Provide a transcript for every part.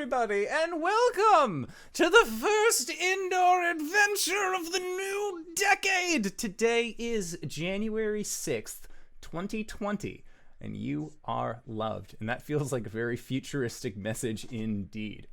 everybody, and welcome to the first indoor adventure of the new decade! Today is January 6th, 2020, and you are loved. And that feels like a very futuristic message indeed.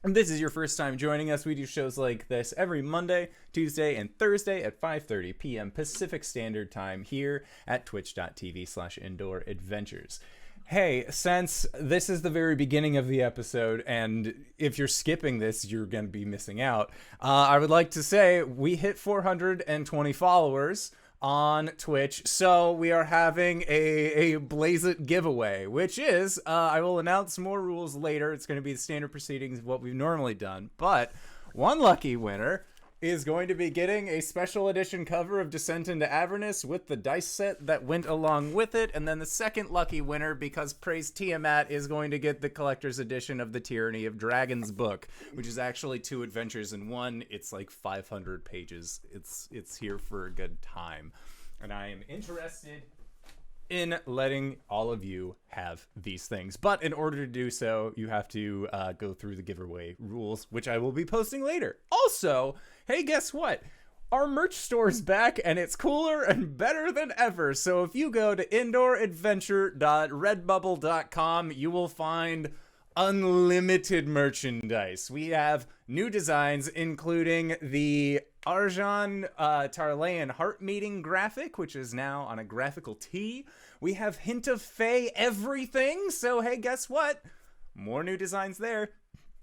If this is your first time joining us, we do shows like this every Monday, Tuesday, and Thursday at 5:30 p.m. Pacific Standard Time here at twitch.tv/indooradventures. Hey, since this is the very beginning of the episode, and if you're skipping this, you're going to be missing out, I would like to say we hit 420 followers on Twitch, so we are having a Blaze It giveaway, which is, I will announce more rules later. It's going to be the standard proceedings of what we've normally done, but one lucky winner is going to be getting a special edition cover of Descent into Avernus with the dice set that went along with it, and then the second lucky winner, because praise Tiamat, is going to get the collector's edition of the Tyranny of Dragons book, which is actually 2 adventures in one. It's like 500 pages. It's here for a good time, and I am interested in letting all of you have these things. But in order to do so, you have to go through the giveaway rules, which I will be posting later. Also, hey, guess what? Our merch store is back, and it's cooler and better than ever. So if you go to indooradventure.redbubble.com, you will find unlimited merchandise. We have new designs, including the Arjan Tarlean Heart Meeting graphic, which is now on a graphical tee. We have Hint of Fae everything, so hey, guess what? More new designs there,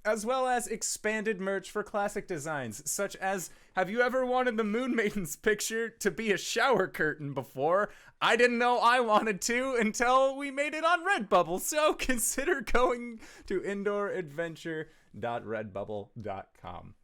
as well as expanded merch for classic designs, such as, have you ever wanted the Moon Maiden's picture to be a shower curtain before? I didn't know I wanted to until we made it on Redbubble, so consider going to indooradventure.redbubble.com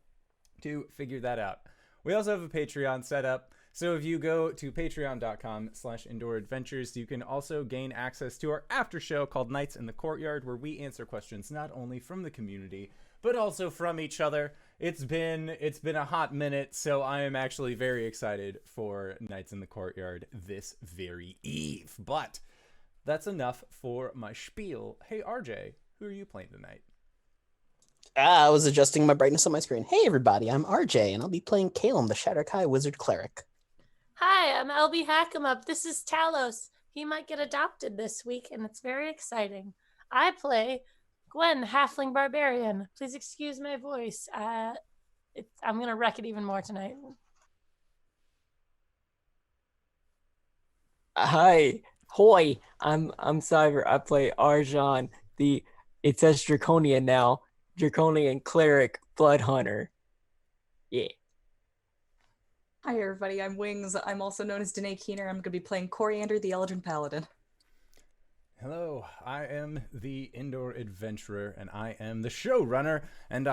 to figure that out. We also have a Patreon set up, so if you go to patreon.com/indooradventures, you can also gain access to our after show called Nights in the Courtyard, where we answer questions not only from the community, but also from each other. It's been a hot minute, so I am actually very excited for Nights in the Courtyard this very eve. But that's enough for my spiel. Hey, RJ, who are you playing tonight? I was adjusting my brightness on my screen. Hey everybody, I'm RJ, and I'll be playing Caelum, the Shatterkai Wizard Cleric. Hi, I'm LBHackEmUp. This is Talos. He might get adopted this week, and it's very exciting. I play Gwen, Halfling Barbarian. Please excuse my voice. I'm going to wreck it even more tonight. Hi, hoy. I'm Cyber. I play Arjan. It says Draconian now. Draconian Cleric Blood Hunter. Yeah. Hi everybody, I'm Wings. I'm also known as Danae Keener. I'm going to be playing Coriander, the Eldritch Paladin. Hello, I am the Indoor Adventurer, and I am the showrunner, and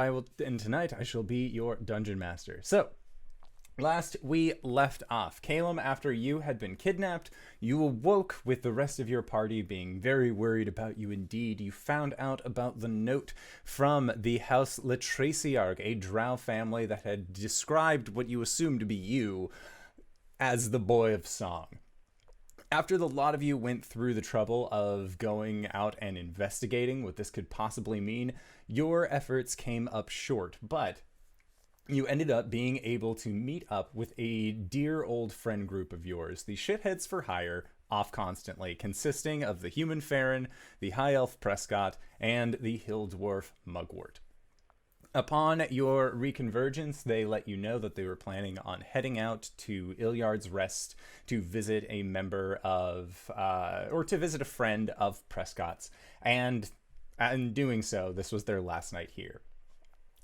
tonight I shall be your Dungeon Master. So, last we left off, Caelum, after you had been kidnapped, you awoke with the rest of your party being very worried about you indeed. You found out about the note from the House Latraciarch, a drow family that had described what you assumed to be you as the Boy of Song. After the lot of you went through the trouble of going out and investigating what this could possibly mean, your efforts came up short, but you ended up being able to meet up with a dear old friend group of yours, the Shitheads for Hire, off constantly, consisting of the Human Farron, the High Elf Prescott, and the Hill Dwarf Mugwort. Upon your reconvergence, they let you know that they were planning on heading out to Ilyard's Rest to visit a member of, or to visit a friend of Prescott's, and in doing so, this was their last night here.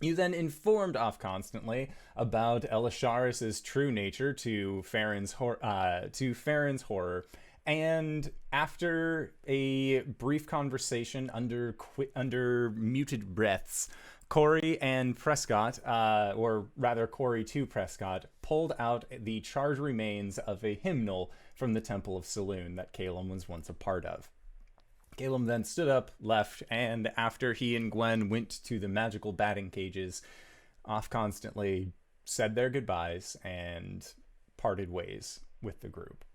You then informed off constantly about Elisharis's true nature to Farron's horror, and after a brief conversation under muted breaths, Cori and Prescott, or rather Cori to Prescott, pulled out the charred remains of a hymnal from the Temple of Saloon that Caelum was once a part of. Caelum then stood up, left, and after he and Gwen went to the magical batting cages, off constantly said their goodbyes and parted ways with the group.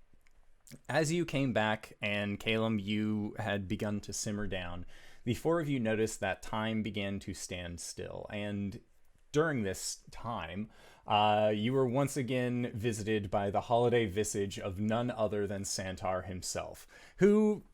As you came back and Caelum, you had begun to simmer down, the four of you noticed that time began to stand still. And during this time, you were once again visited by the holiday visage of none other than Santar himself, who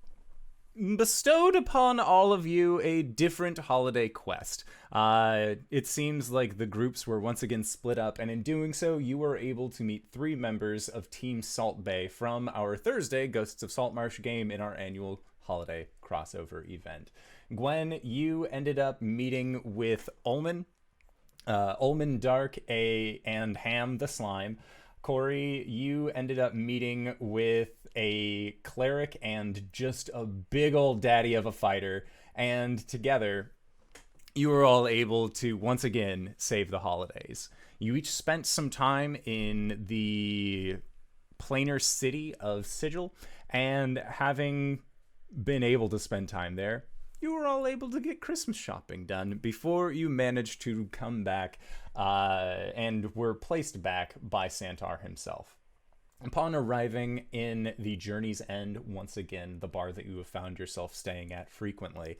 bestowed upon all of you a different holiday quest. It seems like the groups were once again split up, and in doing so, you were able to meet 3 members of Team Salt Bay from our Thursday Ghosts of Saltmarsh game in our annual holiday crossover event. Gwen, you ended up meeting with Ullman Dark, and Ham the Slime. Cori, you ended up meeting with a cleric and just a big old daddy of a fighter, and together you were all able to once again save the holidays. You each spent some time in the planar city of Sigil, and having been able to spend time there, you were all able to get Christmas shopping done before you managed to come back and were placed back by Santar himself. Upon arriving in the Journey's End, once again, the bar that you have found yourself staying at frequently,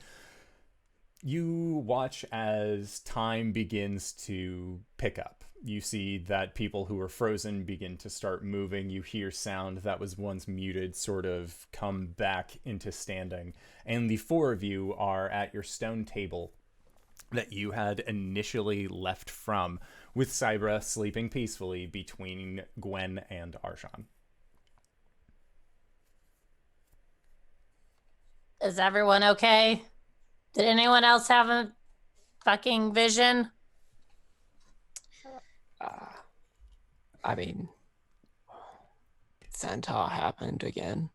you watch as time begins to pick up. You see that people who are frozen begin to start moving. You hear sound that was once muted sort of come back into standing. And the 4 of you are at your stone table that you had initially left from, with Cybra sleeping peacefully between Gwen and Arjan. Is everyone okay? Did anyone else have a fucking vision? I mean, Santa happened again.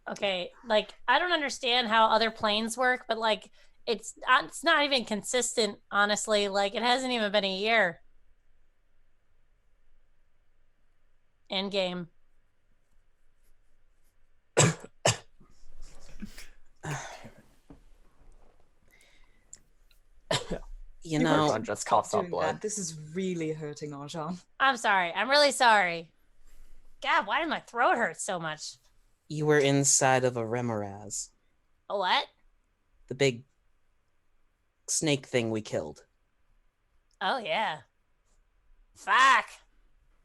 Okay, like, I don't understand how other planes work, but like, it's not even consistent, honestly. Like, it hasn't even been a year. End game. You know, Arjan just coughs up Doing blood. that. This is really hurting Arjan. I'm sorry. I'm really sorry. God, why did my throat hurt so much? you were inside of a remoraz, A what? the big snake thing we killed. Oh, yeah. Fuck.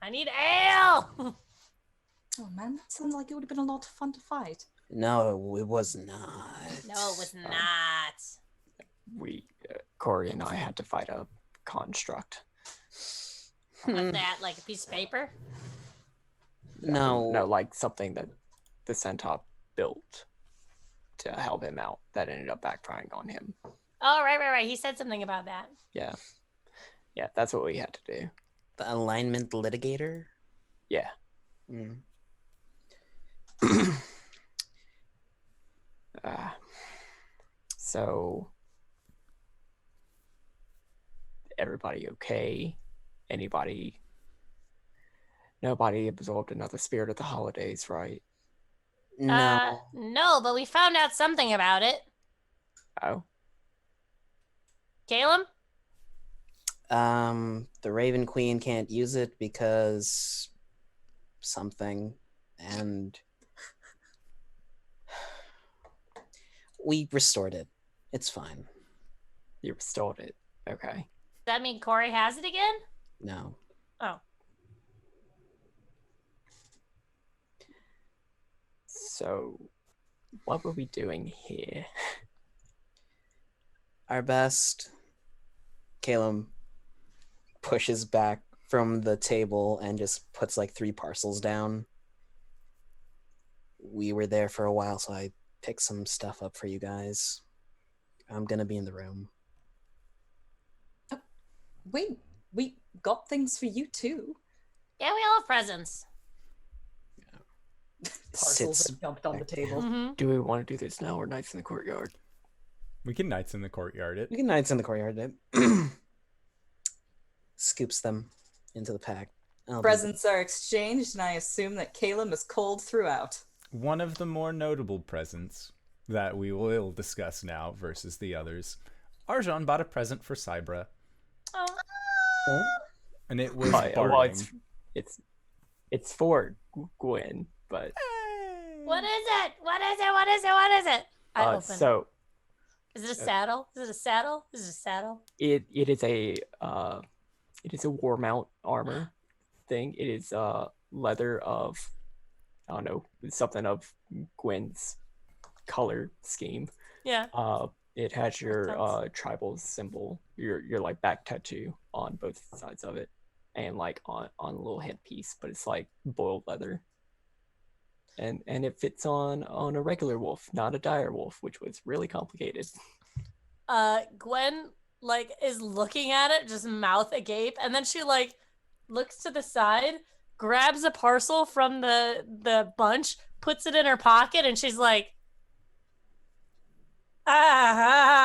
I need ale. Oh man, that sounds like it would have been a lot of fun to fight. No, it was not. No, it was not. We, Cori and I had to fight a construct. What's that? Like a piece of paper? No. No, like something that the Centaur built to help him out that ended up backfiring on him. Oh, right. He said something about that. Yeah. Yeah, that's what we had to do. The alignment litigator? Yeah. Mm. So, everybody okay? Nobody absorbed another spirit of the holidays, right? No. No, but we found out something about it. Oh, Caelum? The Raven Queen can't use it because something, and we restored it. It's fine. you restored it. Okay. Does that mean Cori has it again? No. Oh. So, what were we doing here? Our best. Caelum pushes back from the table and just puts like 3 parcels down. We were there for a while, so I picked some stuff up for you guys. I'm gonna be in the room. Wait, we got things for you too. Yeah, we all have presents. Parcels Sits have jumped on the table. Mm-hmm. Do we want to do this now or Nights in the Courtyard? We can Knights in the Courtyard it. We can Knights in the Courtyard. Scoops them into the pack. Presents are exchanged, and I assume that Caelum is cold throughout. One of the more notable presents that we will discuss now versus the others. Arjan bought a present for Cybra, Oh. and it was Well, bargaining. it's for Gwen, but What is it? What is it? What is it? What is it? I open. so Is it a saddle? Is it a saddle? Is it a saddle? it is a war mount armor thing. It is leather of, I don't know, something of Gwen's color scheme. Yeah. It has your sense. tribal symbol, your like back tattoo on both sides of it, and like on a little headpiece, but it's like boiled leather. And it fits on a regular wolf, not a dire wolf, which was really complicated. Gwen like is looking at it, just mouth agape, and then she like looks to the side, grabs a parcel from the bunch, puts it in her pocket, and she's like, ah.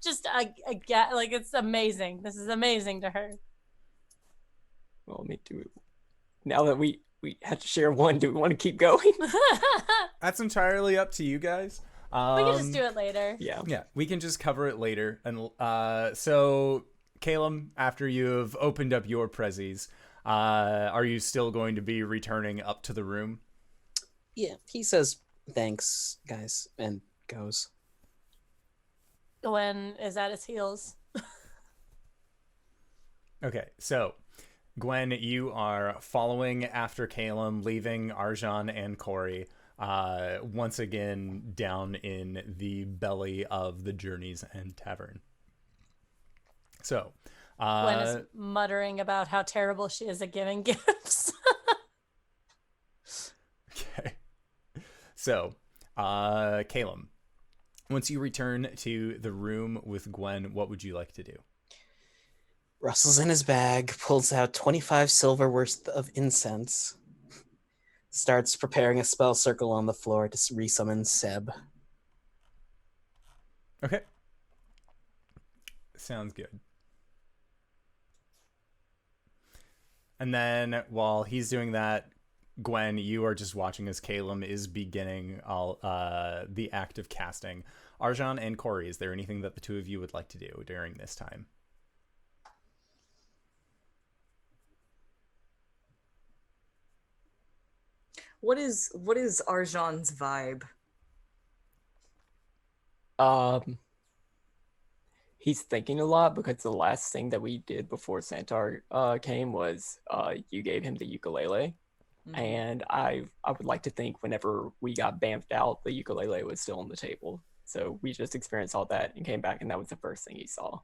Just like it's amazing. This is amazing to her. Well, me too. Now that we had to share one, do we want to keep going? That's entirely up to you guys. We can just do it later. Yeah. Yeah, we can just cover it later. And so, Caelum, after you have opened up your prezzies, are you still going to be returning up to the room? Yeah, he says thanks, guys, and goes. Gwen is at his heels. Okay, so Gwen, you are following after Caelum, leaving Arjan and Cori once again down in the belly of the Journey's End Tavern. So, Gwen is muttering about how terrible she is at giving gifts. okay. So, Caelum, once you return to the room with Gwen, what would you like to do? Rustles in his bag, pulls out 25 silver worth of incense, starts preparing a spell circle on the floor to resummon Seb. Okay. Sounds good. And then while he's doing that, Gwen, you are just watching as Caelum is beginning the act of casting. Arjan and Cori, is there anything that the two of you would like to do during this time? What is Arjan's vibe? He's thinking a lot because the last thing that we did before Santar came was you gave him the ukulele. Mhm. And I would like to think whenever we got bamfed out, the ukulele was still on the table. So we just experienced all that and came back, and that was the first thing he saw.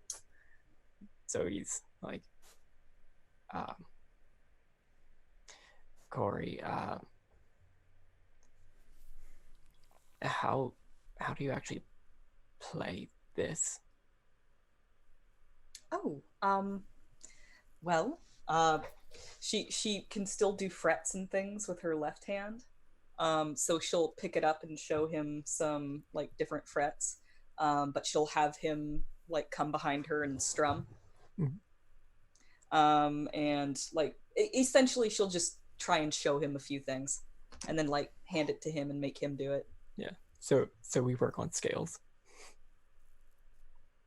So he's like, Cori, how do you actually play this? Oh, well, she can still do frets and things with her left hand. So she'll pick it up and show him some like different frets. But she'll have him like come behind her and strum. Mm-hmm. And like essentially she'll just try and show him a few things and then like hand it to him and make him do it. Yeah. So we work on scales.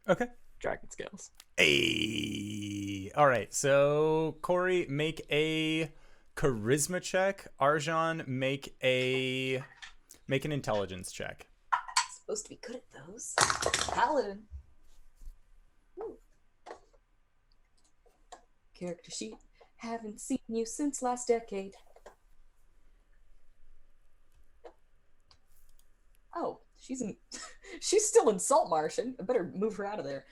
Okay. Dragon scales. Hey. All right. So Cori, make a charisma check. Arjan, make an intelligence check. Supposed to be good at those. Paladin. Ooh. Character sheet. Haven't seen you since last decade. Oh, she's still in Saltmarsh. I better move her out of there.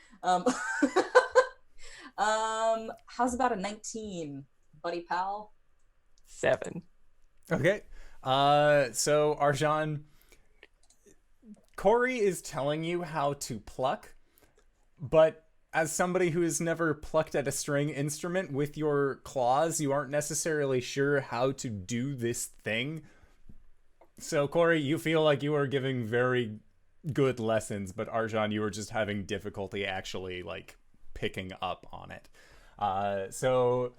How's about a 19, buddy pal? 7. Okay. So Arjan, Cori is telling you how to pluck, but as somebody who has never plucked at a string instrument with your claws, you aren't necessarily sure how to do this thing. So Cori, you feel like you are giving very good lessons, but Arjan, you are just having difficulty actually like picking up on it. So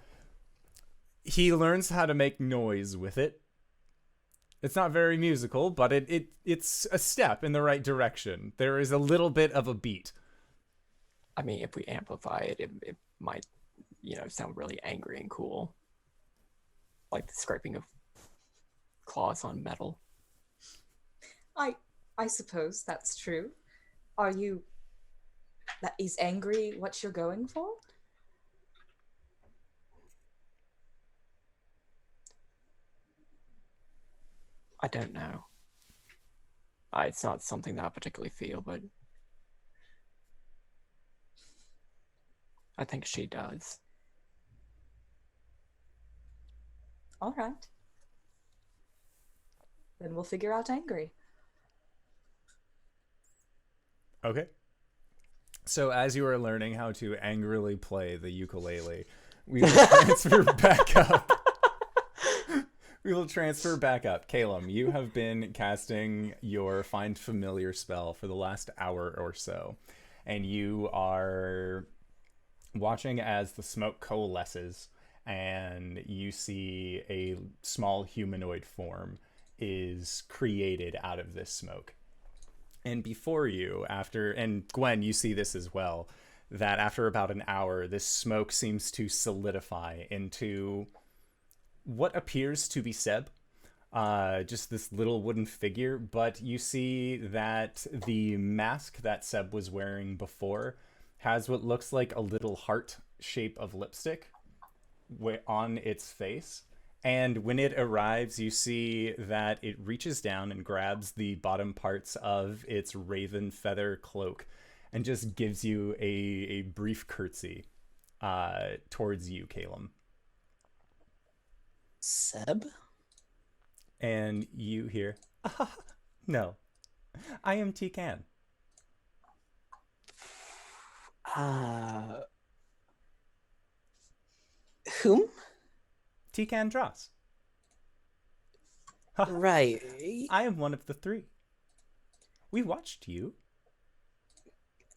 he learns how to make noise with it. It's not very musical, but it's a step in the right direction. There is a little bit of a beat. I mean, if we amplify it, it might, sound really angry and cool. like the scraping of claws on metal. I suppose that's true. Are you... That is angry what you're going for? I don't know. It's not something that I particularly feel, but I think she does. All right. Then we'll figure out angry. Okay. So as you are learning how to angrily play the ukulele, we will transfer back up. We will transfer back up. Caelum, you have been casting your Find Familiar spell for the last hour or so, and you are watching as the smoke coalesces, and you see a small humanoid form is created out of this smoke. And before you, and Gwen, you see this as well, that after about an hour, this smoke seems to solidify into what appears to be Seb, just this little wooden figure, but you see that the mask that Seb was wearing before has what looks like a little heart shape of lipstick on its face. And when it arrives, you see that it reaches down and grabs the bottom parts of its raven feather cloak and just gives you a brief curtsy towards you, Caelum. Seb? And you hear, no, I am Tikan. Whom? Tikan Dross. Right. I am one of the three. We watched you.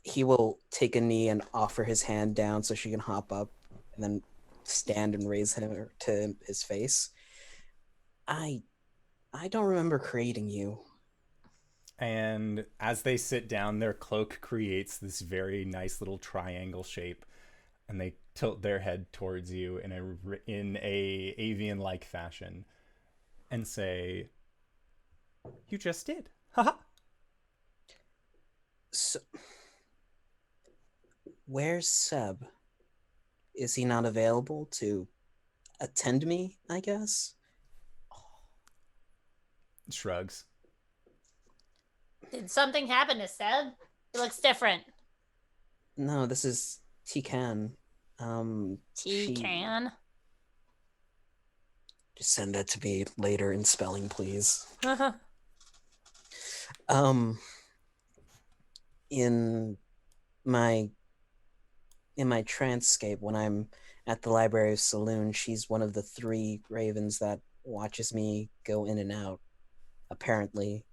He will take a knee and offer his hand down so she can hop up, and then stand and raise him to his face. I don't remember creating you. And as they sit down, their cloak creates this very nice little triangle shape, and they tilt their head towards you in a avian-like fashion and say, "You just did." Haha. So, where's Seb? Is he not available to attend me, I guess? Shrugs. Did something happen to Seb? He looks different. No, this is Tikan. Tikan? Just send that to me later in spelling, please. Uh-huh. In my transcape, when I'm at the Library of Saloon, she's one of the 3 ravens that watches me go in and out, apparently.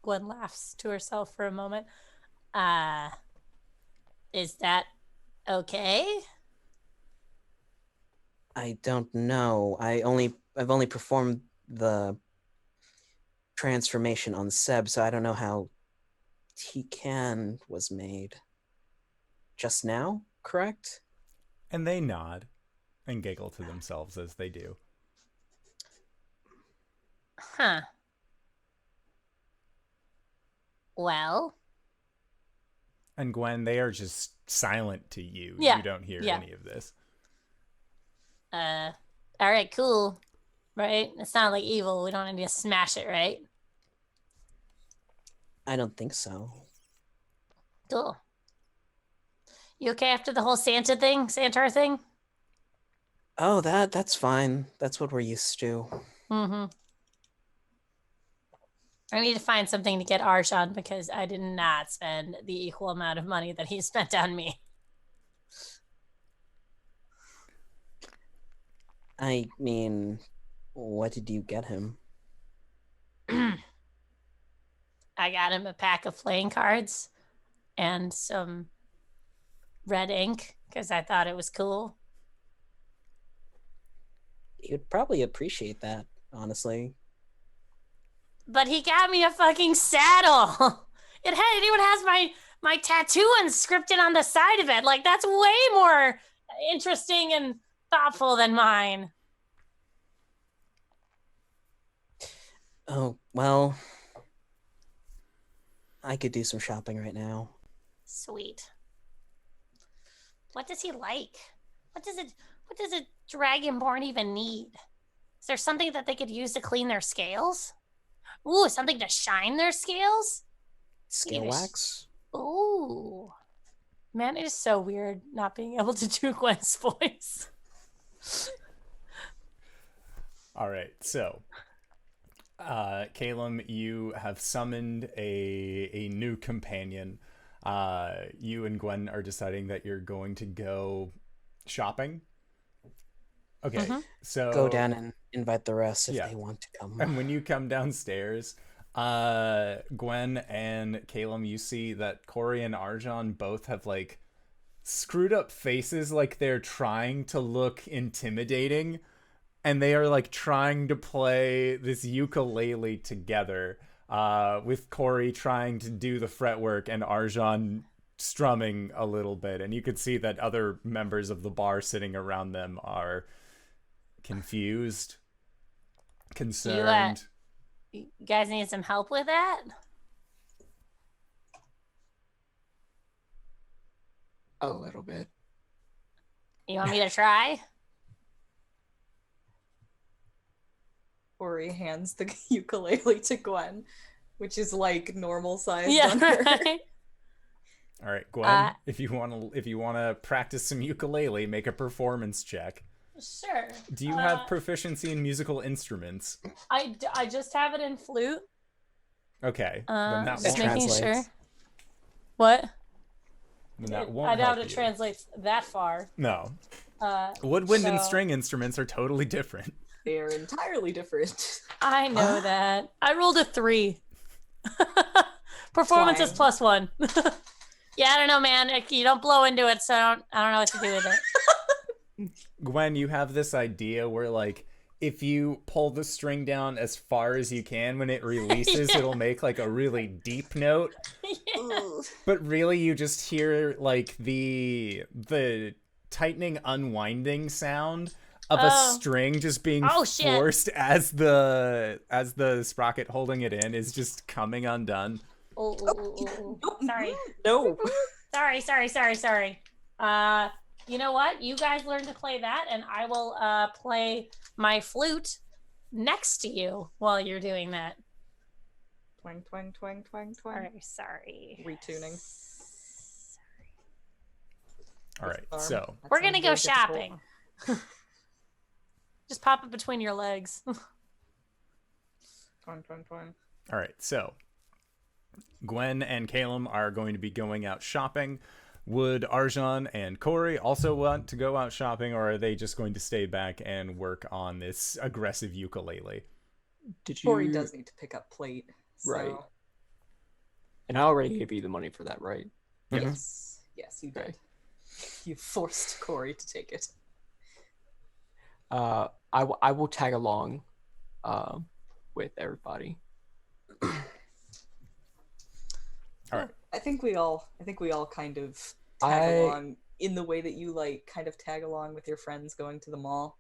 Gwen laughs to herself for a moment. Is that okay? I don't know. I've only performed the transformation on Seb, so I don't know how Tikan was made. Just now, correct? And they nod and giggle to themselves as they do. Huh. Well. And Gwen, they are just silent to you. Yeah. You don't hear Yeah. any of this. All right, cool. Right? It's not like evil. We don't need to smash it, right? I don't think so. Cool. You okay after the whole Santar thing? Oh, that's fine. That's what we're used to. Mm-hmm. I need to find something to get Arsh on because I did not spend the equal amount of money that he spent on me. I mean, what did you get him? I got him a pack of playing cards and some red ink because I thought it was cool. He would probably appreciate that, honestly. But he got me a fucking saddle. It even has my tattoo inscripted on the side of it. Like, that's way more interesting and thoughtful than mine. Oh, well, I could do some shopping right now. Sweet. What does he like? What does a dragonborn even need? Is there something that they could use to clean their scales? Ooh, something to shine their scales? Scale wax? Ooh. Man, it is so weird not being able to do Gwen's voice. All right, so Caelum, you have summoned a new companion. You and Gwen are deciding that you're going to go shopping. Okay, so Go down and invite the rest if Yeah. they want to come. And when you come downstairs, Gwen and Caelum, you see that Cori and Arjan both have like screwed up faces, like they're trying to look intimidating, and they are like trying to play this ukulele together, with Cori trying to do the fretwork and Arjan strumming a little bit, and you could see that other members of the bar sitting around them are confused, concerned. You guys need some help with that? A little bit. You want me to try? Ori hands the ukulele to Gwen, which is like normal size Yeah, on her. right. All right, Gwen, if you want to practice some ukulele, make a performance check. Sure. Do you have proficiency in musical instruments? I just have it in flute. Okay, then that Just won't, making sure. translates. What? then that won't I doubt help it you. translates that far. No, woodwind and so- string instruments are totally different. They are entirely different. I know that. I rolled a 3. Performance is Twang. +1. Yeah, I don't know, man. You don't blow into it, so I don't know what to do with it. Gwen, you have this idea where like if you pull the string down as far as you can, when it releases, Yeah. it'll make like a really deep note. But really, you just hear like the tightening, unwinding sound of a Oh. string just being Oh, shit. forced as the sprocket holding it in is just coming undone. Oh, sorry. No. Sorry. You know what? You guys learn to play that, and I will play my flute next to you while you're doing that. Twang, twang, twang, twang, twang. All right, sorry. Retuning. All right, Arm. so That We're sounds gonna go very difficult. shopping. Just pop it between your legs. Twang, twang, twang. all right, so Gwen and Caelum are going to be going out shopping. Would Arjan and Cori also want to go out shopping, or are they just going to stay back and work on this aggressive ukulele? Did you? Ori does need to pick up plate. So. Right. And I already gave you the money for that, right? Yes. Yes, you did. Okay. You forced Cori to take it. I will tag along, with everybody. All right. I think we all kind of tag along in the way that you like kind of tag along with your friends going to the mall.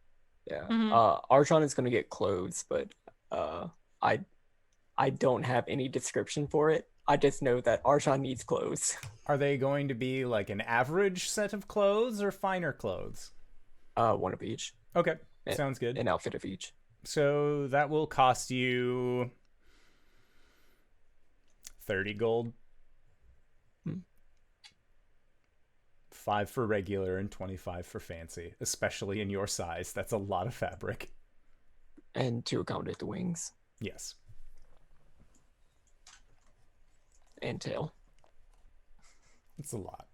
Yeah. Mhm. Archon is gonna get clothes, but I don't have any description for it. I just know that Archon needs clothes. Are they going to be like an average set of clothes or finer clothes? One of each. Okay, Yeah, sounds good. An outfit of each. So that will cost you 30 gold. 5 for regular and 25 for fancy, especially in your size. That's a lot of fabric. And to accommodate the wings Yes. and tail. It's a lot.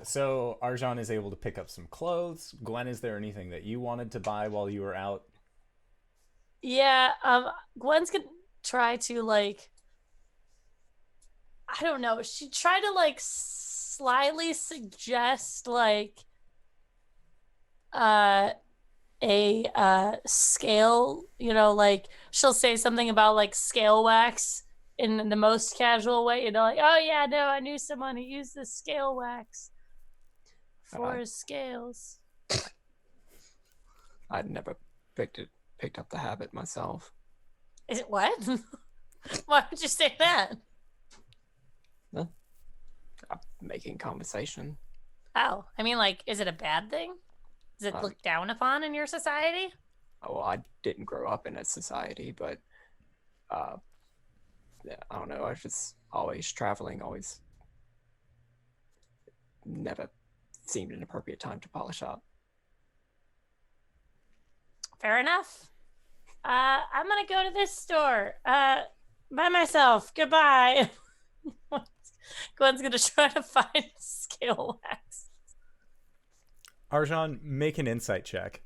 So Arjan is able to pick up some clothes. Gwen, is there anything that you wanted to buy while you were out? Yeah, Gwen's gonna try to like, I don't know. She tried to like slyly suggest like a scale, like she'll say something about like scale wax in the most casual way, like, oh yeah, no, I knew someone who used the scale wax for his scales. I'd never picked up the habit myself. Is it what? Why would you say that? I'm making conversation. Oh, I mean, like, is it a bad thing? Is it looked down upon in your society? Oh, I didn't grow up in a society, but yeah, I don't know. I was just always traveling, always never seemed an appropriate time to polish up. Fair enough. I'm gonna go to this store by myself. Goodbye. Gwen's gonna try to find scale wax. Arjan, make an insight check.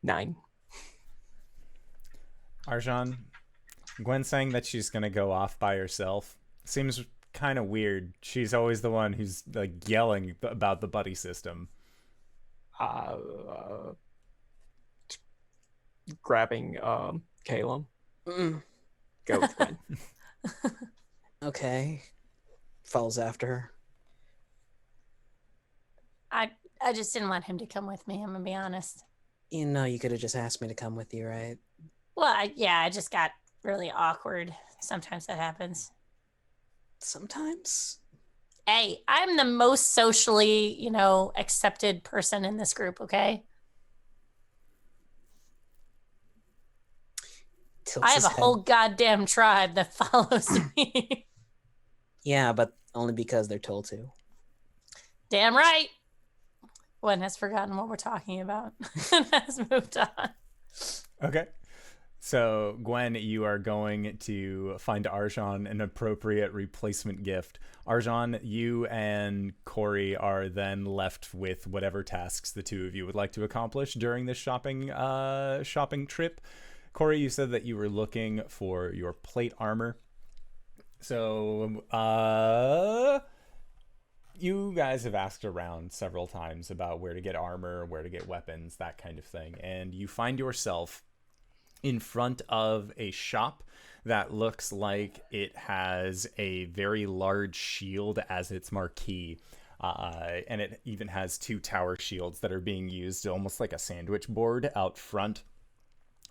Nine. Arjan, Gwen saying that she's gonna go off by herself seems kind of weird. She's always the one who's like yelling about the buddy system. Grabbing Caelum. Go with Gwen. Okay. Falls after her. I just didn't want him to come with me, I'm gonna be honest. You know, you could have just asked me to come with you, right? Well, I just got really awkward. Sometimes that happens. Sometimes? Hey, I'm the most socially, accepted person in this group, okay? Tilts I have his a head. whole goddamn tribe that follows me. Yeah, but only because they're told to. Damn right. Gwen has forgotten what we're talking about and has moved on. Okay. So, Gwen, you are going to find Arjan an appropriate replacement gift. Arjan, you and Cori are then left with whatever tasks the two of you would like to accomplish during this shopping trip. Cori, you said that you were looking for your plate armor. So, you guys have asked around several times about where to get armor, where to get weapons, that kind of thing. And you find yourself in front of a shop that looks like it has a very large shield as its marquee. And it even has two tower shields that are being used almost like a sandwich board out front.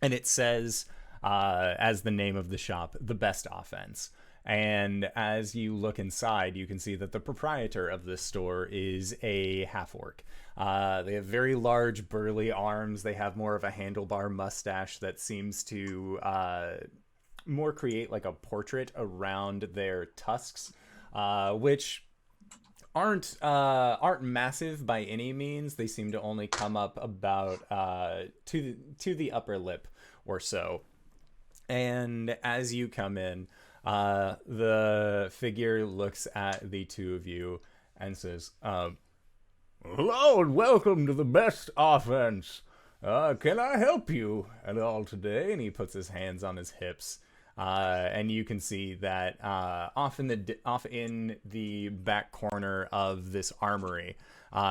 And it says, as the name of the shop, The Best Offense. And as you look inside, you can see that the proprietor of this store is a half-orc. They have very large, burly arms. They have more of a handlebar mustache that seems to more create like a portrait around their tusks, which aren't massive by any means. They seem to only come up about to the upper lip or so. And as you come in, the figure looks at the two of you and says, hello and welcome to the Best Offense. Can I help you at all today? And he puts his hands on his hips. And you can see that off in the back corner of this armory,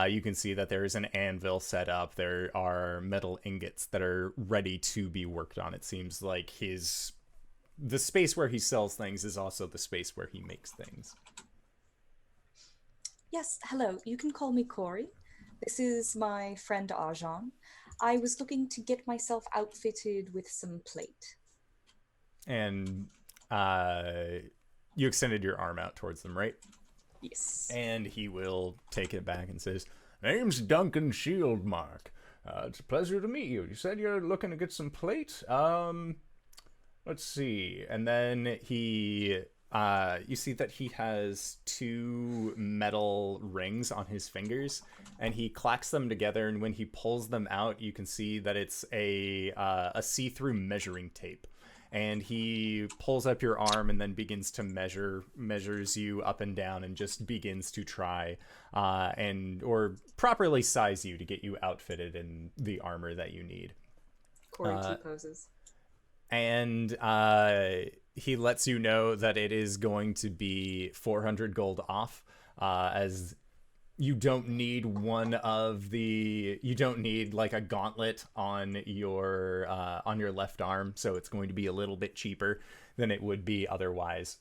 you can see that there is an anvil set up. There are metal ingots that are ready to be worked on. It seems like the space where he sells things is also the space where he makes things. Yes, hello. You can call me Cori. This is my friend Arjan. I was looking to get myself outfitted with some plate. And you extended your arm out towards them, right? Yes. And he will take it back and says, name's Duncan Shieldmark. It's a pleasure to meet you. You said you're looking to get some plate? Let's see. And then you see that he has two metal rings on his fingers, and he clacks them together. And when he pulls them out, you can see that it's a see-through measuring tape. And he pulls up your arm and then begins to measures you up and down, and just begins to try or properly size you to get you outfitted in the armor that you need. Cori T-poses. And he lets you know that it is going to be 400 gold off, as you don't need you don't need like a gauntlet on your left arm, so it's going to be a little bit cheaper than it would be otherwise.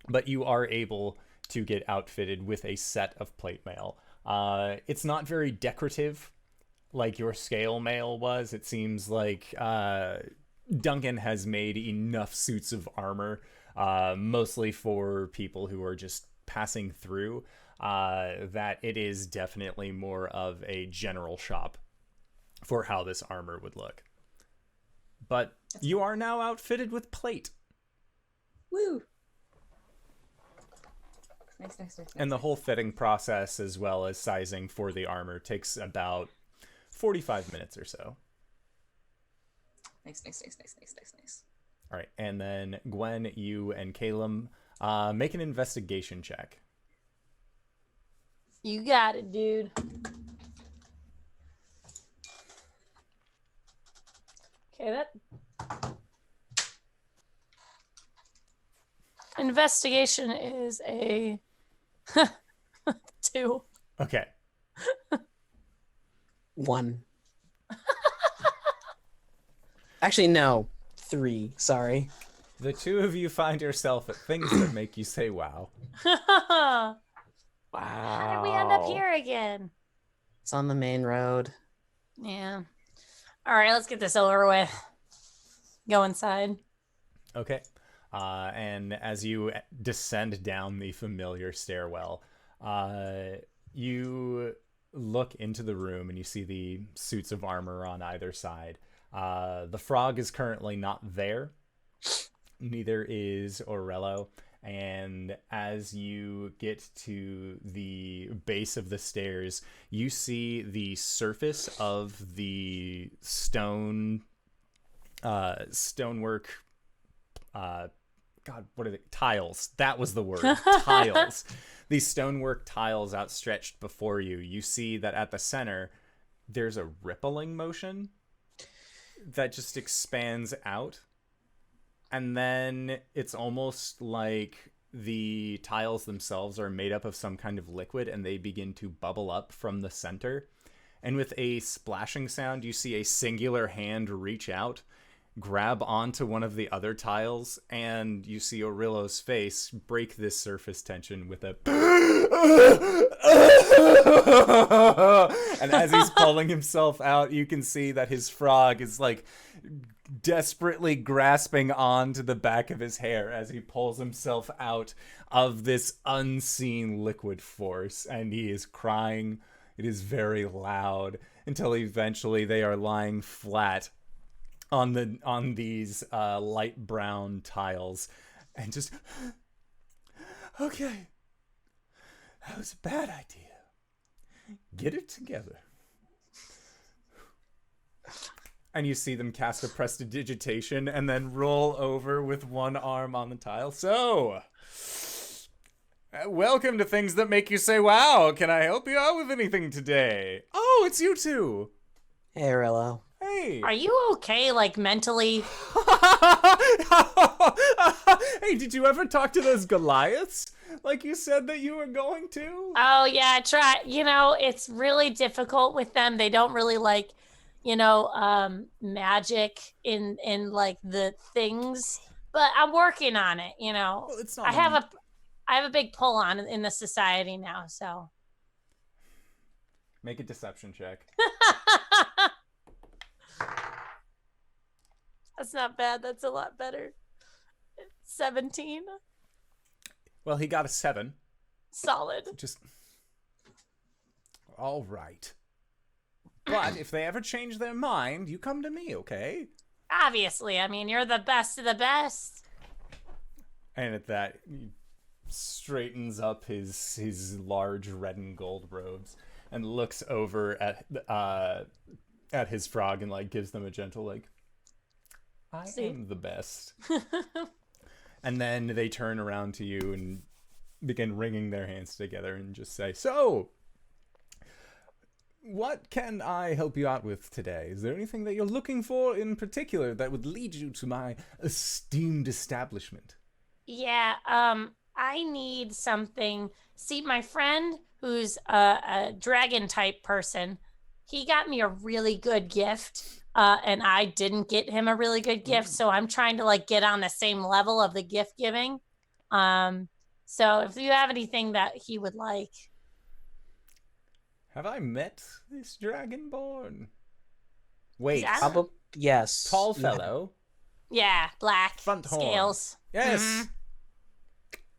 But you are able to get outfitted with a set of plate mail. It's not very decorative like your scale mail was. It seems like Duncan has made enough suits of armor, mostly for people who are just passing through, that it is definitely more of a general shop for how this armor would look. But you are now outfitted with plate. Woo! Nice. And the whole fitting process, as well as sizing for the armor, takes about 45 minutes or so. Nice. All right, and then Gwen, you and Caelum, make an investigation check. You got it, dude. Okay, that investigation is a 2. Okay. 1. Actually, no. 3. Sorry. The two of you find yourself at things that make you say wow. How Wow. did we end up here again? It's on the main road. Yeah. All right, let's get this over with. Go inside. Okay. And as you descend down the familiar stairwell, you look into the room and you see the suits of armor on either side. The frog is currently not there. Neither is Aurello. And as you get to the base of the stairs, you see the surface of the stonework. God, what are they? Tiles. That was the word. Tiles. These stonework tiles outstretched before you. You see that at the center, there's a rippling motion that just expands out. And then it's almost like the tiles themselves are made up of some kind of liquid and they begin to bubble up from the center. And with a splashing sound, you see a singular hand reach out, grab onto one of the other tiles, and you see Aurello's face break this surface tension with a and as he's pulling himself out, you can see that his frog is like desperately grasping onto the back of his hair as he pulls himself out of this unseen liquid force, and he is crying. It is very loud until eventually they are lying flat on these light brown tiles and just okay, that was a bad idea, get it together. And you see them cast a prestidigitation and then roll over with one arm on the tile. So, welcome to Things That Make You Say Wow. Can I help you out with anything today? Oh, it's you two. Hey, Aurello. Hey. Are you okay, like, mentally? Hey, did you ever talk to those Goliaths? Like you said that you were going to? Oh, yeah, I try. You know, it's really difficult with them. They don't really like, you know, magic in like the things, but I'm working on it, you know. Well, it's not I have a big pull on in the society now, so. Make a deception check. That's not bad. That's a lot better. 17. Well, he got a 7. Solid. Just all right. But if they ever change their mind, you come to me, okay? Obviously. I mean, you're the best of the best. And at that, he straightens up his large red and gold robes and looks over at his frog and like gives them a gentle like, I am the best. And then they turn around to you and begin wringing their hands together and just say, so, what can I help you out with today? Is there anything that you're looking for in particular that would lead you to my esteemed establishment? Yeah, I need something. See, my friend who's a dragon type person. He got me a really good gift, and I didn't get him a really good gift. So I'm trying to like get on the same level of the gift giving. So if you have anything that he would like. Have I met this dragonborn? Wait, Yeah. Probably yes. tall You have- fellow. Yeah, black Front horns. scales. Yes. Mhm.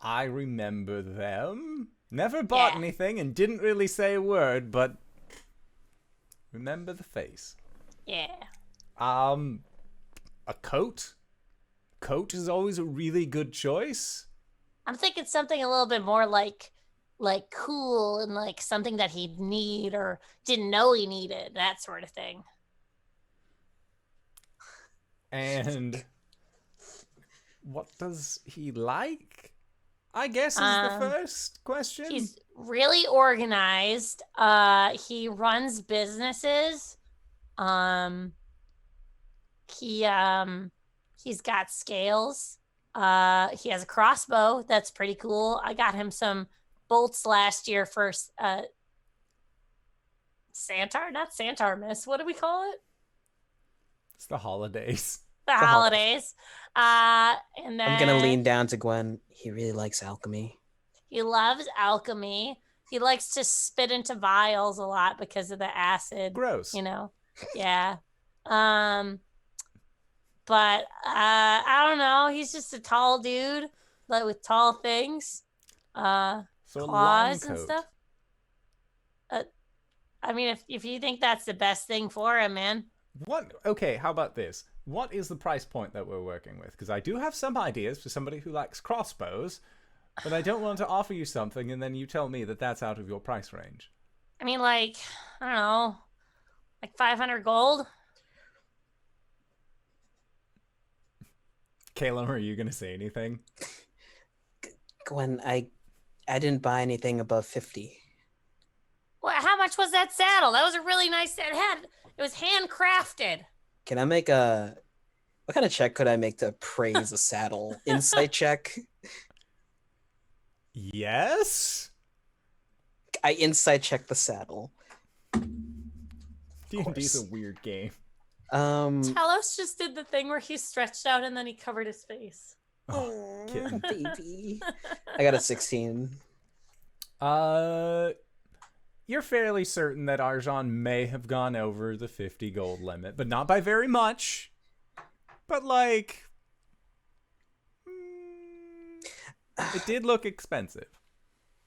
I remember them. Never bought Yeah. anything and didn't really say a word, but remember the face. Yeah. A coat? Coat is always a really good choice. I'm thinking something a little bit more like cool and like something that he'd need or didn't know he needed, that sort of thing. And what does he like? I guess is the first question. He's really organized. He runs businesses. He's got scales. He has a crossbow. That's pretty cool. I got him some bolts last year for Santar, not Santar Miss. What do we call it? It's the holidays. The holidays. And then I'm gonna lean down to Gwen. He really likes alchemy. he loves alchemy. He likes to spit into vials a lot because of the acid. Gross. You know? Yeah. But I don't know. He's just a tall dude, like with tall things. So a long Claws and coat. stuff. I mean, if you think that's the best thing for him, man. What? Okay, how about this? What is the price point that we're working with? Because I do have some ideas for somebody who likes crossbows, but I don't want to offer you something and then you tell me that that's out of your price range. I mean, like, I don't know, like 500 gold. Caelum, are you going to say anything? Gwen, I didn't buy anything above 50. Well, how much was that saddle? That was a really nice. It was handcrafted. Can I make what kind of check could I make to praise a saddle? Insight check? Yes? I insight check the saddle. D&D's a weird game. Talos just did the thing where he stretched out and then he covered his face. Oh, kitten. Baby. I got a 16. You're fairly certain that Arjan may have gone over the 50 gold limit, but not by very much. But like, it did look expensive.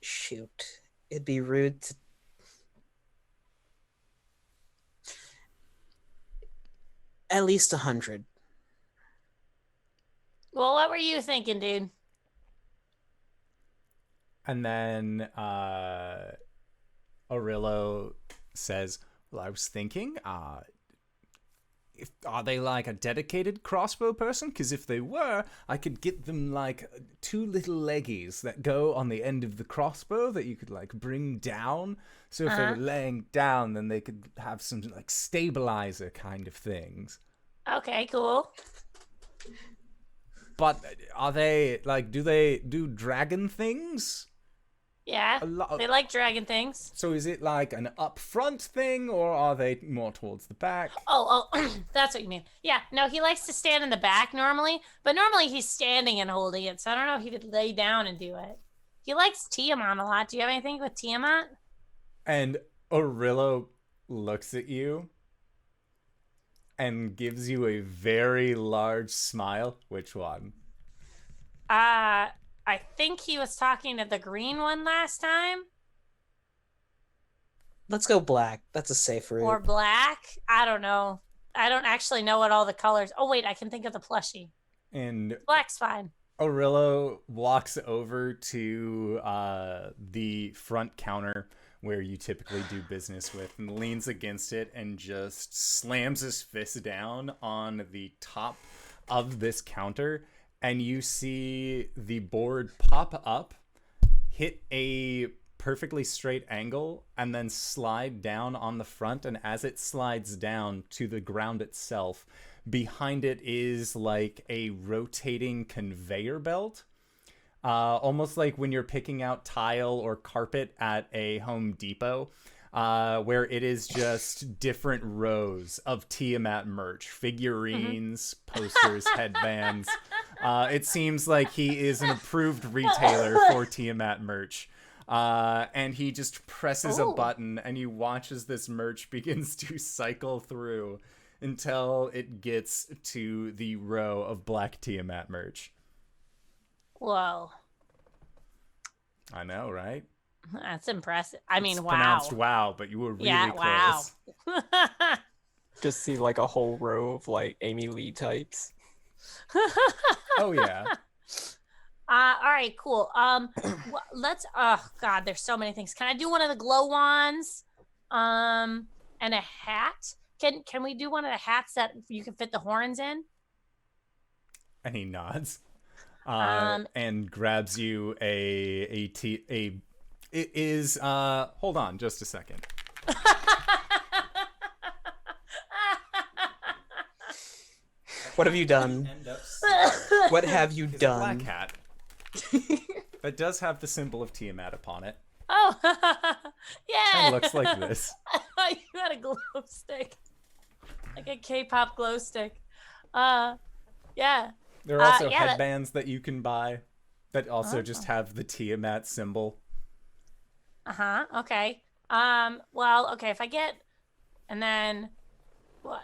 Shoot. It'd be rude to... At least 100. Well, what were you thinking, dude? And then Aurelio says, well, I was thinking, are they like a dedicated crossbow person? Because if they were, I could get them like 2 little leggies that go on the end of the crossbow that you could like bring down. So if they were laying down, then they could have some like stabilizer kind of things. Okay, cool. But are they like, do they do dragon things? Yeah, they like dragon things. So is it like an upfront thing, or are they more towards the back? Oh, that's what you mean. Yeah, no, he likes to stand in the back normally, but normally he's standing and holding it, so I don't know if he could lay down and do it. He likes Tiamat a lot. Do you have anything with Tiamat? And Aurelio looks at you and gives you a very large smile. Which one? I think he was talking to the green one last time. Let's go black. That's a safe route. Or black. I don't know. I don't actually know what all the colors. Oh, wait, I can think of the plushie. And Black's fine. Aurelio walks over to the front counter where you typically do business with and leans against it and just slams his fist down on the top of this counter. And you see the board pop up, hit a perfectly straight angle, and then slide down on the front. And as it slides down to the ground itself, behind it is like a rotating conveyor belt. almost like when you're picking out tile or carpet at a Home Depot, where it is just different rows of Tiamat merch, figurines, posters, headbands. It seems like he is an approved retailer for Tiamat merch. And he just presses a button, and you watch as this merch begins to cycle through until it gets to the row of black Tiamat merch. Whoa. I know, right? That's impressive. I mean, It's wow. pronounced wow, but you were really wow. close. Just see like a whole row of like Amy Lee types. Oh, yeah. All right, cool. Let's. Oh God, there's so many things. Can I do one of the glow wands? And a hat. Can we do one of the hats that you can fit the horns in? And he nods. And grabs you it is hold on just a second. What have you done? What have you It's a done? black hat that does have the symbol of Tiamat upon it. Oh, yeah. And looks like this. I thought you had a glow stick, like a K-pop glow stick. Yeah. There are also yeah, headbands that you can buy that also just have the Tiamat symbol. Okay. Well, okay. If I get, and then what?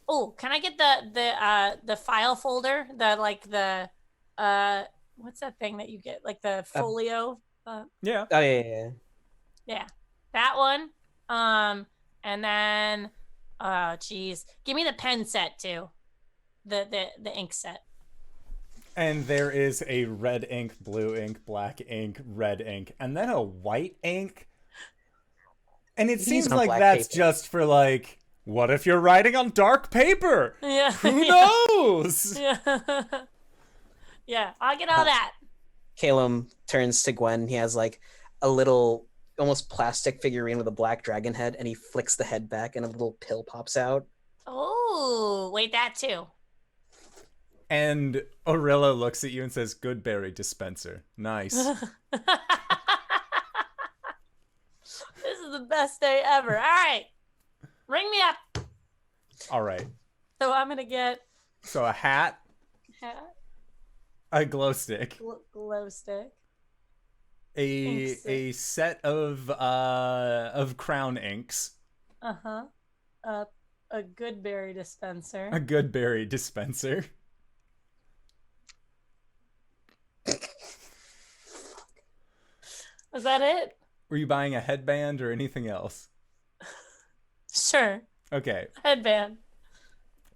Oh, can I get the file folder? What's that thing that you get? Like the folio? Yeah. Oh yeah. Yeah, that one. And then, geez, give me the pen set too. The ink set. And there is a red ink, blue ink, black ink, red ink, and then a white ink. And it seems on like black that's paper. just for like, what if you're writing on dark paper? Yeah. Who knows? Yeah. Yeah, I'll get all that. Caelum turns to Gwen. He has like a little, almost plastic figurine with a black dragon head, and he flicks the head back, and a little pill pops out. Oh, wait, that too. And Orilla looks at you and says, "Good berry dispenser. Nice." This is the best day ever. All right, ring me up. All right. So I'm gonna get So a hat, hat, a glow stick, glow stick, a set of crown inks, a good berry dispenser. a good berry dispenser. Was that it? Were you buying a headband or anything else? Sure. Okay. Headband.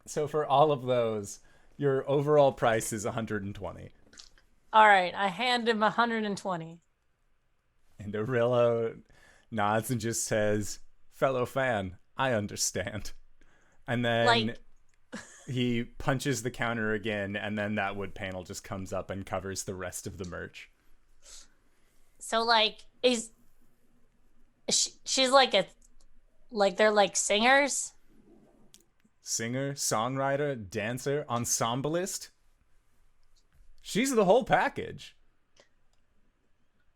So for all of those, your overall price is 120. All right, I hand him 120. And Orilla nods and just says, "Fellow fan, I understand." And then Like- he punches the counter again, and then that wood panel just comes up and covers the rest of the merch. So like, she's like they're like singers. Singer, songwriter, dancer, ensemblist. She's the whole package.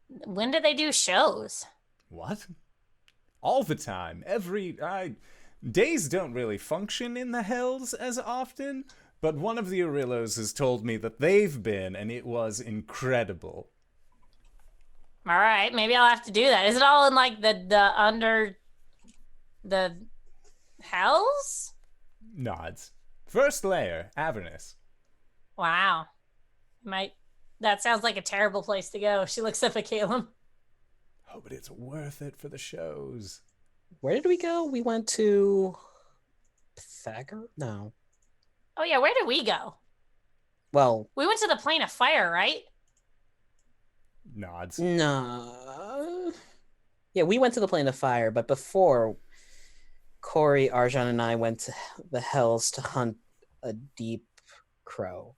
When do they do shows? What? All the time. Days don't really function in the Hells as often, but one of the Orillos has told me that they've been, and it was incredible. All right, maybe I'll have to do that. Is it all in like the under the hells? Nods. First layer, Avernus. Wow. That sounds like a terrible place to go. She looks up at Caelum. Oh, but it's worth it for the shows. Where did we go? We went to Pythagoras? No. Oh yeah, where did we go? Well, We went to the Plane of Fire, right? Nods. no. Yeah, we went to the Plane of Fire, but before, Cori, Arjan, and I went to the Hells to hunt a deep crow.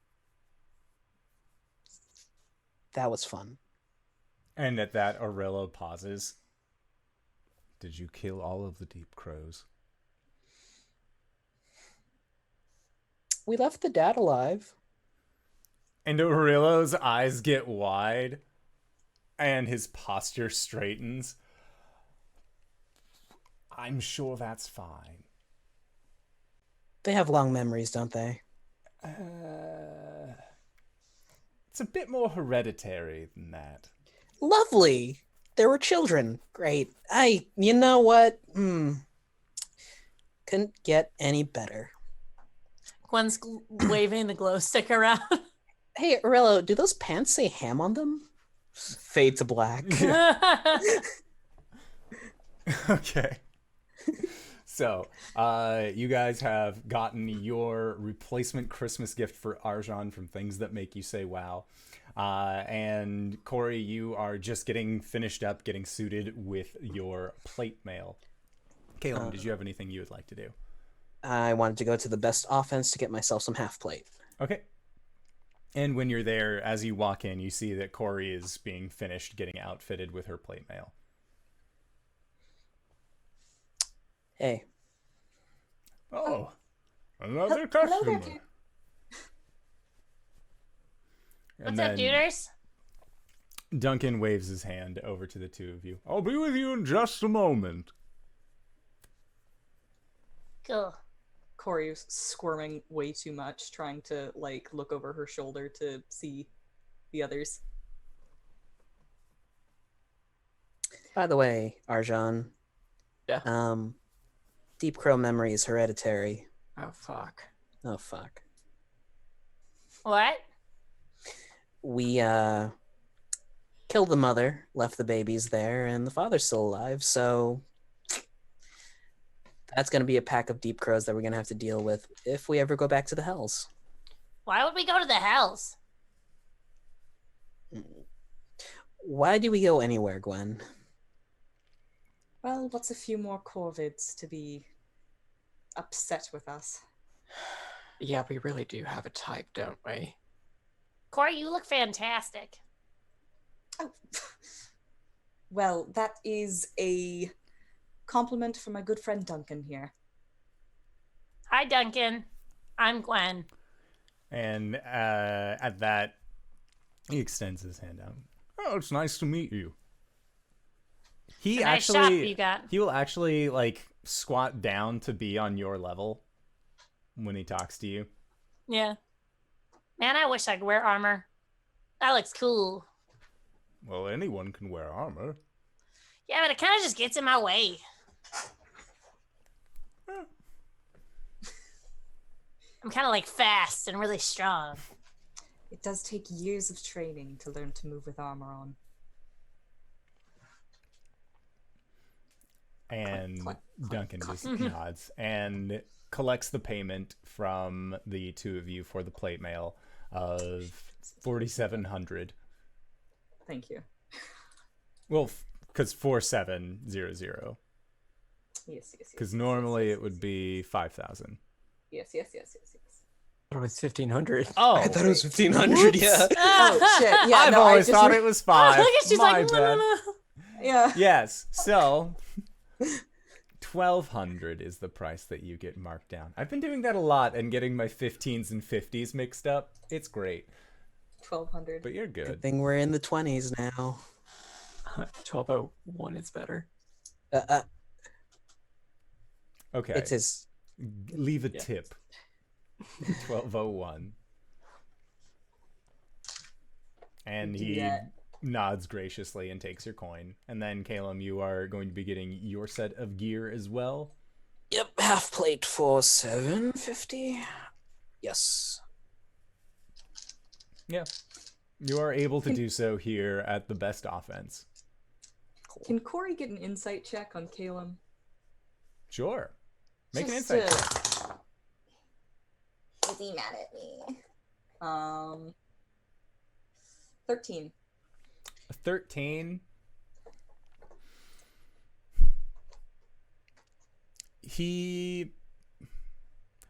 That was fun. And at that, Orilla pauses. Did you kill all of the deep crows? We left the dad alive. And Aurelio's eyes get wide, and his posture straightens. I'm sure that's fine. They have long memories, don't they? It's a bit more hereditary than that. Lovely. There were children. Great. You know what? Couldn't get any better. Gwen's waving the glow stick around. Hey, Aurelio, do those pants say ham on them? Fade to black. Okay. So, you guys have gotten your replacement Christmas gift for Arjan from Things That Make You Say Wow. And Cori, you are just getting finished up, getting suited with your plate mail. Caelum, did you have anything you would like to do? I wanted to go to the best offense to get myself some half plate. Okay. And when you're there, as you walk in, you see that Cori is being finished getting outfitted with her plate mail. Hey. Oh, another customer. Hello there, What's up, duders? Duncan waves his hand over to the two of you. I'll be with you in just a moment. Cool. Cori was squirming way too much, trying to like look over her shoulder to see the others. By the way, Arjan. Yeah. Deep Crow memory is hereditary. Oh, fuck. Oh, fuck. What? We, killed the mother, left the babies there, and the father's still alive, so that's going to be a pack of Deep Crows that we're going to have to deal with if we ever go back to the Hells. Why would we go to the Hells? Why do we go anywhere, Gwen? Well, what's a few more Corvids to be upset with us? Yeah, we really do have a type, don't we? Cori, you look fantastic. Oh. Well, that is a compliment from my good friend Duncan here. Hi, Duncan. I'm Gwen. And at that, he extends his hand out. Oh, it's nice to meet you. He Nice shop actually, you got. he will actually like squat down to be on your level when he talks to you. Yeah. Man, I wish I could wear armor. That looks cool. Well, anyone can wear armor. Yeah, but it kind of just gets in my way. I'm kind of like fast and really strong. It does take years of training to learn to move with armor on. And Click. Duncan just nods and collects the payment from the two of you for the plate mail of 4,700. Thank you. Well, because 4,700. Yes. Because normally it would be 5,000. Yes. It was 1,500. Oh, I thought it was 1,500, yeah. Oh shit! Yeah, I've no, always I just thought it was 5. Look at she's My like, bad. Yeah. Yes, so 1,200 is the price that you get marked down. I've been doing that a lot and getting my 15s and 50s mixed up. It's great, 1,200. but you're Good good. thing we're in the 20s now. 1201 is better. Okay, It's his... leave a Yeah. tip. 1201. And Do he that. nods graciously and takes your coin. And then, Caelum, you are going to be getting your set of gear as well. Yep, half plate for 750. Yes. Yeah. You are able to do so here at the best offense. Can Cori get an insight check on Caelum? Sure. Make an Just insight to- check. Is he mad at me? 13. A 13.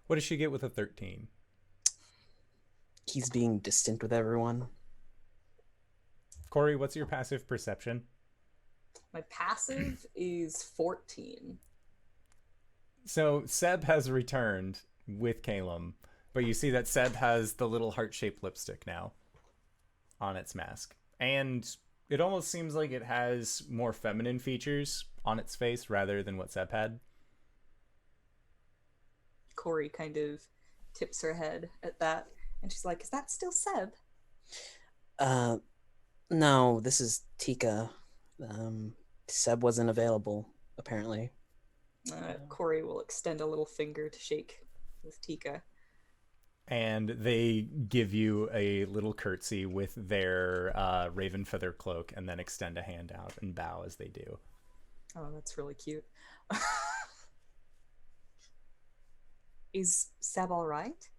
What does she get with a 13? He's being distant with everyone. Cori, what's your passive perception? My passive is 14. So Seb has returned with Caelum, but you see that Seb has the little heart-shaped lipstick now. on its mask. And it almost seems like it has more feminine features on its face rather than what Seb had. Cori kind of tips her head at that, and she's like, "Is that still Seb?" No, this is Tika. Seb wasn't available, apparently. Cori will extend a little finger to shake with Tika. And they give you a little curtsy with their raven feather cloak and then extend a hand out and bow as they do. Oh, that's really cute. Is Seb all right?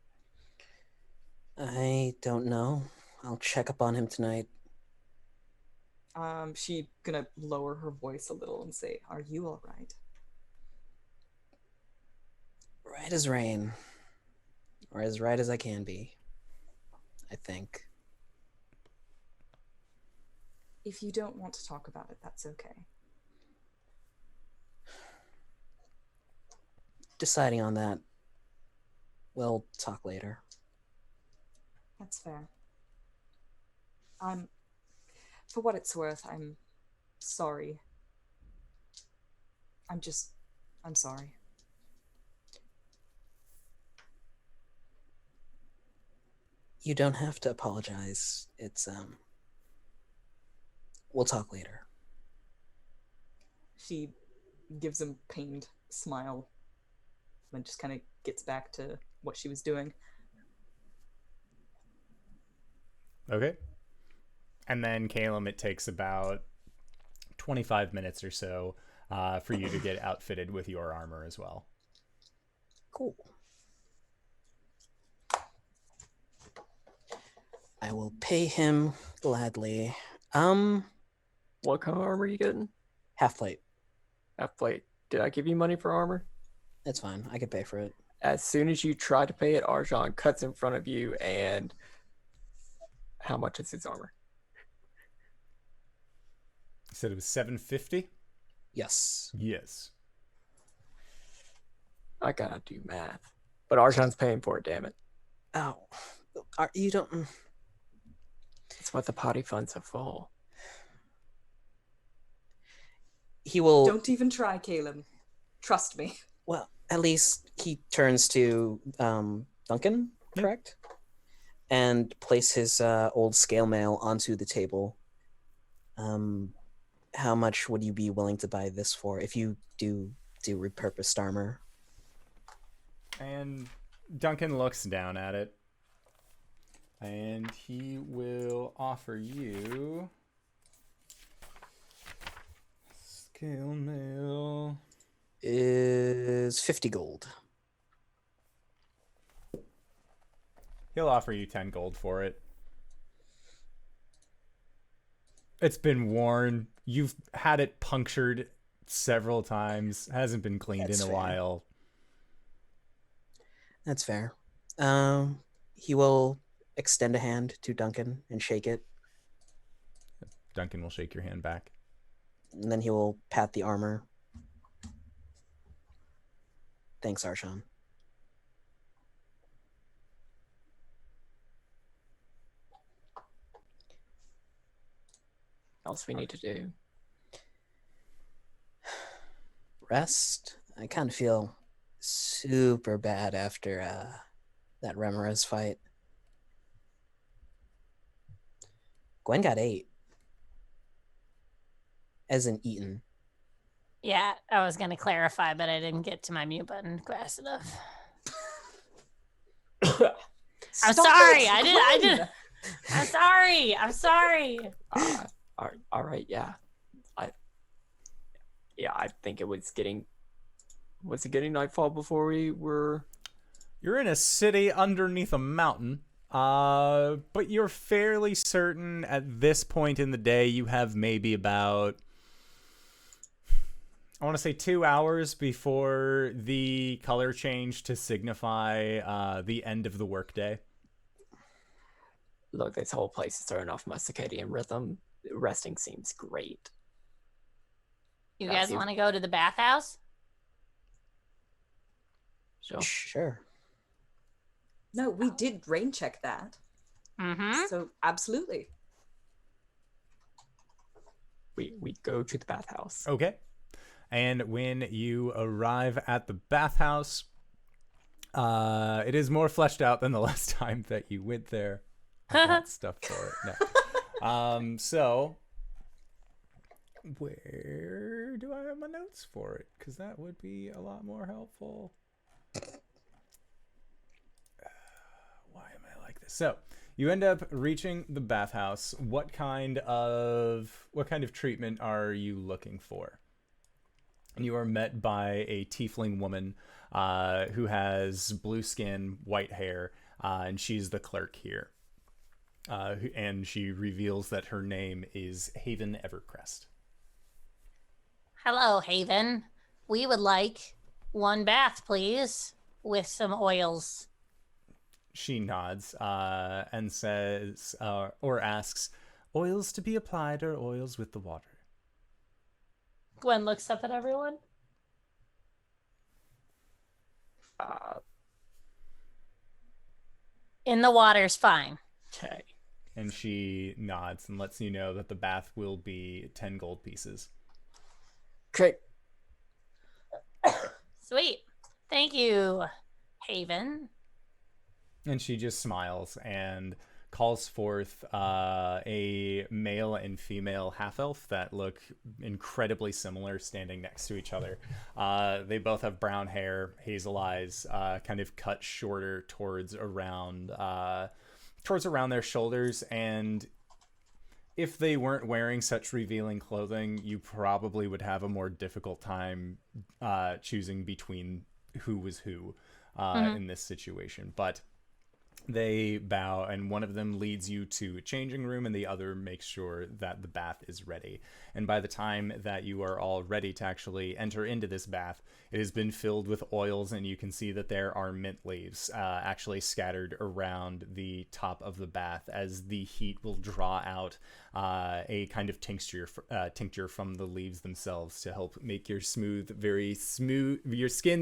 I don't know. I'll check up on him tonight. She gonna lower her voice a little and say, "Are you all right?" Right as rain. Or as right as I can be, I think. If you don't want to talk about it, that's okay. Deciding on that. We'll talk later. That's fair. For what it's worth, I'm sorry. I'm sorry. You don't have to apologize. It's, we'll talk later. She gives him a pained smile, then just kind of gets back to what she was doing. Okay. And then, Caelum, it takes about 25 minutes or so for you to get outfitted with your armor as well. Cool. I will pay him gladly. What kind of armor are you getting? Half plate. Half plate. Did I give you money for armor? That's fine. I can pay for it. As soon as you try to pay it, Arjan cuts in front of you, and how much is his armor? You said it was $750? Yes. Yes. I gotta do math. But Arjan's paying for it, damn it. Oh. You don't... That's what the potty funds are for. He will... Don't even try, Caelum. Trust me. Well, at least he turns to Duncan, correct? And place his old scale mail onto the table. How much would you be willing to buy this for if you do repurposed armor? And Duncan looks down at it. And he will offer you... Scale mail... Is 50 gold. He'll offer you 10 gold for it. It's been worn. You've had it punctured several times. Hasn't been cleaned That's in a fair. while. That's fair. He will extend a hand to Duncan and shake it. Duncan will shake your hand back. And then he will pat the armor. Thanks, Arshan. What else we need to do? Rest. I kind of feel super bad after that Remora's fight. Gwen got 8. As in eaten. Yeah, I was going to clarify, but I didn't get to my mute button fast enough. I'm sorry. I did. I'm sorry. All right, yeah. I think it was getting... Was it getting nightfall before we were... You're in a city underneath a mountain, but you're fairly certain at this point in the day you have maybe about... I want to say 2 hours before the color change to signify the end of the workday. Look, this whole place is throwing off my circadian rhythm. Resting seems great. You Yeah, guys see- want to go to the bathhouse? Sure. Sure. No, we did rain check that. Mm-hmm. So absolutely. we go to the bathhouse. Okay. And when you arrive at the bathhouse, it is more fleshed out than the last time that you went there. I got stuff for it. No. So where do I have my notes for it? Because that would be a lot more helpful. Why am I like this? So you end up reaching the bathhouse. What kind of treatment are you looking for? And you are met by a tiefling woman who has blue skin, white hair, and she's the clerk here. And she reveals that her name is Haven Evercrest. Hello, Haven. We would like 1 bath, please, with some oils. She nods and says, or asks, oils to be applied or oils with the water? Gwen looks up at everyone. In the water's fine. Okay. And she nods and lets you know that the bath will be 10 gold pieces. Great. Sweet. Thank you, Haven. And she just smiles and calls forth a male and female half-elf that look incredibly similar standing next to each other. They both have brown hair, hazel eyes, kind of cut shorter towards around their shoulders. And if they weren't wearing such revealing clothing, you probably would have a more difficult time choosing between who was who in this situation. But they bow, and one of them leads you to a changing room, and the other makes sure that the bath is ready. And by the time that you are all ready to actually enter into this bath, it has been filled with oils, and you can see that there are mint leaves actually scattered around the top of the bath, as the heat will draw out a kind of tincture from the leaves themselves to help make your skin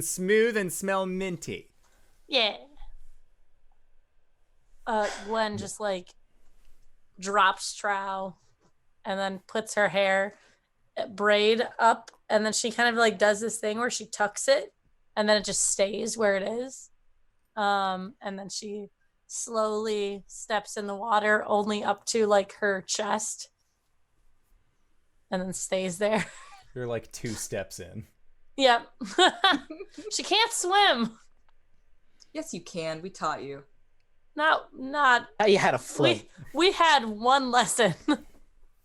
smooth and smell minty. Yeah. Gwen just like drops trowel and then puts her hair braid up, and then she kind of like does this thing where she tucks it and then it just stays where it is. And then she slowly steps in the water only up to like her chest and then stays there. You're like 2 steps in. Yep. She can't swim. Yes, you can. We taught you. Not. You had a float. We had 1 lesson.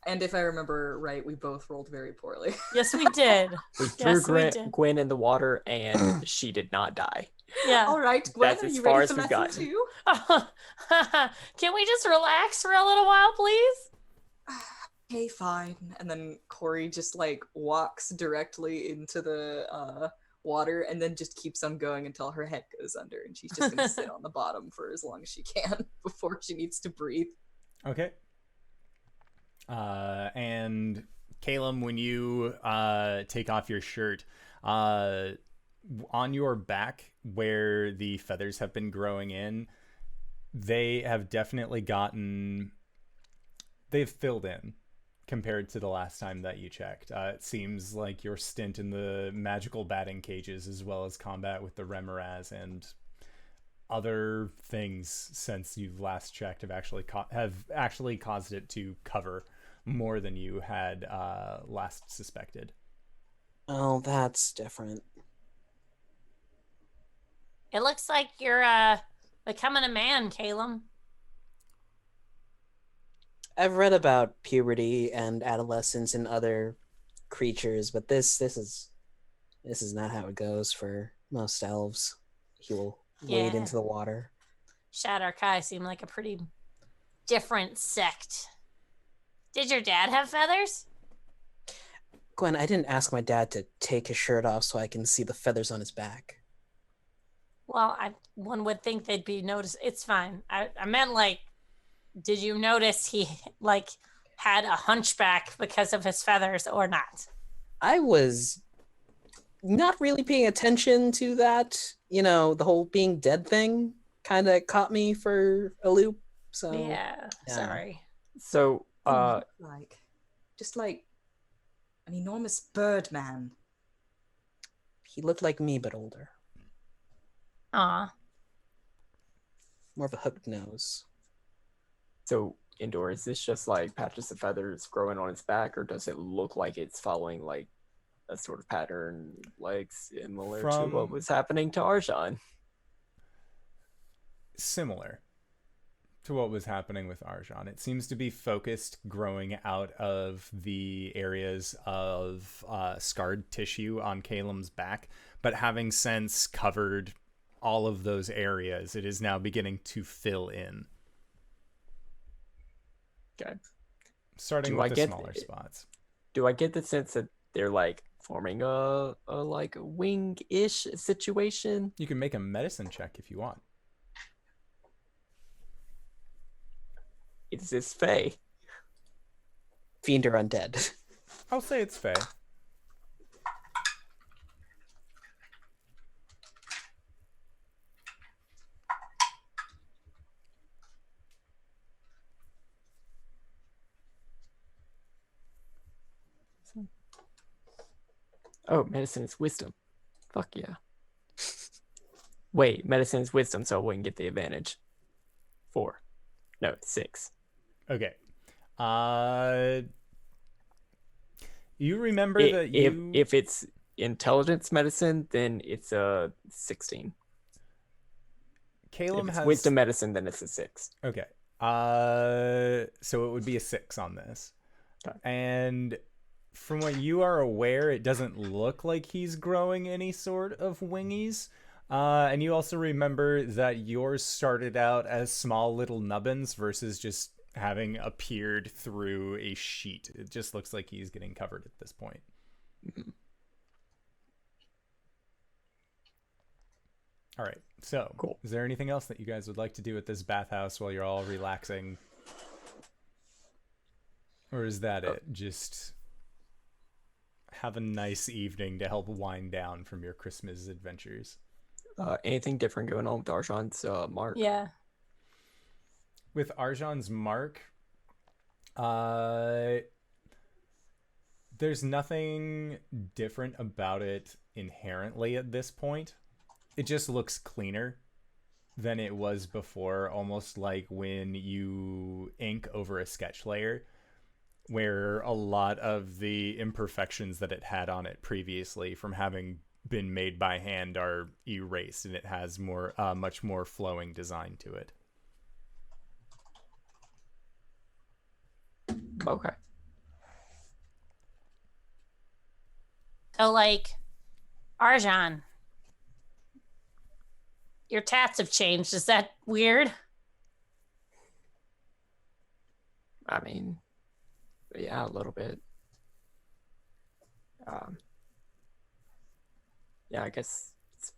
And if I remember right, we both rolled very poorly. Yes, we did. We threw Yes, we did. Gwen in the water, and she did not die. Yeah. All right, Gwen, That's are as you far ready as for we've lesson gotten. 2? Can we just relax for a little while, please? Okay, fine. And then Cori just like walks directly into the water and then just keeps on going until her head goes under, and she's just gonna sit on the bottom for as long as she can before she needs to breathe. Okay. And Caelum, when you take off your shirt, on your back where the feathers have been growing in, they have definitely they've filled in compared to the last time that you checked. It seems like your stint in the magical batting cages, as well as combat with the Remoraz and other things since you've last checked, have actually caused it to cover more than you had last suspected. Oh, that's different. It looks like you're becoming a man, Caelum. I've read about puberty and adolescence in other creatures, but this is not how it goes for most elves. He will wade Yeah. into the water. Shadar-kai seem like a pretty different sect. Did your dad have feathers? Gwen, I didn't ask my dad to take his shirt off so I can see the feathers on his back. Well, one would think they'd be noticed. It's fine. I meant like, did you notice he like had a hunchback because of his feathers or not? I was not really paying attention to that. You know, the whole being dead thing kind of caught me for a loop. So Yeah. Sorry. So, Like, just like An enormous bird man. He looked like me, but older. Aw. More of a hooked nose. So, Indoor, is this just like patches of feathers growing on its back, or does it look like it's following like a sort of pattern like similar to what was happening to Arjan? Similar to what was happening with Arjan. It seems to be focused growing out of the areas of scarred tissue on Caelum's back, but having since covered all of those areas, it is now beginning to fill in. Okay. Starting with the smaller spots. Do I get the sense that they're like forming a like wing-ish situation? You can make a medicine check if you want. Is this Fae? Fiend or undead? I'll say it's Fae. Oh, medicine is wisdom. Fuck yeah. Wait, medicine is wisdom, so I wouldn't get the advantage. 4. No, 6. Okay. You remember that if it's intelligence medicine, then it's a 16. Caelum if it's has wisdom medicine, then it's a 6. Okay. So it would be a 6 on this. Okay. And from what you are aware, it doesn't look like he's growing any sort of wingies. And you also remember that yours started out as small little nubbins versus just having appeared through a sheet. It just looks like he's getting covered at this point. Mm-hmm. All right. So, cool. Is there anything else that you guys would like to do at this bathhouse while you're all relaxing? Or is that it? Just have a nice evening to help wind down from your Christmas adventures. Anything different going on with Arjan's mark? Yeah. With Arjan's mark, there's nothing different about it inherently at this point. It just looks cleaner than it was before, almost like when you ink over a sketch layer, where a lot of the imperfections that it had on it previously from having been made by hand are erased, and it has more much more flowing design to it. Okay. So, like, Arjan, your tats have changed. Is that weird? I mean, yeah, a little bit. Yeah, I guess it's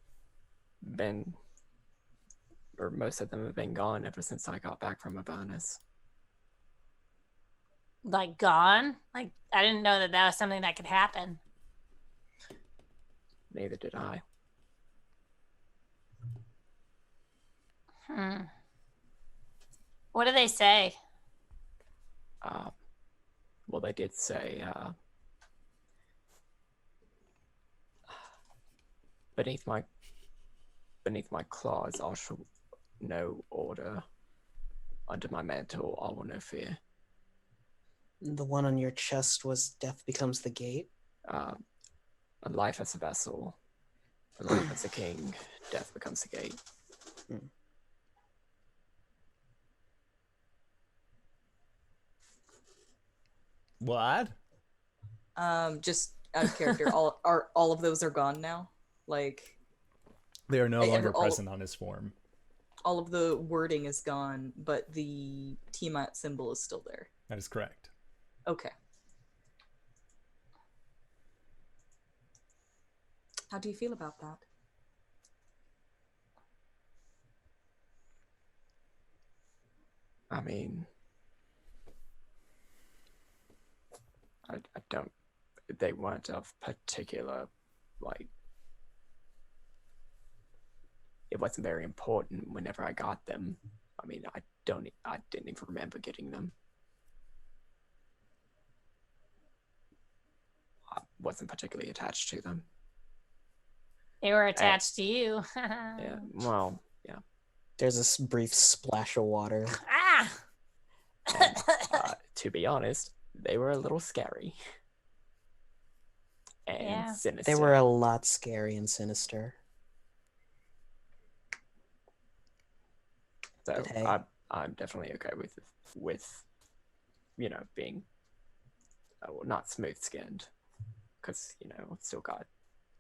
been, or most of them have been gone ever since I got back from a bonus. Like, gone? Like, I didn't know that that was something that could happen. Neither did I. What do they say? Well, they did say, beneath my claws, I shall know order. Under my mantle, I will know fear. The one on your chest was death becomes the gate? A life as a vessel, a life as a king, death becomes the gate. What? Just out of character, all of those are gone now. Like, they are no longer present on his form. All of the wording is gone, but the Tiamat symbol is still there. That is correct. Okay. How do you feel about that? I mean, I don't, they weren't of particular, like, it wasn't very important whenever I got them. I mean, I didn't even remember getting them. wasn't particularly attached to them. They were attached to you. Yeah, well, yeah. There's a brief splash of water. Ah! And, to be honest, they were a little scary. And Yeah. sinister. They were a lot scary and sinister. So But hey. I'm definitely okay with being not smooth skinned, because it's still got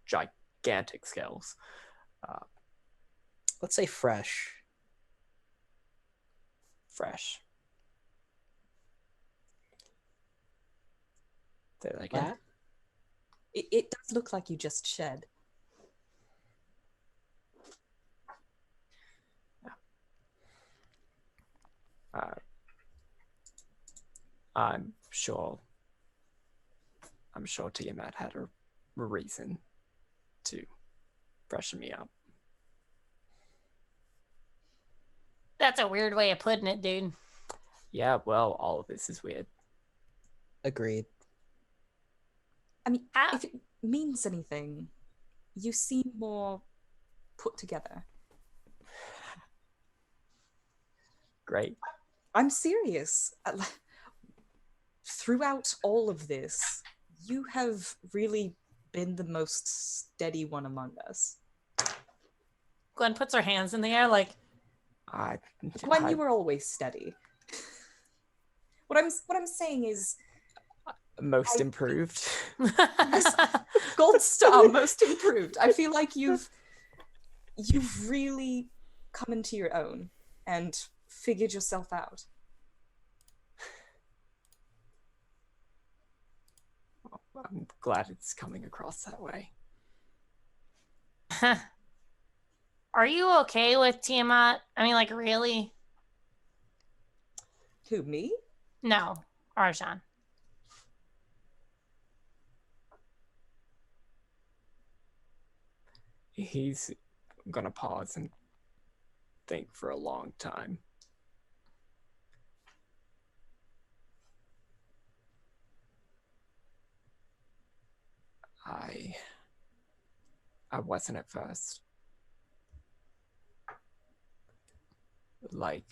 gigantic scales. Let's say fresh. Fresh. Say that again. What? It does look like you just shed. I'm sure Tiamat had a reason to freshen me up. That's a weird way of putting it, dude. Yeah, well, all of this is weird. Agreed. I mean, Ah. if it means anything, you seem more put together. Great. I'm serious. Throughout all of this, you have really been the most steady one among us. Gwen puts her hands in the air like, Gwen, you were always steady. What I'm saying is, most improved. gold star, most improved. I feel like you've really come into your own and figured yourself out. I'm glad it's coming across that way. are you okay with Tiamat? I mean, like, really? Who, me? No, Arjan. He's gonna pause and think for a long time. I wasn't at first. Like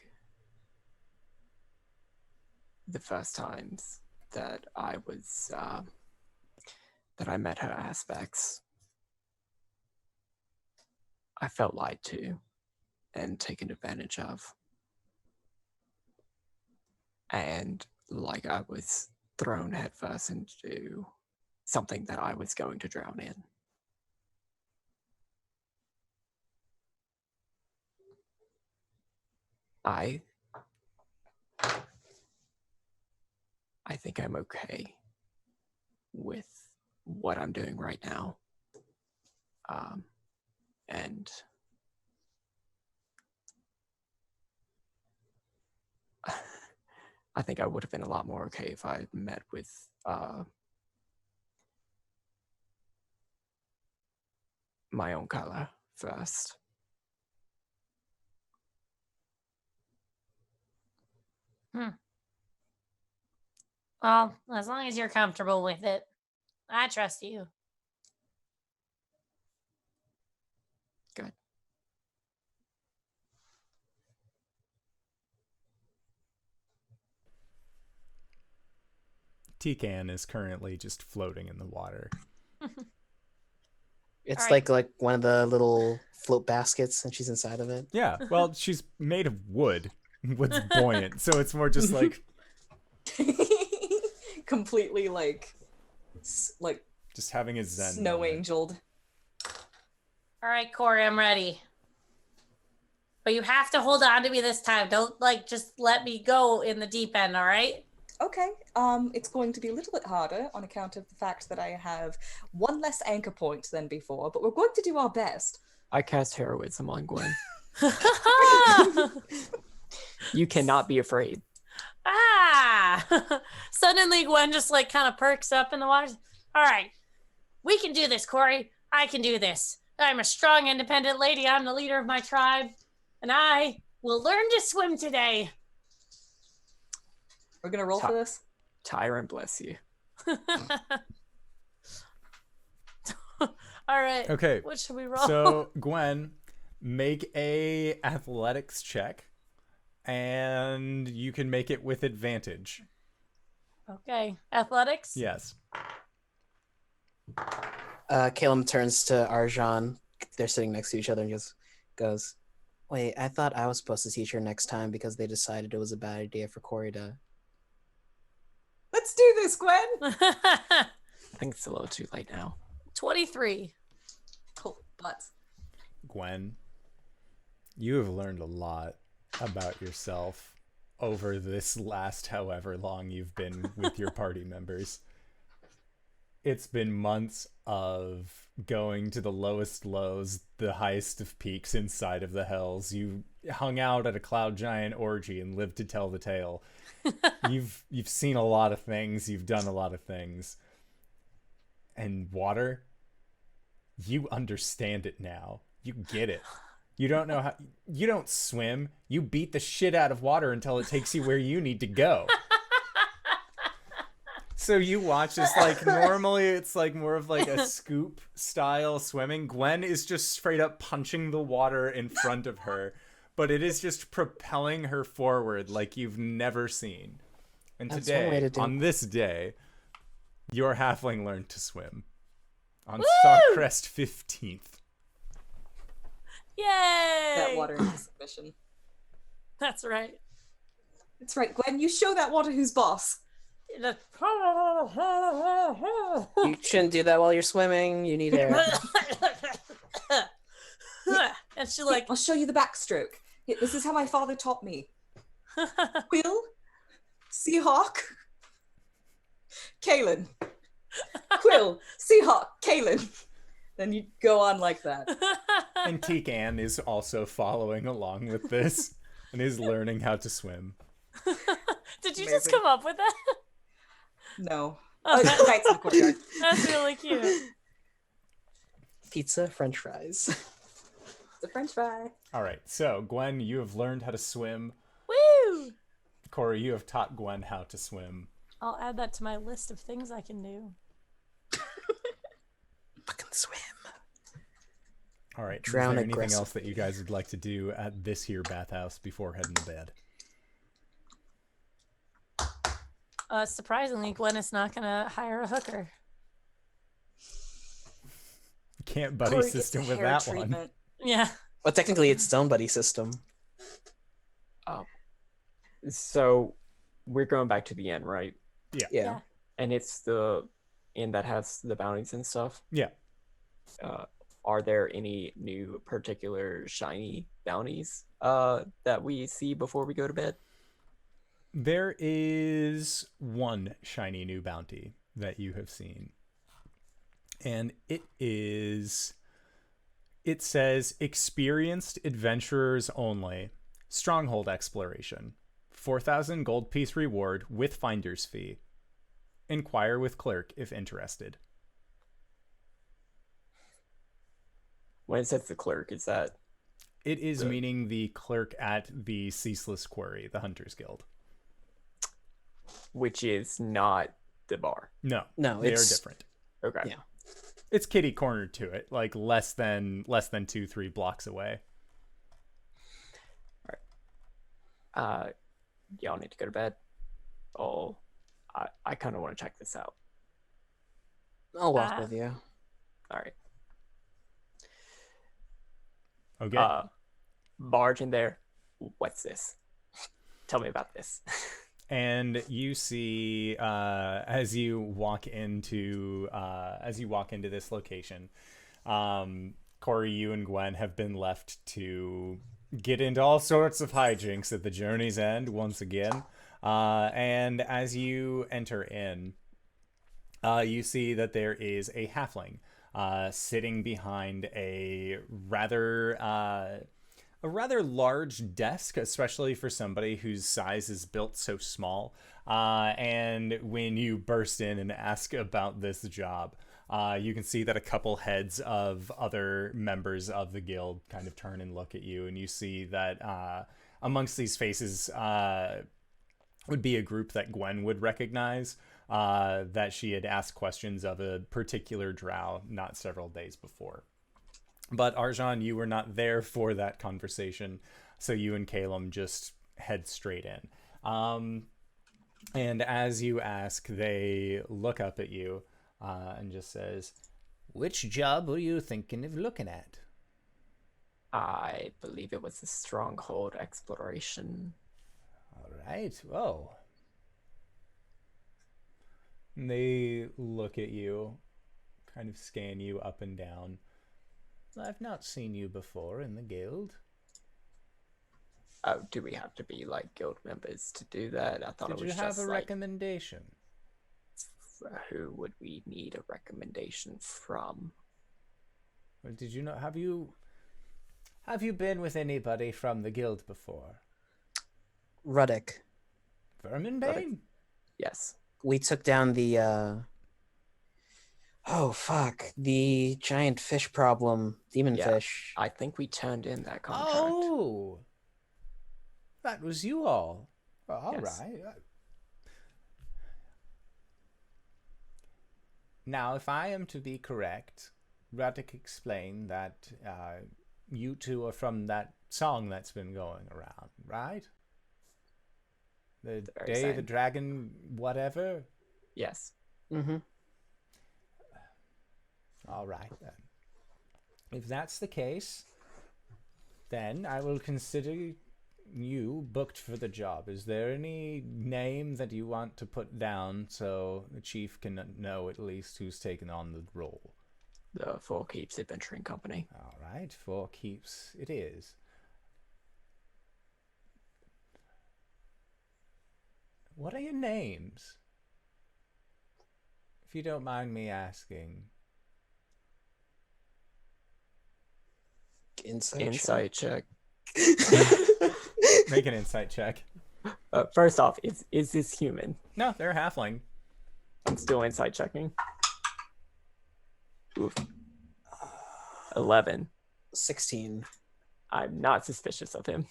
the first times that I was that I met her aspects, I felt lied to and taken advantage of. And like I was thrown headfirst into something that I was going to drown in. I think I'm okay with what I'm doing right now. And I think I would have been a lot more okay if I had met with my own color first. Well, as long as you're comfortable with it, I trust you. Good. Tican is currently just floating in the water. It's All right. like one of the little float baskets, and she's inside of it. Yeah, well, she's made of wood. Wood's buoyant, so it's more just like Completely like just having a zen snow moment. angeled. All right, Cori, I'm ready. But you have to hold on to me this time. Don't just let me go in the deep end, all right? Okay, it's going to be a little bit harder on account of the fact that I have one less anchor point than before, but we're going to do our best. I cast heroism on Gwen. You cannot be afraid. Suddenly Gwen just kind of perks up in the water. All right, we can do this, Cori. I can do this. I'm a strong, independent lady. I'm the leader of my tribe, and I will learn to swim today. We're gonna roll for this? Tyrant bless you. All right. Okay. What should we roll? So, Gwen, make a athletics check, and you can make it with advantage. Okay. Athletics? Yes. Caelum turns to Arjan. They're sitting next to each other and just goes, "Wait, I thought I was supposed to teach her next time because they decided it was a bad idea for Cori to." Let's do this, Gwen. I think it's a little too late now. 23. Oh, butts. Gwen, you have learned a lot about yourself over this last however long you've been with your party members. It's been months of going to the lowest lows, the highest of peaks inside of the hells. You hung out at a cloud giant orgy and lived to tell the tale. You've seen a lot of things, you've done a lot of things. And water, you understand it now. You get it. You don't know how, you don't swim. You beat the shit out of water until it takes you where you need to go. So you watch this, like, normally it's like more of like a scoop style swimming. Gwen is just straight up punching the water in front of her, but it is just propelling her forward like you've never seen. And That's one way today, to do it. on this day, your halfling learned to swim. On Woo! Starcrest 15th. Yay! That water into submission. That's right. That's right, Gwen. You show that water who's boss. You shouldn't do that while you're swimming. You need air. And she like, I'll show you the backstroke. Here, this is how my father taught me. Quill, Seahawk, Caelum. Quill, Seahawk, Caelum. Then you go on like that. And Teak-Ann is also following along with this and is learning how to swim. did you just Amazing. come up with that? No. Oh, Knights in the courtyard. That's really cute. Pizza, French fries. The French fry. All right, so Gwen, you have learned how to swim. Woo! Cori, you have taught Gwen how to swim. I'll add that to my list of things I can do. Fucking swim. All right, Drown is there anything aggressively. else that you guys would like to do at this here bathhouse before heading to bed? Surprisingly, Gwen is not gonna hire a hooker. You can't buddy Cori gets system a with hair that one. treatment. Yeah. Well, technically, it's its own buddy system. So we're going back to the inn, right? Yeah. And it's the inn that has the bounties and stuff. Yeah. Are there any new particular shiny bounties that we see before we go to bed? There is one shiny new bounty that you have seen. And it says experienced adventurers only. Stronghold exploration. 4,000 gold piece reward with finder's fee. Inquire with clerk if interested. When it says the clerk, is that It is meaning the clerk at the Ceaseless Quarry, the Hunters Guild. which is not the bar? No, No, they are it's different. Okay. Yeah. It's kitty cornered to it, like less than 2-3 blocks away. Y'all need to go to bed. Oh, I kind of want to check this out. I'll walk with you. All right. Okay. Barge in there. What's this? Tell me about this. And you see, as you walk into this location, Cori, you and Gwen have been left to get into all sorts of hijinks at the journey's end once again. And as you enter in, you see that there is a halfling sitting behind a rather large desk, especially for somebody whose size is built so small. And when you burst in and ask about this job, you can see that a couple heads of other members of the guild kind of turn and look at you, and you see that amongst these faces, would be a group that Gwen would recognize, that she had asked questions of a particular drow not several days before. But Arjan, you were not there for that conversation, so you and Caelum just head straight in. And as you ask, they look up at you and just says, "Which job were you thinking of looking at?" I believe it was the stronghold exploration. All right. Whoa. And they look at you, kind of scan you up and down. "I've not seen you before in the guild." Oh, do we have to be like guild members to do that? I thought Did it was you have just a like, recommendation? who would we need a recommendation from? Or did you not have you been with anybody from the guild before? Ruddick. Verminbane? Yes. We took down the the giant fish problem, demon Yeah. fish. I think we turned in that contract. Oh, that was you all. All Yes. right. Now, if I am to be correct, Ruddick explained that you two are from that song that's been going around, right? The The very Day the same. Dragon, whatever. Yes. Mm-hmm. All right, then. If that's the case, then I will consider you booked for the job. Is there any name that you want to put down so the chief can know at least who's taken on the role? The Four Keeps Adventuring Company. All right, Four Keeps it is. What are your names? If you don't mind me asking. Insight check. Insight check. Make an insight check. First off, is this human? No, they're halfling. I'm still insight checking. Oof. 11. 16. I'm not suspicious of him.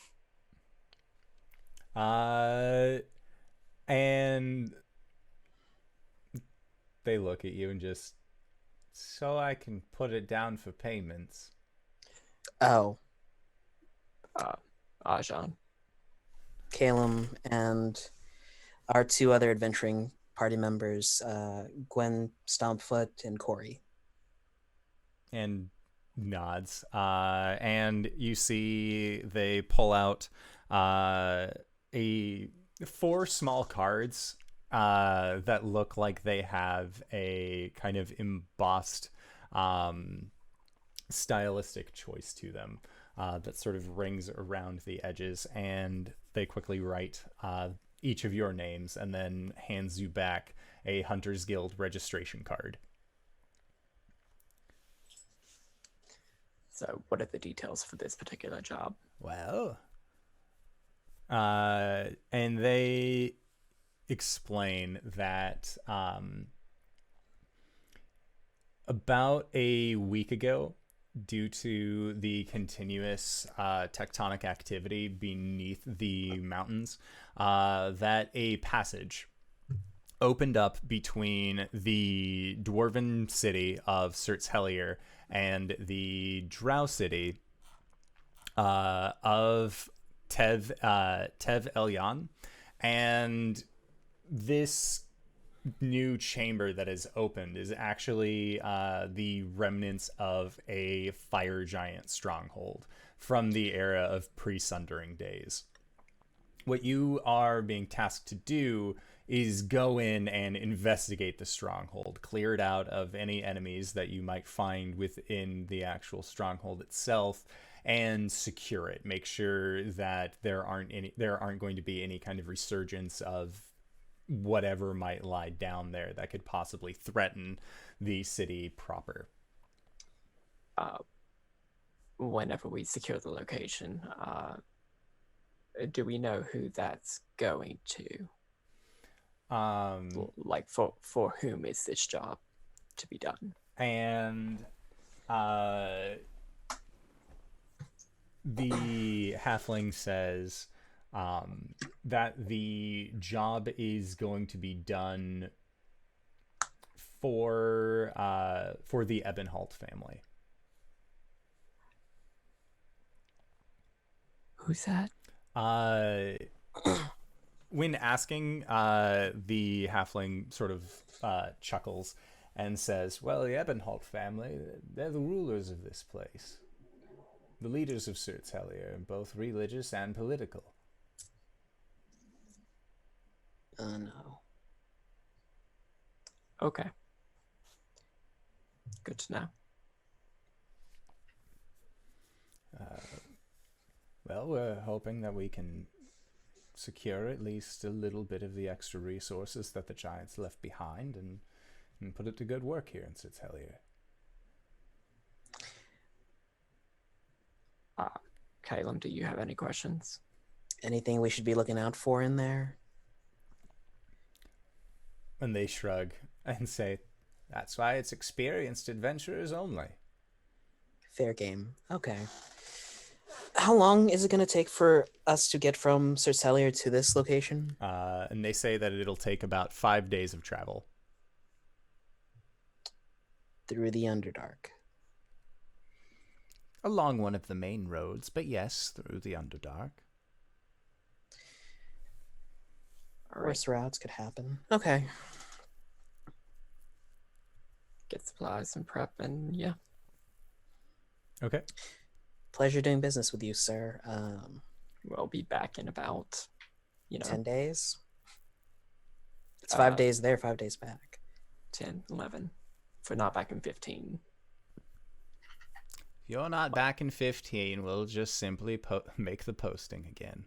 And they look at you and just, so I can put it down for payments. Oh, Ajan. Caelum and our two other adventuring party members, Gwen, Stompfoot, and Cori. And nods. And you see they pull out four small cards that look like they have a kind of embossed stylistic choice to them that sort of rings around the edges, and they quickly write each of your names and then hands you back a Hunter's Guild registration card. So what are the details for this particular job? Well, and they explain that about a week ago, due to the continuous tectonic activity beneath the mountains, that a passage opened up between the dwarven city of Sertshelier and the drow city of Tev Elyon. And this new chamber that is opened is actually the remnants of a fire giant stronghold from the era of pre-sundering days. What you are being tasked to do is go in and investigate the stronghold, clear it out of any enemies that you might find within the actual stronghold itself, and secure it. Make sure that there aren't going to be any kind of resurgence of whatever might lie down there that could possibly threaten the city proper. Whenever we secure the location, do we know who that's going to? Like for whom is this job to be done? And the halfling says, that the job is going to be done for the Ebenholt family. Who's that? When asking, the halfling sort of chuckles and says, well, the Ebenholt family, they're the rulers of this place. The leaders of Surtelier, both religious and political. Oh, no. Okay. Good to know. Well, we're hoping that we can secure at least a little bit of the extra resources that the giants left behind and put it to good work here in Surtelier. Caelum, do you have any questions? Anything we should be looking out for in there? And they shrug and say, that's why it's experienced adventurers only. Fair game. Okay. How long is it going to take for us to get from Surtelier to this location? And they say that it'll take about 5 days of travel. Through the Underdark. Along one of the main roads, but yes, through the Underdark. Worse routes could happen. Okay. Get supplies and prep, and yeah. Okay. Pleasure doing business with you, sir. We'll be back in about, 10 days? It's 5 days there, 5 days back. 10, 11. If we're not back in 15. If you're not back in 15, we'll just simply make the posting again.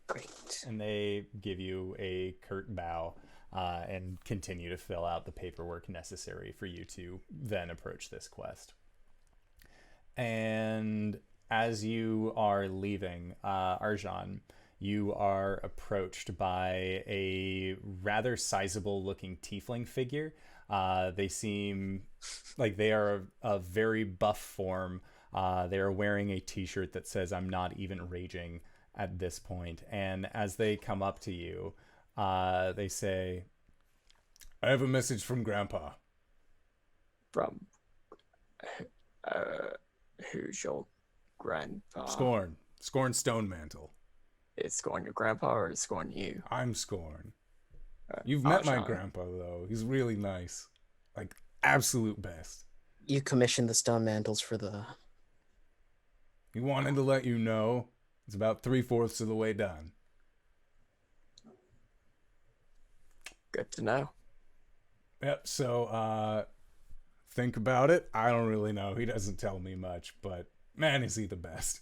Great. And they give you a curt bow and continue to fill out the paperwork necessary for you to then approach this quest. And as you are leaving, Arjan, you are approached by a rather sizable looking tiefling figure. They seem like they are a very buff form. They are wearing a t-shirt that says, "I'm not even raging," at this point. And as they come up to you, they say, I have a message from Grandpa. From who's your grandpa? Scorn Stonemantle. Is Scorn your grandpa or is Scorn you? I'm Scorn. You've met my Arjan. grandpa, though. He's really nice. Like, absolute best. You commissioned the stone mantles for the... He wanted to let you know it's about 3/4 of the way done. Good to know. Yep, so, think about it. I don't really know. He doesn't tell me much, but man, is he the best.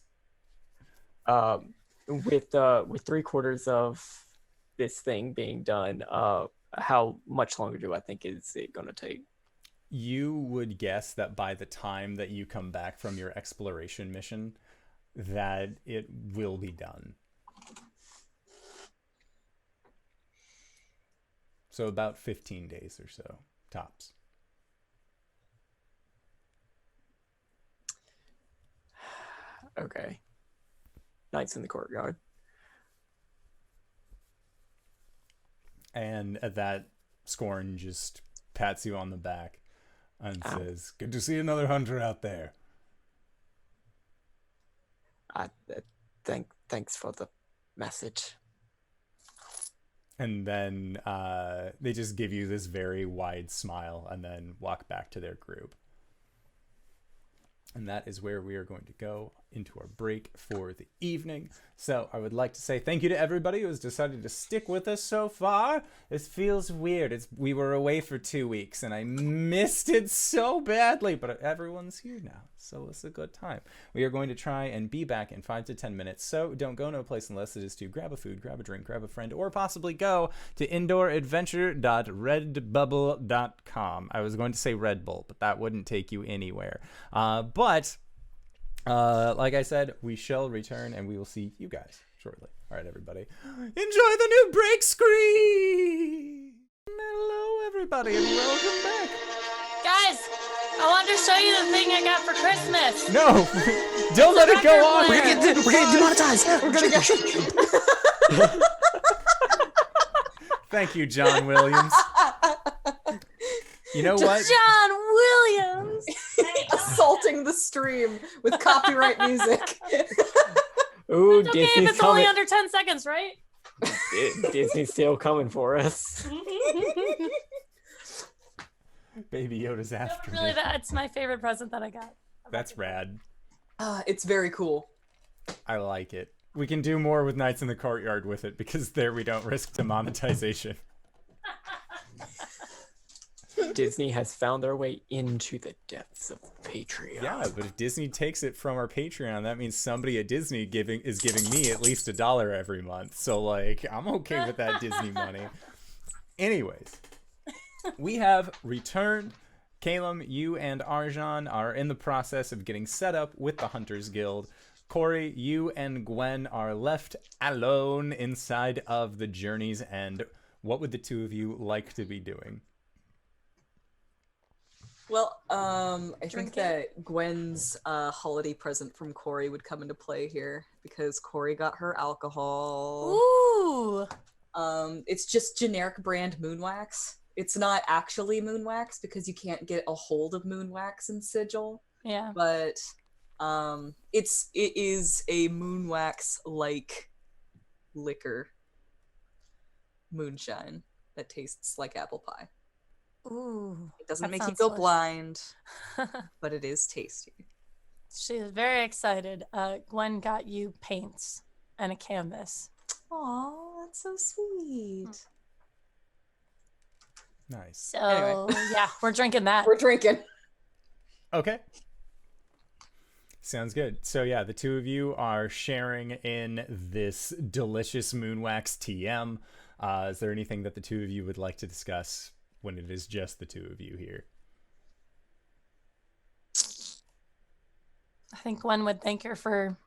With 3/4 of this thing being done, how much longer do I think is it gonna take? You would guess that by the time that you come back from your exploration mission, that it will be done. So about 15 days or so, tops. Okay. Knights in the courtyard. And at that, Scorn just pats you on the back and says, good to see another hunter out there. Thanks for the message. And then they just give you this very wide smile and then walk back to their group. And that is where we are going to go into our break for the evening. So I would like to say thank you to everybody who has decided to stick with us so far. This feels weird. We were away for 2 weeks and I missed it so badly, but everyone's here now. So it's a good time. We are going to try and be back in 5 to 10 minutes. So don't go no place unless it is to grab a food, grab a drink, grab a friend, or possibly go to indooradventure.redbubble.com. I was going to say Red Bull, but that wouldn't take you anywhere. But like I said, we shall return and we will see you guys shortly. All right, everybody. Enjoy the new break screen! Hello, everybody, and welcome back Guys, I wanted to show you the thing I got for Christmas. No, don't let it go on. We're We're getting demonetized. We're gonna get. Thank you, John Williams. You know what? John Williams. Assaulting the stream with copyright music. Ooh, It's okay if Disney's it's only coming. under 10 seconds, right? Disney's still coming for us. Baby Yoda's after Really, me. that's my favorite present that I got. That's rad. It's very cool. I like it. We can do more with Nights in the Courtyard with it because there we don't risk demonetization. Disney has found their way into the depths of Patreon. Yeah, but if Disney takes it from our Patreon, that means somebody at Disney is giving me at least $1 every month. So like, I'm okay with that Disney money. Anyways, we have returned. Caelum, you and Arjan are in the process of getting set up with the Hunters Guild. Cori, you and Gwen are left alone inside of the Journey's End. What would the two of you like to be doing? Well, I think Drinking. that Gwen's holiday present from Cori would come into play here because Cori got her alcohol. Ooh. It's just generic brand moon wax. It's not actually moon wax because you can't get a hold of moon wax in Sigil, Yeah. but it is a moon wax like liquor moonshine that tastes like apple pie. Ooh. It doesn't That make you sounds go delicious. blind, but it is tasty. She's very excited. Gwen got you paints and a canvas. Aw, that's so sweet. Nice. So, Anyway. yeah, we're drinking that. We're drinking. Okay. Sounds good. So yeah, the two of you are sharing in this delicious Moonwax TM. Is there anything that the two of you would like to discuss when it is just the two of you here? I think Gwen would thank her for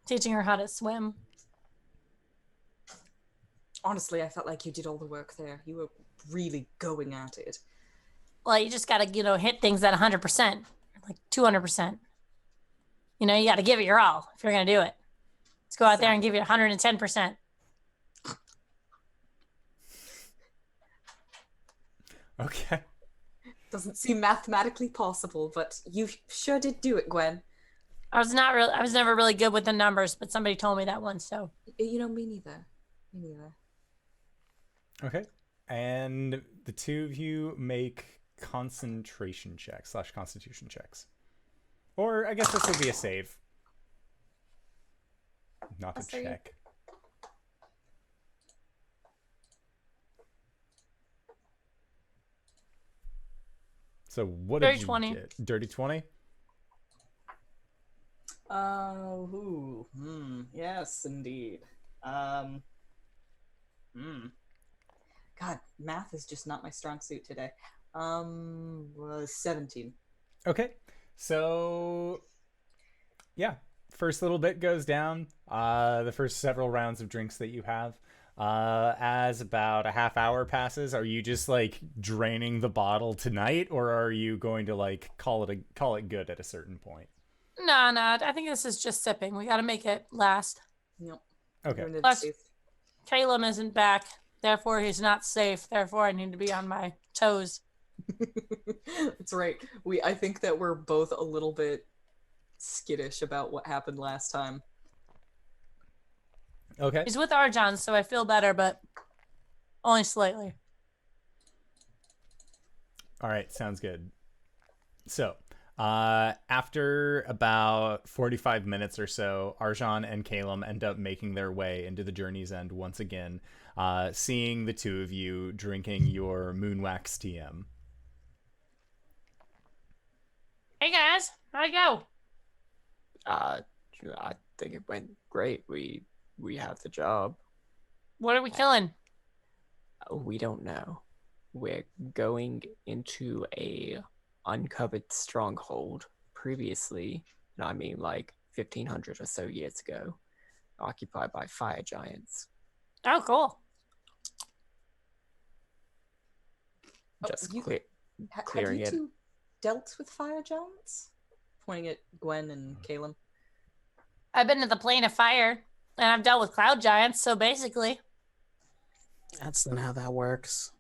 teaching her how to swim. Honestly, I felt like you did all the work there. You were really going at it. Well, you just got to, hit things at 100%, like 200%. You got to give it your all if you're going to do it. Let's go out there and give it 110%. Okay. Doesn't seem mathematically possible, but you sure did do it, Gwen. I was never really good with the numbers, but somebody told me that once, so. Me neither. Me neither. Okay. And the two of you make concentration checks / constitution checks. Or I guess this will be a save. Not a A save. check. So what Dirty did you 20. get? Dirty 20? Yes, indeed. God, math is just not my strong suit today. 17. Okay. So yeah, first little bit goes down. The first several rounds of drinks that you have. As about a half hour passes, are you just like draining the bottle tonight, or are you going to like call it good at a certain point? No, I think this is just sipping. We got to make it last. Nope. Okay. Ruined it Plus- safe. Caelum isn't back. Therefore, he's not safe. Therefore, I need to be on my toes. That's right. I think that we're both a little bit skittish about what happened last time. Okay. He's with Arjan, so I feel better, but only slightly. All right, sounds good. So, after about 45 minutes or so, Arjan and Caelum end up making their way into the Journey's End once again, seeing the two of you drinking your Moonwax TM. Hey guys, how'd it go? I think it went great. We have the job. What are we killing? We don't know. We're going into a uncovered stronghold previously, and I mean like 1500 or so years ago, occupied by fire giants. Oh, cool. Just Have clearing you it. two dealt with fire giants? Pointing at Gwen and Caelum. I've been to the plane of fire, and I've dealt with cloud giants. So basically, That's not how that works.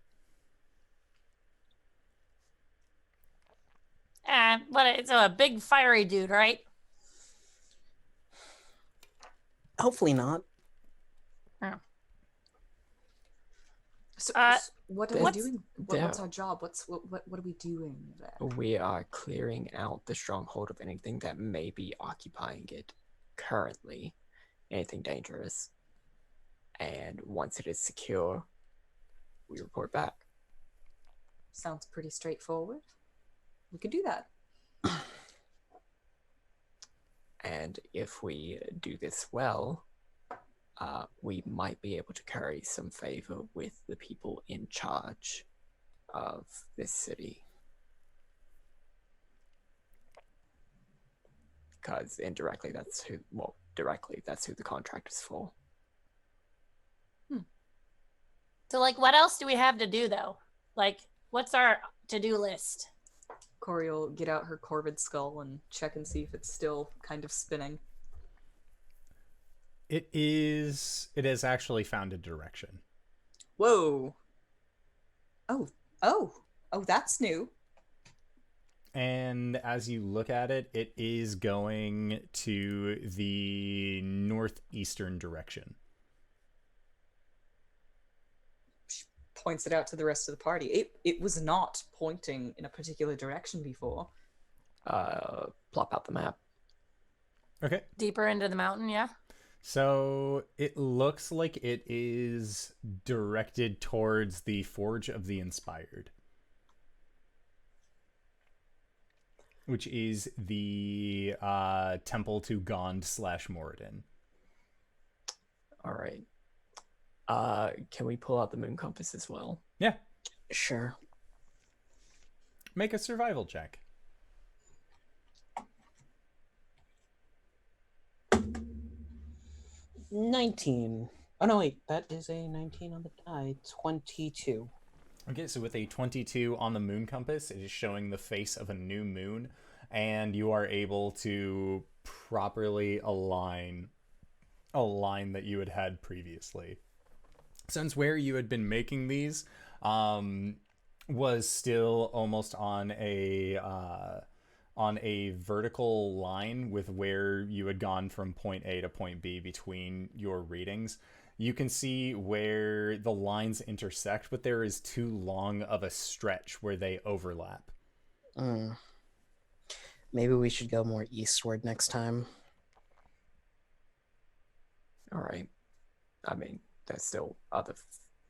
it's a big fiery dude, right? Hopefully not. So, Uh, what are we what's- doing? there- What's our job? What are we doing there? We are clearing out the stronghold of anything that may be occupying it currently, anything dangerous. And once it is secure, we report back. Sounds pretty straightforward. We could do that. And if we do this well, we might be able to curry some favor with the people in charge of this city. Because indirectly, directly, that's who the contract is for. So, like, what else do we have to do, though? Like, what's our to-do list? Cori will get out her corvid skull and check and see if it's still kind of spinning. It has actually found a direction. Whoa. Oh, that's new. And as you look at it, it is going to the northeastern direction. She points it out to the rest of the party. It was not pointing in a particular direction before. Plop out the map. Okay. Deeper into the mountain, yeah? So it looks like it is directed towards the Forge of the Inspired, which is the temple to Gond / Moradin. All right. Can we pull out the moon compass as well? Yeah. Sure. Make a survival check. 19. Oh, no, wait. That is a 19 on the die. 22. Okay, so with a 22 on the moon compass, it is showing the face of a new moon, and you are able to properly align a line that you had previously. Since where you had been making these was still almost on a vertical line with where you had gone from point A to point B between your readings, you can see where the lines intersect, but there is too long of a stretch where they overlap. Maybe we should go more eastward next time. All right. I mean, there's still other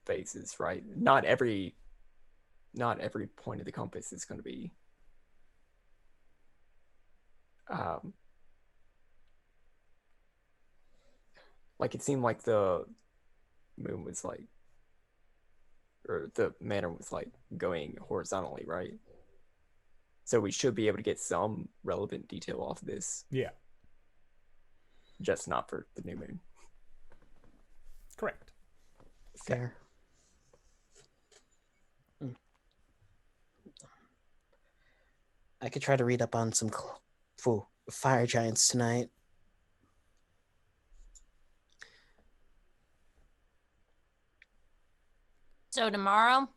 phases, right? Not every point of the compass is going to be like it seemed like the moon was like, or the manor was like going horizontally, right? So we should be able to get some relevant detail off this, Yeah, just not for the new moon. correct. Fair. I could try to read up on some fire giants tonight. So tomorrow?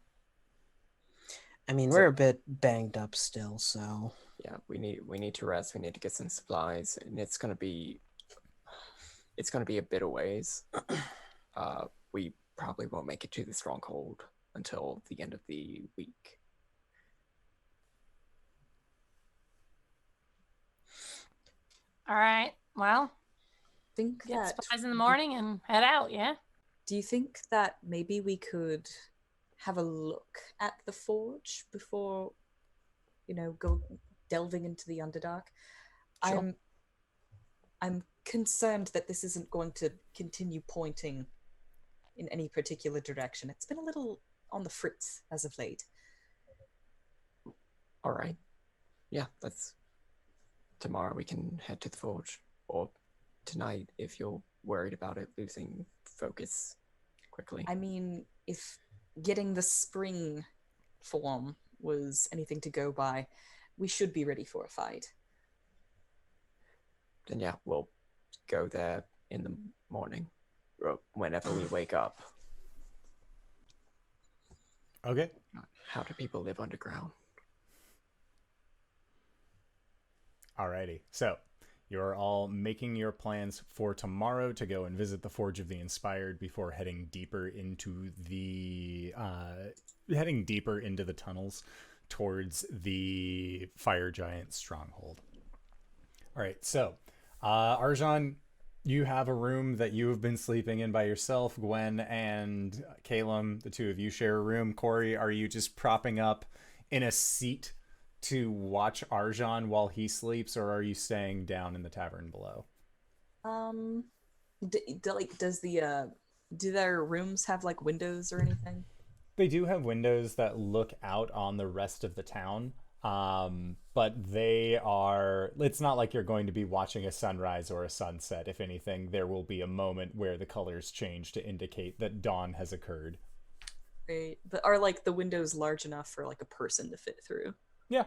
I mean, we're a bit banged up still, so Yeah, we need to rest. We need to get some supplies, and it's gonna be a bit of ways. We probably won't make it to the stronghold until the end of the week. All right. Well, Think get that. supplies in the morning and head out, yeah? Do you think that maybe we could have a look at the forge before, go delving into the Underdark? Sure. I'm concerned that this isn't going to continue pointing in any particular direction. It's been a little on the fritz as of late. All right. Yeah, that's tomorrow. We can head to the forge, or tonight if you're worried about it losing focus quickly. I mean, if getting the spring form was anything to go by, we should be ready for a fight. Then yeah, we'll go there in the morning, or whenever we wake up. Okay. How do people live underground? Alrighty. So, you're all making your plans for tomorrow to go and visit the Forge of the Inspired before heading deeper into the tunnels towards the Fire Giant stronghold. All right. So, Arjan, you have a room that you have been sleeping in by yourself. Gwen and Caelum, the two of you share a room. Cori, are you just propping up in a seat to watch Arjan while he sleeps, or are you staying down in the tavern below? Do their rooms have like windows or anything? They do have windows that look out on the rest of the town, but it's not like you're going to be watching a sunrise or a sunset. If anything, there will be a moment where the colors change to indicate that dawn has occurred. Right. But are like the windows large enough for like a person to fit through? Yeah.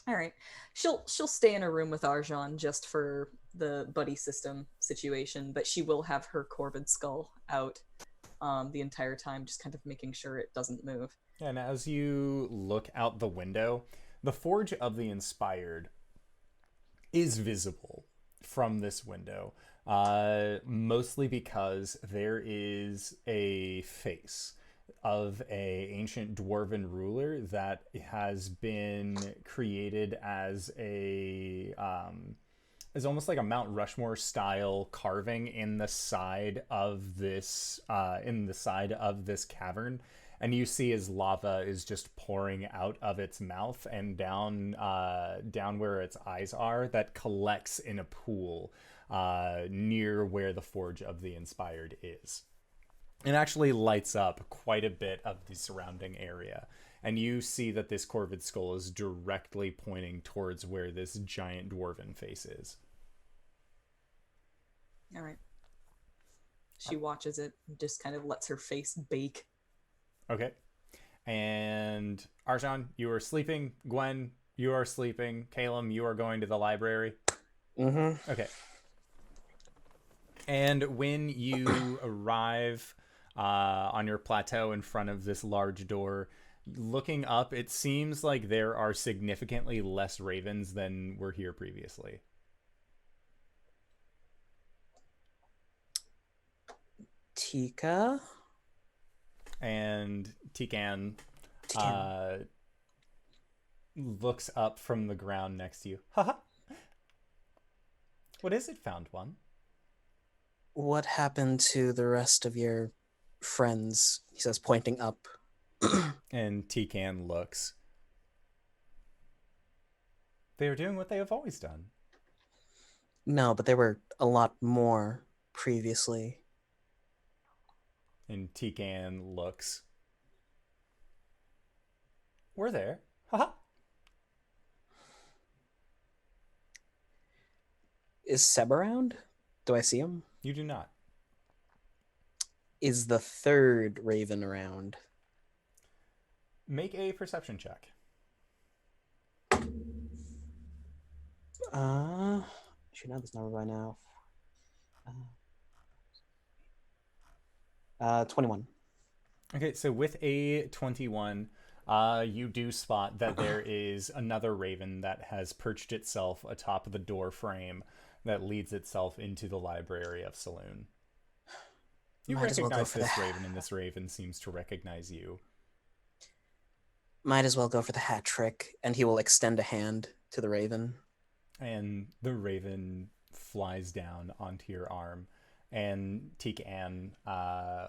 All right. She'll stay in a room with Arjan just for the buddy system situation, but she will have her Corvid skull out the entire time, just kind of making sure it doesn't move. And as you look out the window, the Forge of the Inspired is visible from this window, mostly because there is a face of a ancient dwarven ruler that has been created as as almost like a Mount Rushmore style carving in the side of this cavern, and you see as lava is just pouring out of its mouth and down where its eyes are, that collects in a pool near where the Forge of the Inspired is. It actually lights up quite a bit of the surrounding area. And you see that this Corvid skull is directly pointing towards where this giant dwarven face is. All right. She watches it and just kind of lets her face bake. Okay. And Arjan, you are sleeping. Gwen, you are sleeping. Caelum, you are going to the library. Mm-hmm. Okay. And when you arrive on your plateau in front of this large door, looking up, it seems like there are significantly less ravens than were here previously. Tika? And Tikan looks up from the ground next to you. Haha. What is it, found one? What happened to the rest of your friends? He says, pointing up. And Tikan looks. They are doing what they have always done. No, but there were a lot more previously. And Tikan looks. We're there. Haha. Is Seb around? Do I see him? You do not. Is the third raven around? Make a perception check. Should know this number by now. 21. Okay, so with a 21, you do spot that there is another raven that has perched itself atop of the door frame that leads itself into the library of Saloon. You Might as well go recognize for this that. raven, and this raven seems to recognize you. Might as well go for the hat trick, and he will extend a hand to the raven. And the raven flies down onto your arm, and Tikan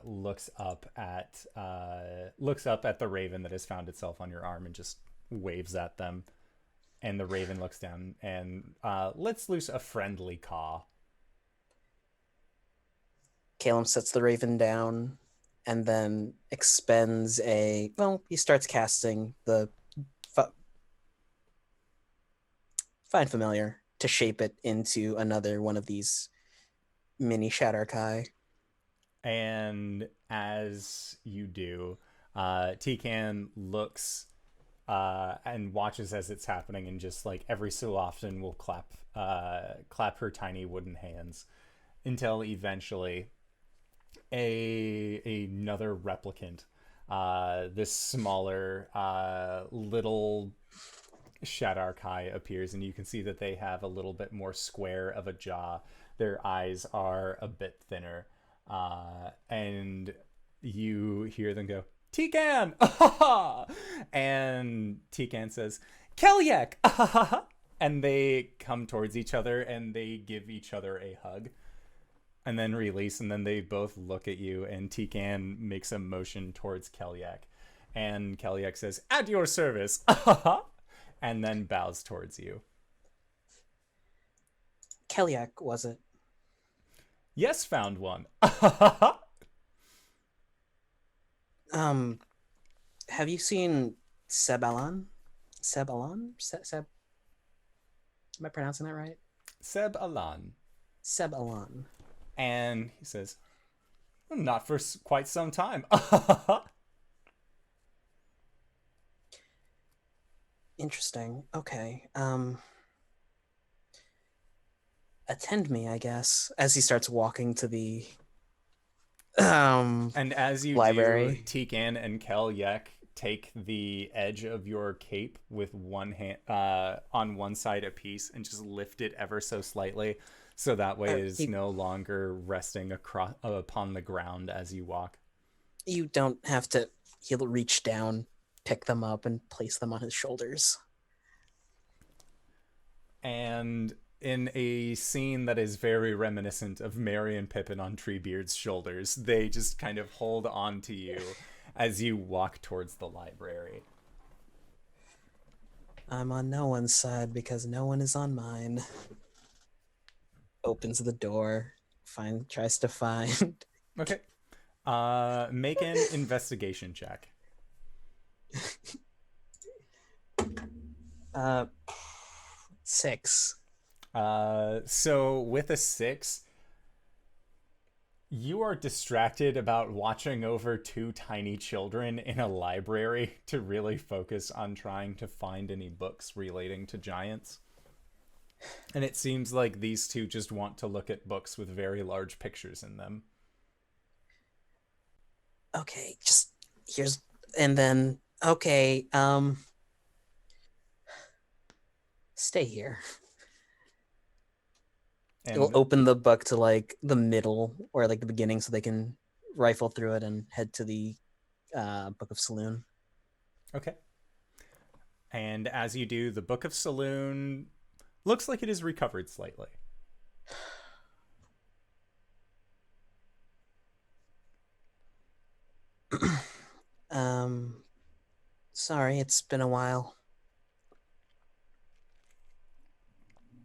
looks up at the raven that has found itself on your arm and just waves at them. And the raven looks down and lets loose a friendly caw. Caelum sets the raven down and then expends he starts casting the Find Familiar to shape it into another one of these mini Shatterkai. And as you do, Tikan looks and watches as it's happening, and just like every so often will clap her tiny wooden hands until eventually another replicant, this smaller little Shadarkai appears, and you can see that they have a little bit more square of a jaw. Their eyes are a bit thinner, and you hear them go, Tikan! And Tikan says, Kelyak! And they come towards each other and they give each other a hug and then release, and then they both look at you, and Tikan makes a motion towards Kelyak, and Kelyak says, at your service! And then bows towards you. Kelyak, was it? Yes, found one. Have you seen Sebalan? Sebalan? Seb? Am I pronouncing that right? Seb Alan. Sebalan. And he says, not for quite some time. Interesting. Okay. Attend me, I guess, as he starts walking to the and as you library. do, Tikan and Kelyak take the edge of your cape with one hand on one side a piece and just lift it ever so slightly, so that way it is no longer resting across upon the ground as you walk. You don't have to. He'll reach down, pick them up, and place them on his shoulders. And in a scene that is very reminiscent of Merry and Pippin on Treebeard's shoulders, they just kind of hold on to you as you walk towards the library. I'm on no one's side because no one is on mine. Opens the door, tries to find. Okay. Make an investigation check. 6. So with a 6, you are distracted about watching over 2 tiny children in a library to really focus on trying to find any books relating to giants. And it seems like these two just want to look at books with very large pictures in them. Okay, just here's, and then, okay, stay here. And It'll open the book to like the middle or like the beginning so they can rifle through it and head to the Book of Saloon. Okay. And as you do, the Book of Saloon looks like it is recovered slightly. Sorry, it's been a while.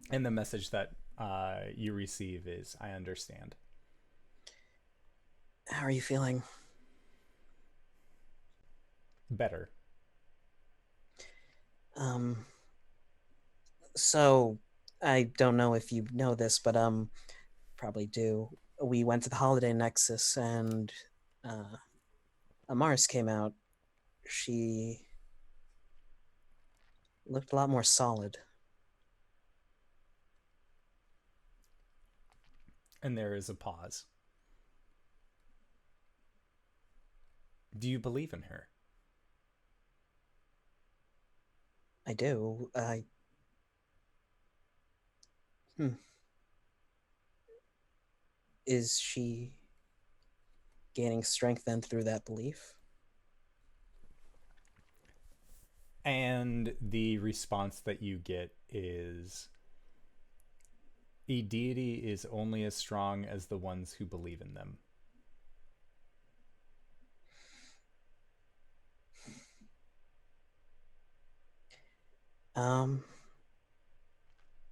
And the message that you receive is, I understand. How are you feeling? Better. So I don't know if you know this, but probably do. We went to the Holiday Nexus and Amaris came out. She looked a lot more solid. And there is a pause. Do you believe in her? I do. Is she gaining strength then through that belief? And the response that you get is, a deity is only as strong as the ones who believe in them.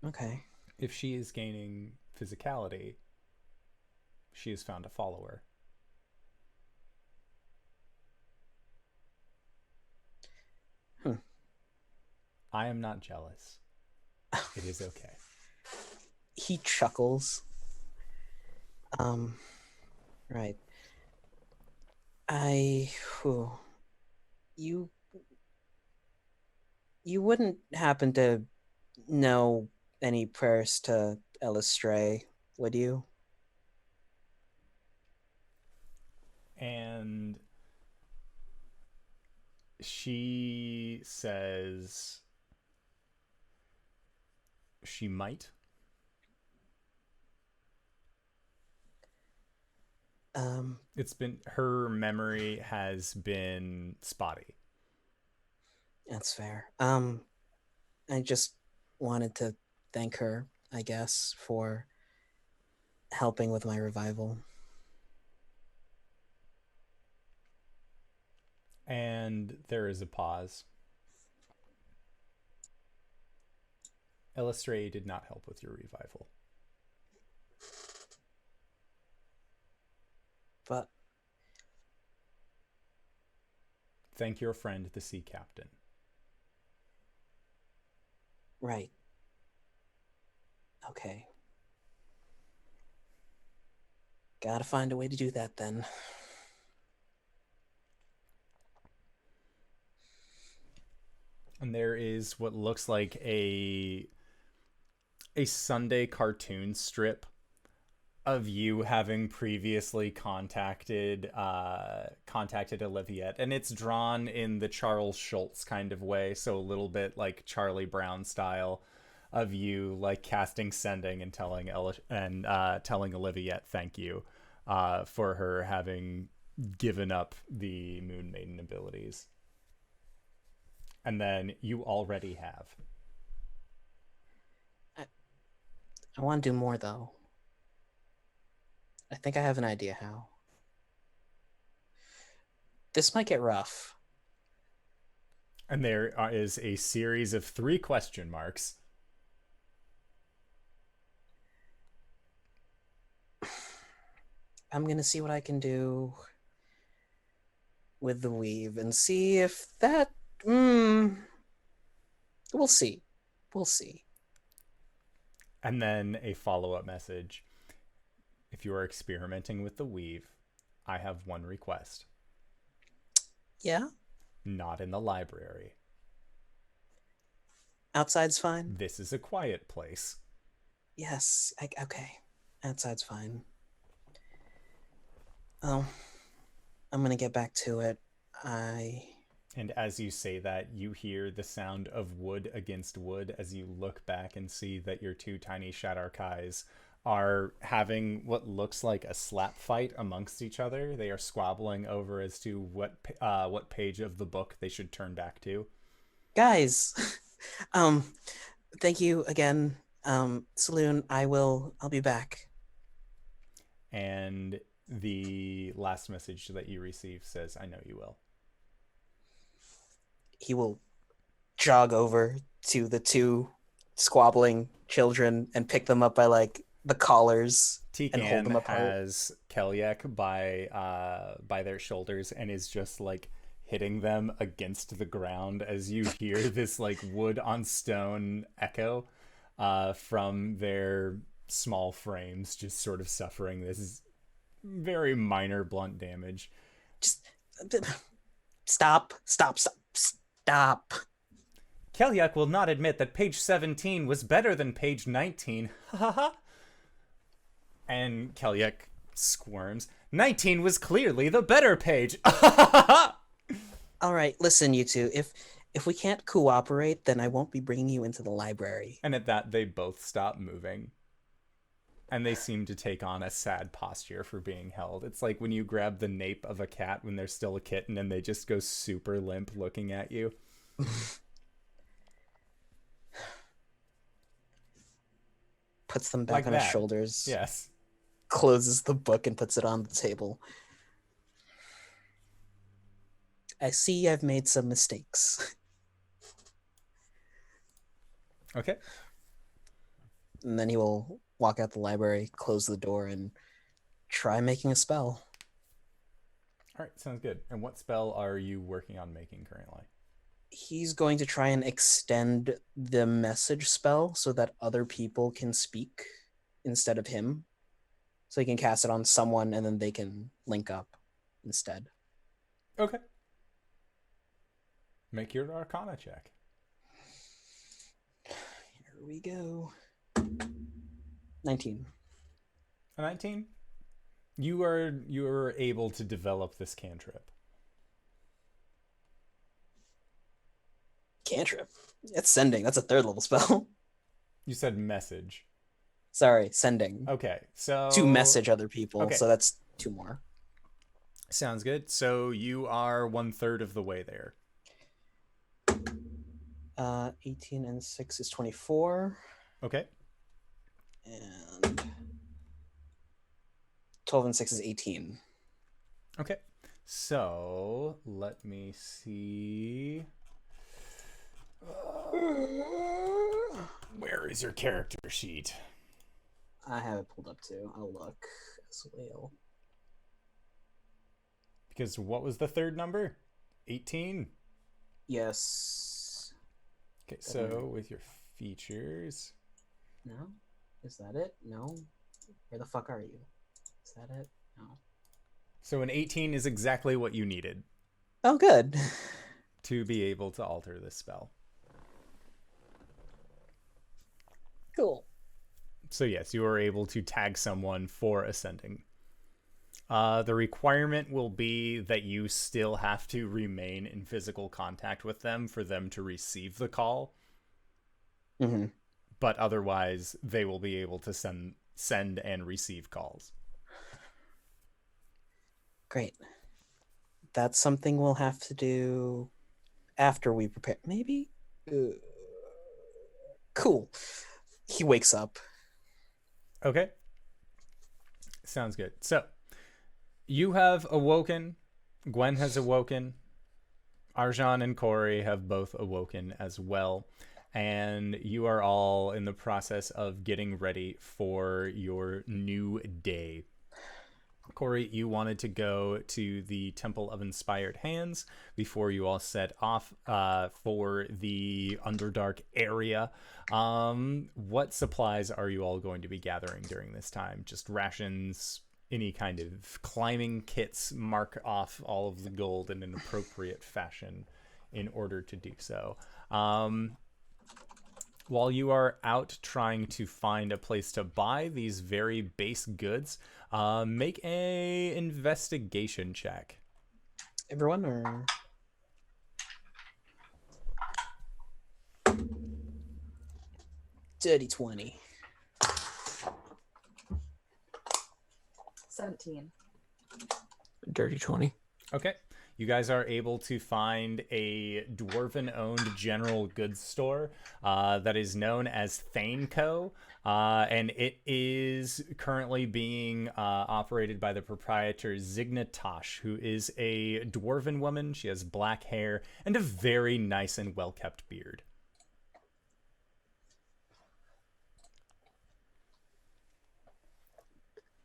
Okay. If she is gaining physicality, she has found a follower. I am not jealous. It is okay. He chuckles. Right. You wouldn't happen to know any prayers to Elistray, would you? And she says she might. It's been, her memory has been spotty. That's fair. I just wanted to thank her, I guess, for helping with my revival. And there is a pause. Elistray did not help with your revival. But thank your friend, the sea captain. right. Okay. Gotta find a way to do that then. And there is what looks like a Sunday cartoon strip of you having previously contacted Oliviette, and it's drawn in the Charles Schultz kind of way, so a little bit like Charlie Brown style, of you like casting sending and telling Oliviette thank you for her having given up the Moon Maiden abilities. And then you already have. I want to do more, though. I think I have an idea how. This might get rough. And there is a series of 3 question marks. I'm going to see what I can do with the weave and see if that... we'll see. We'll see. And then a follow-up message. If you are experimenting with the weave, I have one request. Yeah? Not in the library. Outside's fine? This is a quiet place. Yes. Okay. Outside's fine. Oh, I'm going to get back to it. And as you say that, you hear the sound of wood against wood as you look back and see that your 2 tiny Shadarkais are having what looks like a slap fight amongst each other. They are squabbling over as to what page of the book they should turn back to. Guys, thank you again. Saloon, I'll be back. And the last message that you receive says, I know you will. He will jog over to the 2 squabbling children and pick them up by like the collars and hold them Tikan apart. has Kelyak by their shoulders and is just like hitting them against the ground as you hear this like wood on stone echo from their small frames, just sort of suffering this very minor blunt damage. Just stop. Kelyak will not admit that page 17 was better than page 19. And Kelyak squirms. 19 was clearly the better page. All right, listen, you two. If we can't cooperate, then I won't be bringing you into the library. And at that, they both stop moving. And they seem to take on a sad posture for being held. It's like when you grab the nape of a cat when they're still a kitten and they just go super limp looking at you. Puts them back Like on his that. shoulders. Yes. Closes the book and puts it on the table. I see I've made some mistakes. Okay. And then he will walk out the library, close the door, and try making a spell. All right, sounds good. And what spell are you working on making currently? He's going to try and extend the message spell so that other people can speak instead of him. So he can cast it on someone and then they can link up instead. Okay. Make your Arcana check. Here we go. 19. A 19? You are able to develop this cantrip. Cantrip. It's sending. That's a 3rd level spell. You said message. Sorry, sending. Okay, so... To message other people, Okay. so that's 2 more. Sounds good. So you are 1/3 of the way there. 18 and 6 is 24. Okay. And 12 and 6 is 18. Okay. So let me see. Where is your character sheet? I have it pulled up too. I'll look as well. Because what was the 3rd number? 18? Yes. Okay, so with your features... No? Is that it? No? Where the fuck are you? Is that it? No. So an 18 is exactly what you needed Oh, good. to be able to alter this spell. Cool. So yes, you are able to tag someone for ascending. The requirement will be that you still have to remain in physical contact with them for them to receive the call. Mm-hmm. But otherwise, they will be able to send and receive calls. Great. That's something we'll have to do after we prepare. Maybe? Cool. He wakes up. Okay. Sounds good. So, you have awoken. Gwen has awoken. Arjan and Cori have both awoken as well. And you are all in the process of getting ready for your new day. Cori, you wanted to go to the Temple of Inspired Hands before you all set off for the Underdark area. What supplies are you all going to be gathering during this time? Just rations, any kind of climbing kits? Mark off all of the gold in an appropriate fashion in order to do so. While you are out trying to find a place to buy these very base goods, make a investigation check. Everyone, or... Dirty 20. 17. Dirty 20. Okay. You guys are able to find a dwarven-owned general goods store that is known as Thane Co. And it is currently being operated by the proprietor Zignatosh, who is a dwarven woman. She has black hair and a very nice and well-kept beard.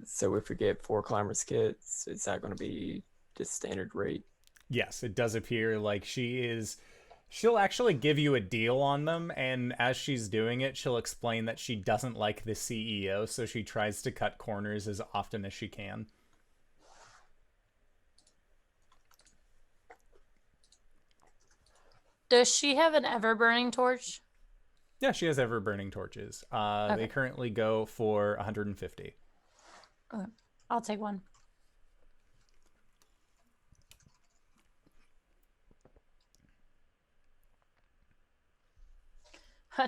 So if we get 4 climbers kits, is that going to be just standard rate? Yes, it does appear like she'll actually give you a deal on them, and as she's doing it, she'll explain that she doesn't like the CEO, so she tries to cut corners as often as she can. Does she have an ever-burning torch? Yeah, she has ever-burning torches. Okay. They currently go for 150. Okay. I'll take one.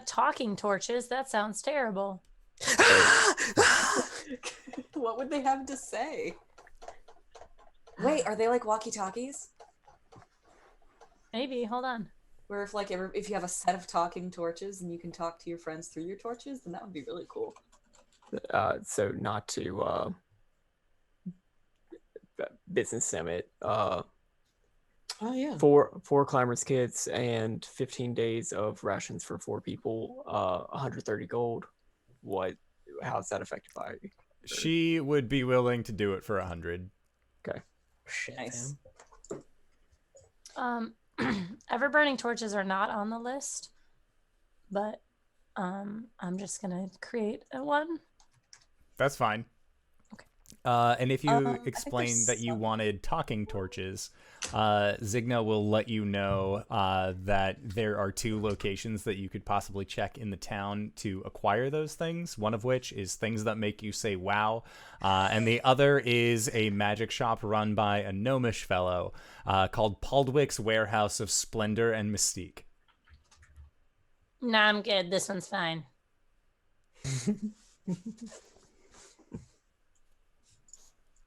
Talking torches? That sounds terrible. What would they have to say? Wait, are they like walkie-talkies? Maybe. Hold on. Where if you have a set of talking torches and you can talk to your friends through your torches, then that would be really cool. So not to business summit. Oh, yeah. 4 climbers kits and 15 days of rations for 4 people. 130 gold. How's that affected by? She would be willing to do it for 100. Okay. Shit, Nice. man. Ever-burning torches are not on the list, but I'm just gonna create one. That's fine. Okay. And if you I think explain there's that you some. wanted talking torches, Zigna will let you know that there are 2 locations that you could possibly check in the town to acquire those things, one of which is things that make you say wow, and the other is a magic shop run by a gnomish fellow called Paldwick's Warehouse of Splendor and Mystique. Nah, I'm good. This one's fine.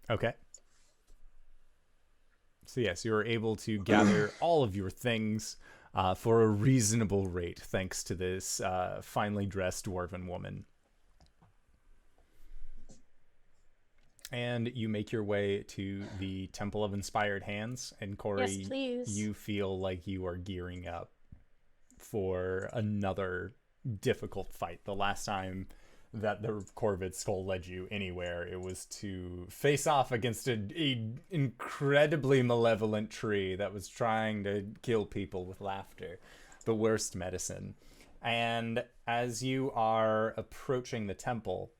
Okay. So yes, you are able to gather all of your things for a reasonable rate, thanks to this finely dressed dwarven woman. And you make your way to the Temple of Inspired Hands, and Cori, Yes, please. you feel like you are gearing up for another difficult fight. The last time that the Corvid Skull led you anywhere, it was to face off against a incredibly malevolent tree that was trying to kill people with laughter, the worst medicine. And as you are approaching the temple,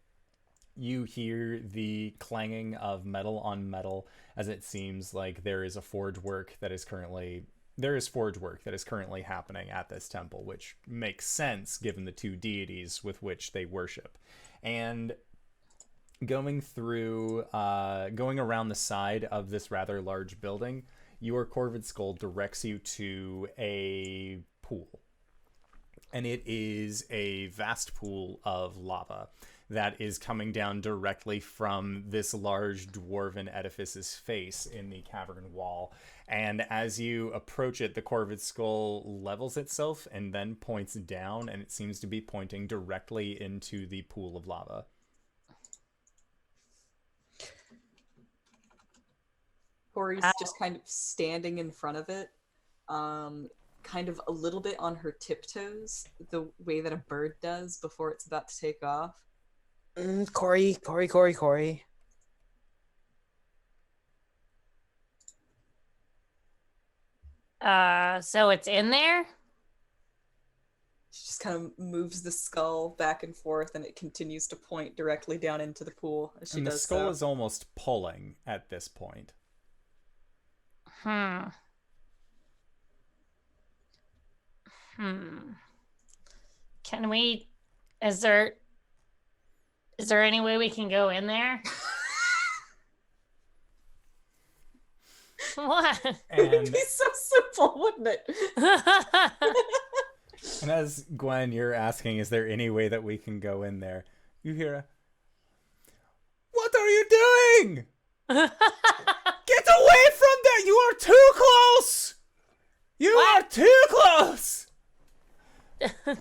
you hear the clanging of metal on metal, as it seems like there is forge work that is currently happening at this temple, which makes sense given the 2 deities with which they worship. And going around the side of this rather large building, your Corvid Skull directs you to a pool. And it is a vast pool of lava that is coming down directly from this large dwarven edifice's face in the cavern wall. And as you approach it, the Corvid Skull levels itself and then points down, and it seems to be pointing directly into the pool of lava. Cori's just kind of standing in front of it, kind of a little bit on her tiptoes, the way that a bird does before it's about to take off. Cori. So it's in there? She just kind of moves the skull back and forth, and it continues to point directly down into the pool as she And the does skull so. is almost pulling at this point. Can we... Is there any way we can go in there? What? It'd And, be so simple, wouldn't it? and as Gwen, you're asking, is there any way that we can go in there? You hear a, "What are you doing? Get away from there! You are too close! You What? are too close!"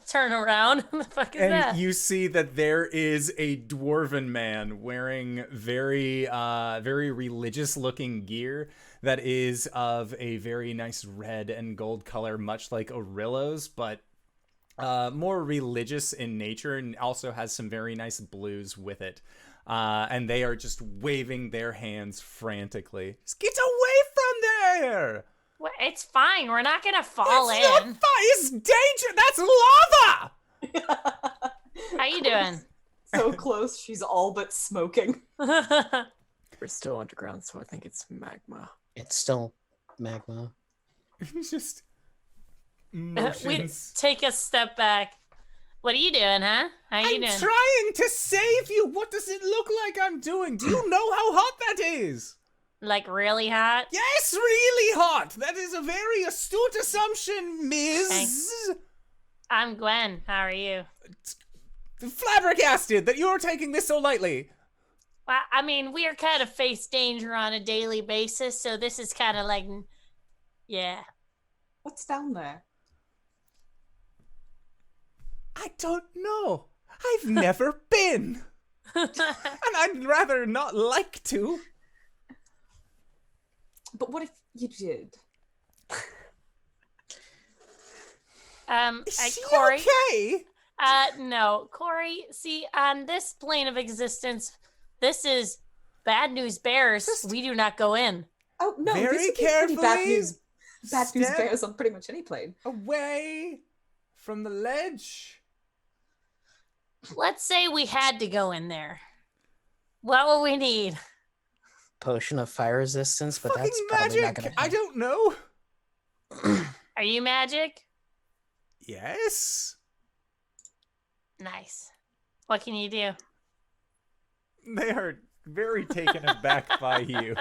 Turn around. What the fuck is And that? you see that there is a dwarven man wearing very religious looking gear that is of a very nice red and gold color, much like Orillo's, but more religious in nature, and also has some very nice blues with it. And they are just waving their hands frantically. Just get away from there! Well, it's fine. We're not gonna fall That's in. not fire! It's danger! That's lava! How you doing? So close, she's all but smoking. We're still underground, so I think it's magma. It's still magma. It's just We motions. take a step back. What are you doing, huh? How you I'm doing? trying to save you. What does it look like I'm doing? Do you know how hot that is? Like really hot? Yes, really hot. That is a very astute assumption, Ms. Thanks. I'm Gwen. How are you? Flabbergasted that you're taking this so lightly. Well, I mean, we are kind of face danger on a daily basis, so this is kind of like, yeah. What's down there? I don't know. I've never been. And I'd rather not like to. But what if you did? Is she Cori. okay? No, Cori. See, on this plane of existence, this is bad news bears. We do not go in. Oh no, Very this would be pretty bad carefully news. Bad news step bears on pretty much any plane. away from the ledge. Let's say we had to go in there. What would we need? potion of fire resistance, but Fucking that's probably not magic! gonna I don't know. Are you magic? Yes. Nice. What can you do? They are very taken aback by you.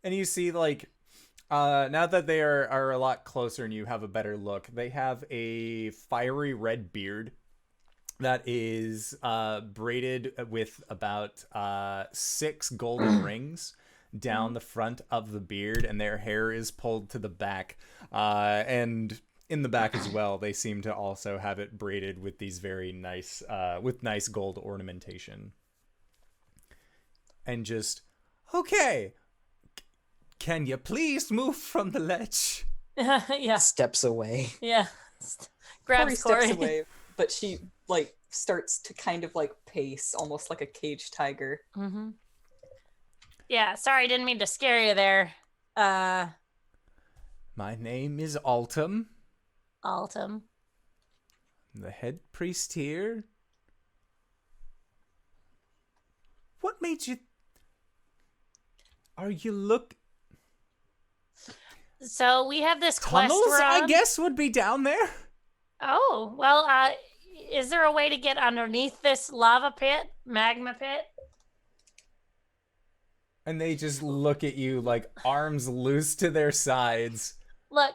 And you see, like, now that they are a lot closer and you have a better look, they have a fiery red beard that is braided with about 6 golden rings down the front of the beard, and their hair is pulled to the back. And in the back as well, they seem to also have it braided with these very nice, with nice gold ornamentation. And just, okay, can you please move from the ledge? Yeah. steps away. Yeah. Cori Grabs Cori. steps away, but she like starts to kind of like pace, almost like a caged tiger. Mm-hmm. Yeah, sorry, didn't mean to scare you there. My name is Altum. Altum. I'm the head priest here. What made you... Are you So we have this Tunnels, quest we're on. I guess, would be down there? Oh, well, is there a way to get underneath this lava pit, magma pit? And they just look at you like arms loose to their sides. Look,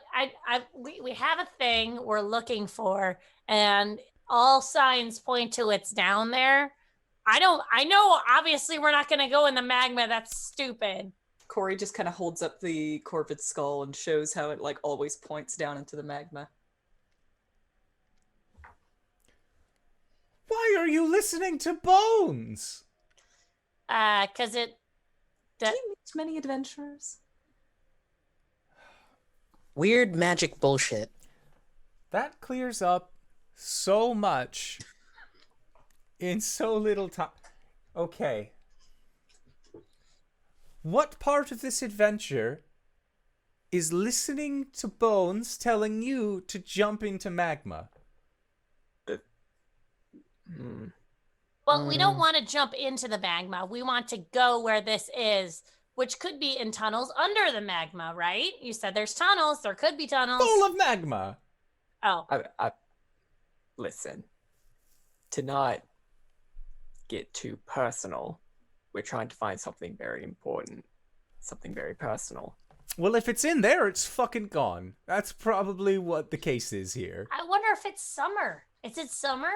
we have a thing we're looking for, and all signs point to it's down there. I know obviously we're not gonna go in the magma, that's stupid. Cori just kind of holds up the corvid skull and shows how it like always points down into the magma. Why are you listening to Bones? 'Cause it Do you meet many adventurers? Weird magic bullshit. That clears up so much in so little time. Okay. What part of this adventure is listening to Bones telling you to jump into magma? Well, we don't want to jump into the magma. We want to go where this is, which could be in tunnels under the magma, right? You said there's tunnels. There could be tunnels. Full of magma. Oh. I listen. To not get too personal, we're trying to find something very important, something very personal. Well, if it's in there, it's fucking gone. That's probably what the case is here. I wonder if it's summer. Is it summer?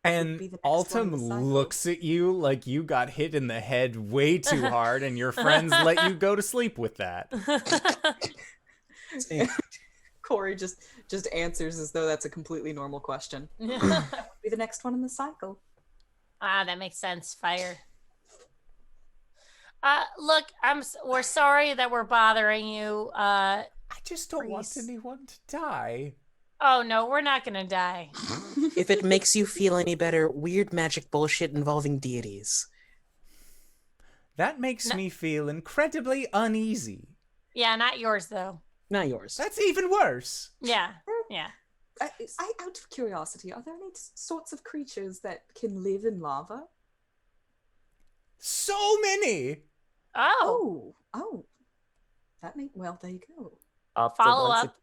And be the next one in Altum the cycle. looks at you like you got hit in the head way too hard and your friends let you go to sleep with that. Cori just answers as though that's a completely normal question. Be the next one in the cycle. That makes sense. Fire. Look, we're sorry that we're bothering you. I just don't want Priest. anyone to die. Oh no, we're not gonna die. If it makes you feel any better, weird magic bullshit involving deities. That makes me feel incredibly uneasy. Yeah, not yours though. Not yours. That's even worse. Yeah, yeah. Out of curiosity, are there any sorts of creatures that can live in lava? So many. Oh, Oh. Well, there you go. Of Follow the ones up.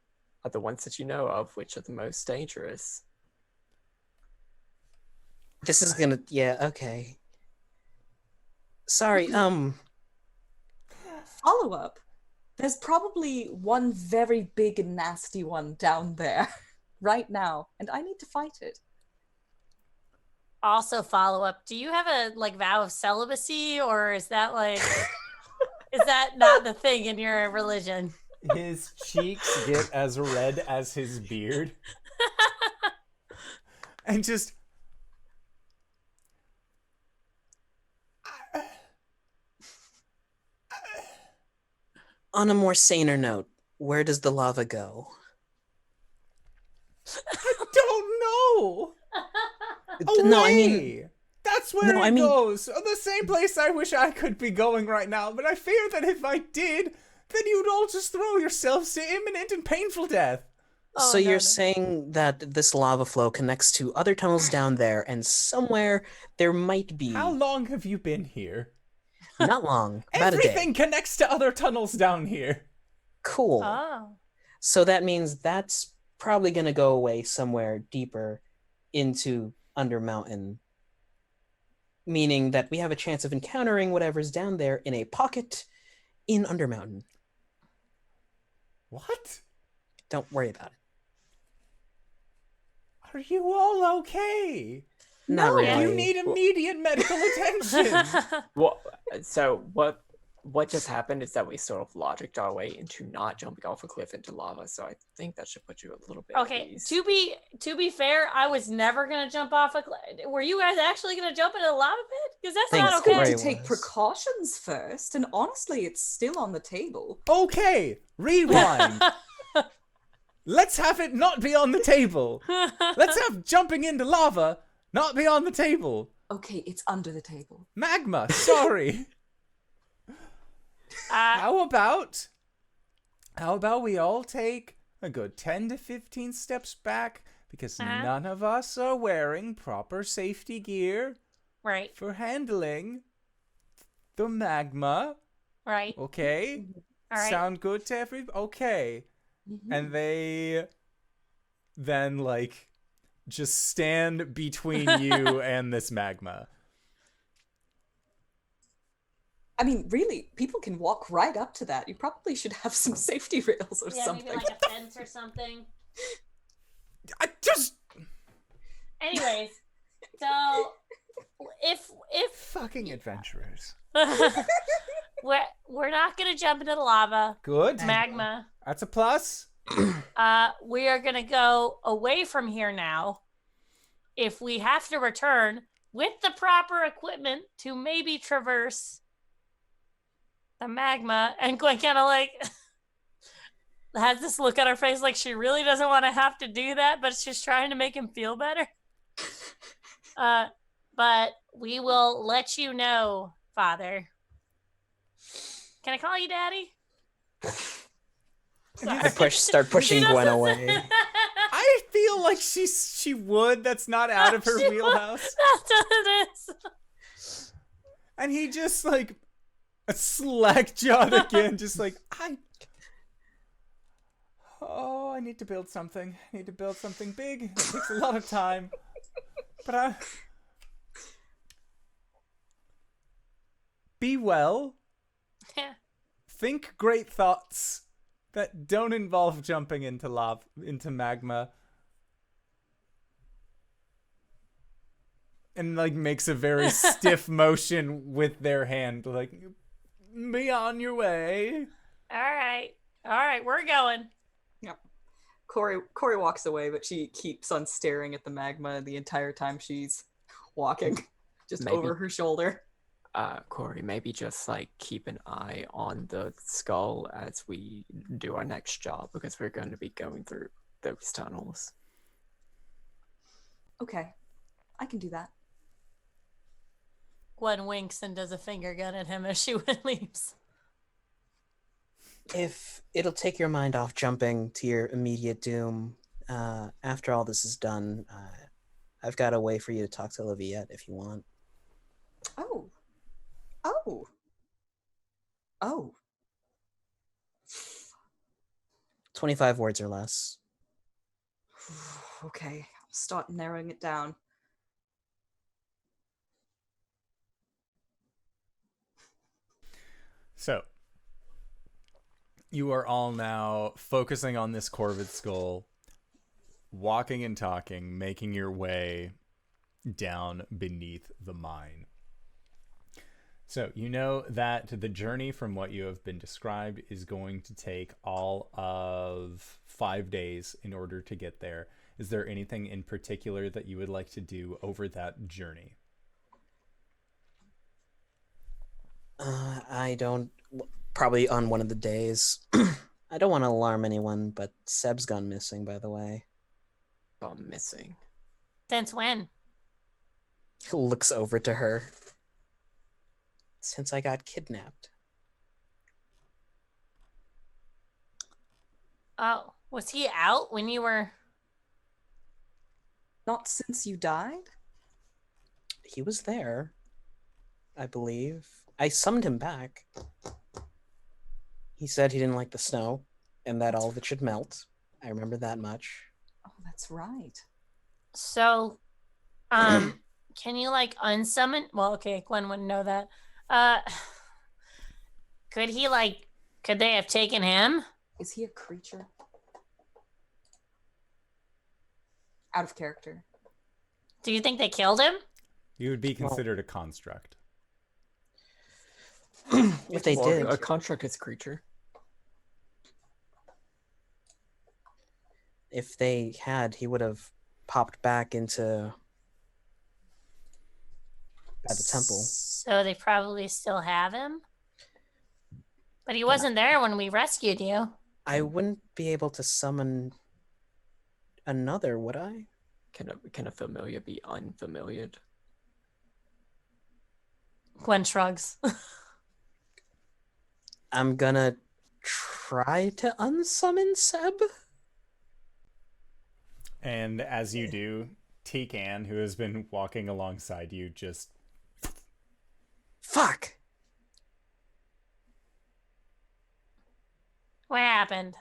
Of the ones that you know of, which are the most dangerous? This is gonna... Yeah, okay. Sorry, Follow up. There's probably one very big and nasty one down there right now, and I need to fight it. also follow up. Do you have a vow of celibacy, or is that is that not the thing in your religion? His cheeks get as red as his beard. And just... on a more saner note, where does the lava go? I don't know. Away. No, I mean... That's where No, it I mean- goes. The same place I wish I could be going right now, but I fear that if I did, then you'd all just throw yourselves to imminent and painful death. So no, you're no. saying that this lava flow connects to other tunnels down there, and somewhere there might be How long have you been here? not long, about a Everything day. connects to other tunnels down here. Cool. Oh. So that means that's probably going to go away somewhere deeper into Undermountain, meaning that we have a chance of encountering whatever's down there in a pocket in Undermountain. What? Don't worry about it. Are you all okay? Not No, really. You need immediate medical attention. Well, so what just happened is that we sort of logicked our way into not jumping off a cliff into lava. So I think that should put you a little bit at Okay, ease. to be fair, I was never gonna jump off a cliff. Were you guys actually gonna jump into the lava pit? Because that's Thanks, not Good okay. to Cori. take was. precautions first, and honestly, it's still on the table. Okay, rewind. Let's have it not be on the table. Let's have jumping into lava not be on the table. Okay, it's under the table. Magma, sorry. How about we all take a good 10 to 15 steps back because none of us are wearing proper safety gear Right, for handling the magma. right. Okay? All right. Sound good to everybody? Okay. And they then, like, just stand between you and this magma. I mean, really, people can walk right up to that. You probably should have some safety rails or Yeah, something. maybe like a fence or something. I just... Anyways, so if Fucking adventurers. we're not gonna jump into the lava, Good. magma. That's a plus. We are gonna go away from here now. If we have to return with the proper equipment to maybe traverse the magma, and Gwen kind of like has this look on her face like she really doesn't want to have to do that, but she's trying to make him feel better. But we will let you know, Father. Can I call you Daddy? I start pushing Gwen away. I feel like she would. That's not out of her wheelhouse. That's what it is. And he just, like, a slack-jawed again, just like, I need to build something. I need to build something big. It takes a lot of time. But be well. Yeah. Think great thoughts that don't involve jumping into lava, into magma. And, like, makes a very stiff motion with their hand, like, be on your way. All right, we're going. Yep. Cori walks away, but she keeps on staring at the magma the entire time she's walking, just Maybe. over her shoulder. Cori, maybe just like keep an eye on the skull as we do our next job, because we're going to be going through those tunnels. Okay, I can do that. Gwen winks and does a finger gun at him as she leaves. If it'll take your mind off jumping to your immediate doom, after all this is done, I've got a way for you to talk to Olivia if you want. Oh. 25 words or less. Okay, I'll start narrowing it down. So, you are all now focusing on this corvid skull, walking and talking, making your way down beneath the mine. So, you know that the journey from what you have been described is going to take all of 5 days in order to get there. Is there anything in particular that you would like to do over that journey? I don't. Probably on one of the days. I don't want to alarm anyone, but Seb's gone missing, by the way. I'm missing. Since when? He looks over to her. Since I got kidnapped. Oh. Was he out when you were? Not since you died? He was there, I believe. I summoned him back. He said he didn't like the snow and that all of it should melt. I remember that much. Oh, that's right. So, can you like unsummon? Well, okay, Gwen wouldn't know that. Could he like? Could they have taken him? Is he a creature? Out of character. Do you think they killed him? You would be considered a construct. If they Well, did, a construct is a creature. if they had, he would have popped back into at the temple. So they probably still have him. But he wasn't there when we rescued you. I wouldn't be able to summon another, would I? Can a familiar be unfamiliared? Gwen shrugs. I'm gonna try to unsummon Seb. And as you do, Tikan, who has been walking alongside you, just... Fuck! What happened?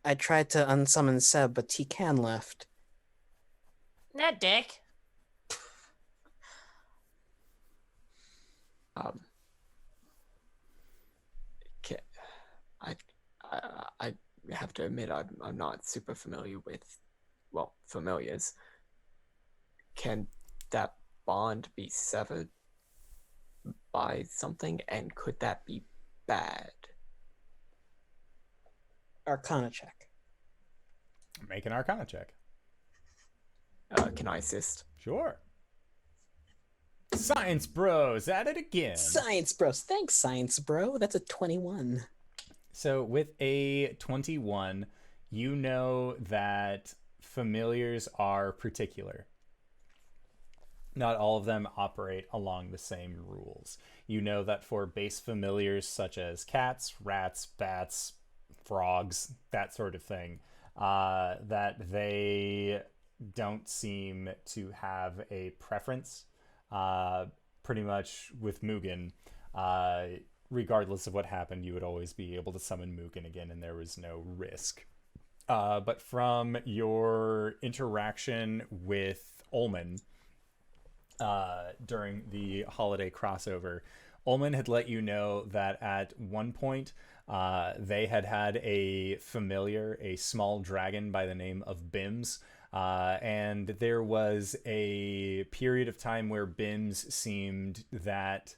I tried to unsummon Seb, but Tikan left. That dick. I have to admit I'm not super familiar with, well, familiars. Can that bond be severed by something, and could that be bad? Arcana check. Make an Arcana check. Can I assist? Sure. Science Bros at it again. Science bros. Thanks, Science Bro. That's a 21. So with a 21, you know that familiars are particular. Not all of them operate along the same rules. You know that for base familiars such as cats, rats, bats, frogs, that sort of thing, that they don't seem to have a preference. Pretty much with Mugen, regardless of what happened, you would always be able to summon Mugen again, and there was no risk. But from your interaction with Ullman during the holiday crossover, Ullman had let you know that at one point they had a familiar, a small dragon by the name of Bims, and there was a period of time where Bims seemed that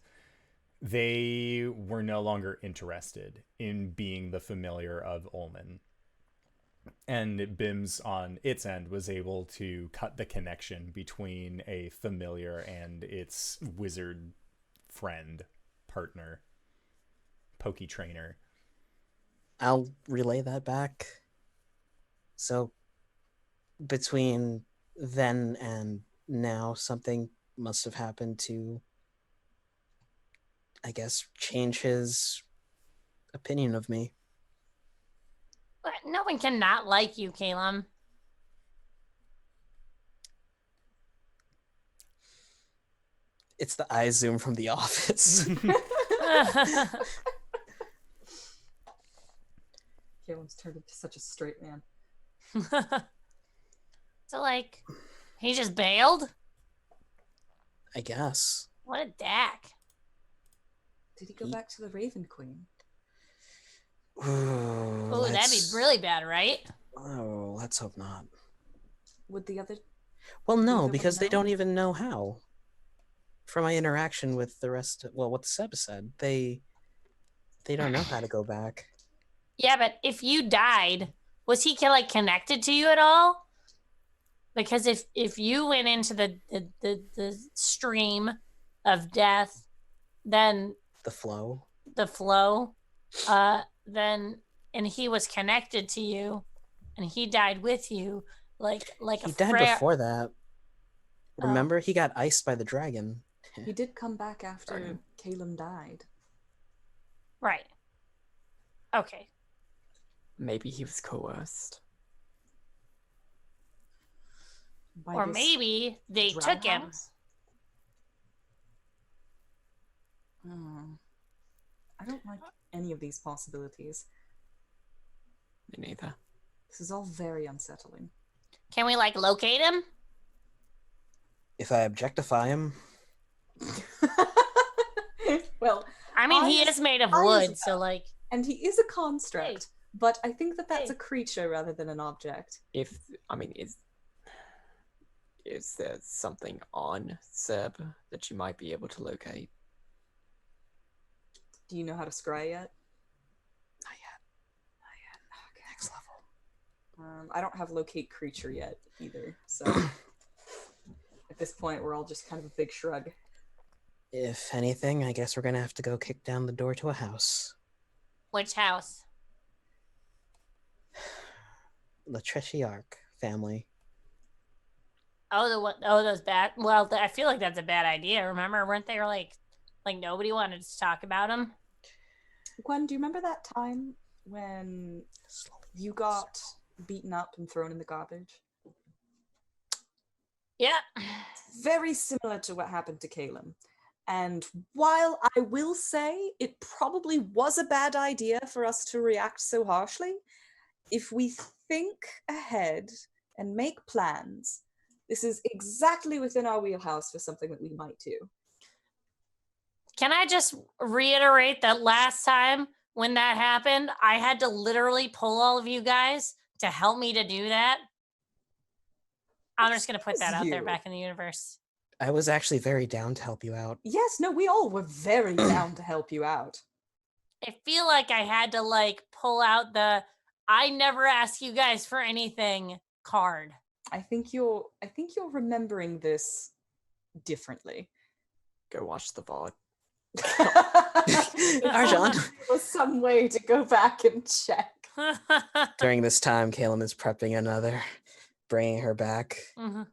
they were no longer interested in being the familiar of Ullman. And Bims on its end was able to cut the connection between a familiar and its wizard friend, partner, pokey trainer. I'll relay that back. So, between then and now, something must have happened to, I guess, change his opinion of me. But no one can not like you, Caelum. It's the eye zoom from The Office. Caelum's turned into such a straight man. So, like, he just bailed? I guess. What a dack. Did he go back to the Raven Queen? Oh, that'd be really bad, right? Oh, let's hope not. Would the other... Well, no, Either because one they know? don't even know how. From my interaction with the rest of, well, what Seb said, they don't know how to go back. Yeah, but if you died, was he like connected to you at all? Because if you went into the stream of death, then The flow. the flow, then and he was connected to you, and he died with you, like He a died frail. before that. Oh. Remember, he got iced by the dragon. He did come back after Dragon. Caelum died. Right. Okay. Maybe he was coerced. By Or this maybe they drow took him. house? I don't like any of these possibilities. Me neither. This is all very unsettling. Can we like locate him? If I objectify him, Well, I mean, I he as- is made of I as wood, so well. like, and he is a construct, but I think that that's Hey. a creature rather than an object. If I mean, is there something on Seb that you might be able to locate? Do you know how to scry yet? Not yet. Okay. Next level. I don't have locate creature yet either, so at this point we're all just kind of a big shrug. if anything, I guess we're gonna have to go kick down the door to a house. which house? The Tretiarch family. Oh, the what? Oh, those bad. Well, I feel like that's a bad idea. Remember, weren't they like nobody wanted to talk about him? Gwen, do you remember that time when you got beaten up and thrown in the garbage? Yeah. Very similar to what happened to Caelum. And while I will say it probably was a bad idea for us to react so harshly, if we think ahead and make plans, this is exactly within our wheelhouse for something that we might do. Can I just reiterate that last time when that happened, I had to literally pull all of you guys to help me to do that? I'm just going to put that out there You. back in the universe. I was actually very down to help you out. Yes, no, we all were very down to help you out. I feel like I had to pull out the I never ask you guys for anything card. I think you're remembering this differently. Go watch the VOD. Arjan. There was some way to go back and check. During this time, Caelum is prepping another, bringing her back. Mhm.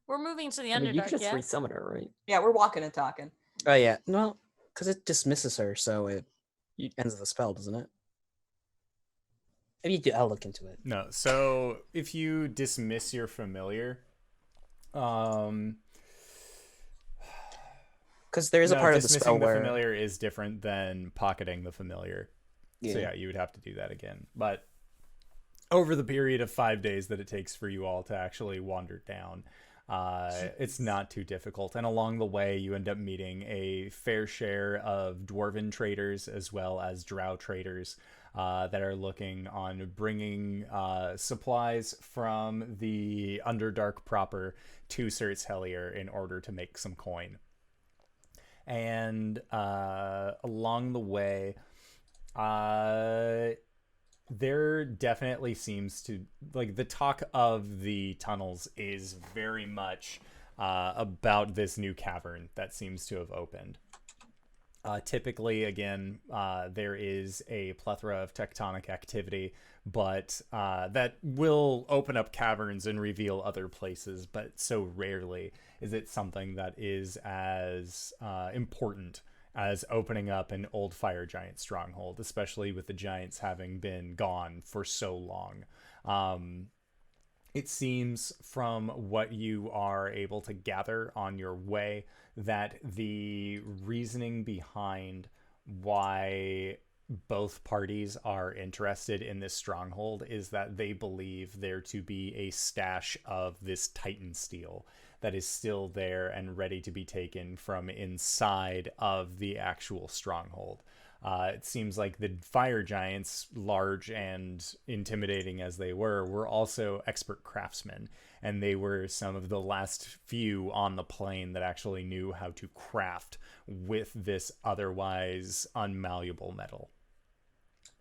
We're moving to the I mean, you Underdark, could just yeah? resummon her, right? Yeah, we're walking and talking. Oh yeah, well, because it dismisses her, so it ends the spell, doesn't it? Maybe I'll look into it. No, so if you dismiss your familiar, Because there is a part of the spell dismissing the where familiar is different than pocketing the familiar. So yeah, you would have to do that again. But over the period of 5 days that it takes for you all to actually wander down, it's not too difficult. And along the way, you end up meeting a fair share of dwarven traders as well as drow traders that are looking on bringing supplies from the Underdark proper to Sirt's Hellier in order to make some coin. And along the way, there definitely seems to, the talk of the tunnels is very much about this new cavern that seems to have opened. Typically, again, there is a plethora of tectonic activity, but that will open up caverns and reveal other places, but so rarely is it something that is as important as opening up an old fire giant stronghold, especially with the giants having been gone for so long. It seems from what you are able to gather on your way that the reasoning behind why both parties are interested in this stronghold is that they believe there to be a stash of this Titan steel that is still there and ready to be taken from inside of the actual stronghold. It seems like the fire giants, large and intimidating as they were also expert craftsmen, and they were some of the last few on the plane that actually knew how to craft with this otherwise unmalleable metal.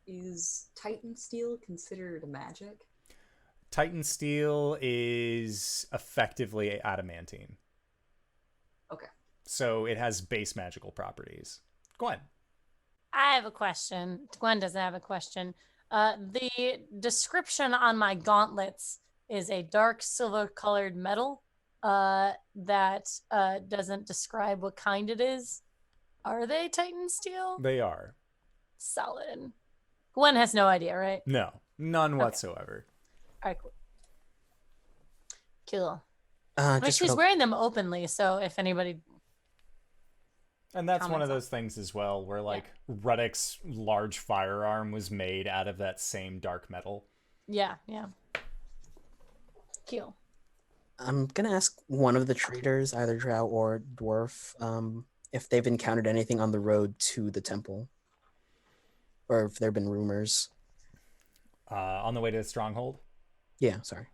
Is Titan steel considered magic? Titan steel is effectively adamantine. Okay. So it has base magical properties. Gwen. I have a question. Gwen doesn't have a question. The description on my gauntlets is a dark silver colored metal that doesn't describe what kind it is. Are they Titan steel? They are. Solid. Gwen has no idea, right? No, none whatsoever. All right, cool. Cool. Uh, I mean, just she's real- wearing them openly, so if anybody... And that's one of comments those things as well, where like Ruddick's large firearm was made out of that same dark metal. Yeah. Cool. I'm gonna ask one of the traders, either drow or dwarf, if they've encountered anything on the road to the temple, or if there have been rumors. On the way to the stronghold. Yeah, sorry.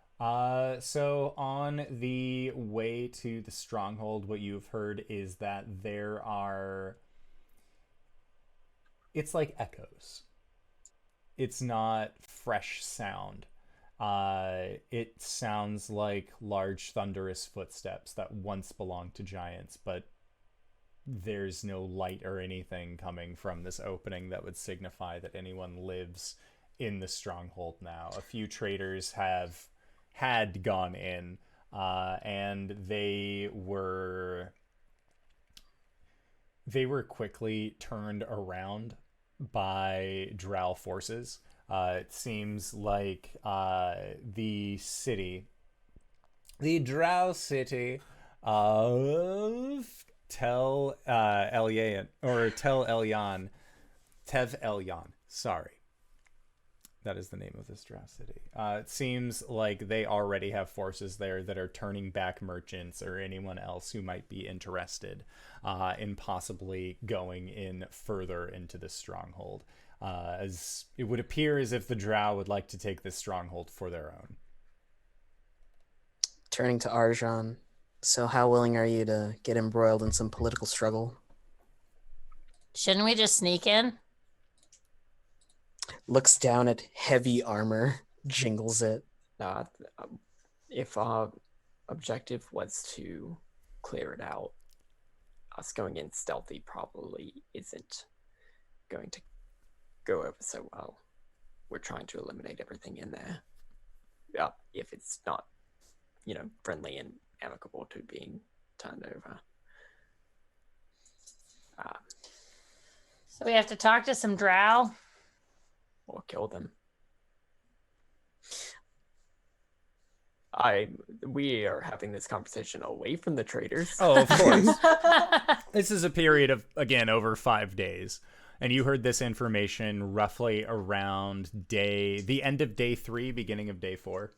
So on the way to the stronghold, what you've heard is that there are... It's like echoes. It's not fresh sound. It sounds like large thunderous footsteps that once belonged to giants, but there's no light or anything coming from this opening that would signify that anyone lives in the stronghold now. A few traders had gone in, and they were quickly turned around by drow forces. It seems like the drow city of Tel Elyon, Tev Elyon. Sorry. That is the name of this drow city. It seems like they already have forces there that are turning back merchants or anyone else who might be interested in possibly going in further into the stronghold. As it would appear as if the drow would like to take this stronghold for their own. Turning to Arjan, so how willing are you to get embroiled in some political struggle? Shouldn't we just sneak in? Looks down at heavy armor, jingles it. If our objective was to clear it out, us going in stealthy probably isn't going to go over so well. We're trying to eliminate everything in there. If it's not, friendly and amicable to being turned over. So we have to talk to some drow? Or kill them. We are having this conversation away from the traders. Oh, of course. This is a period of, again, over 5 days. And you heard this information roughly around the end of day 3, beginning of day 4.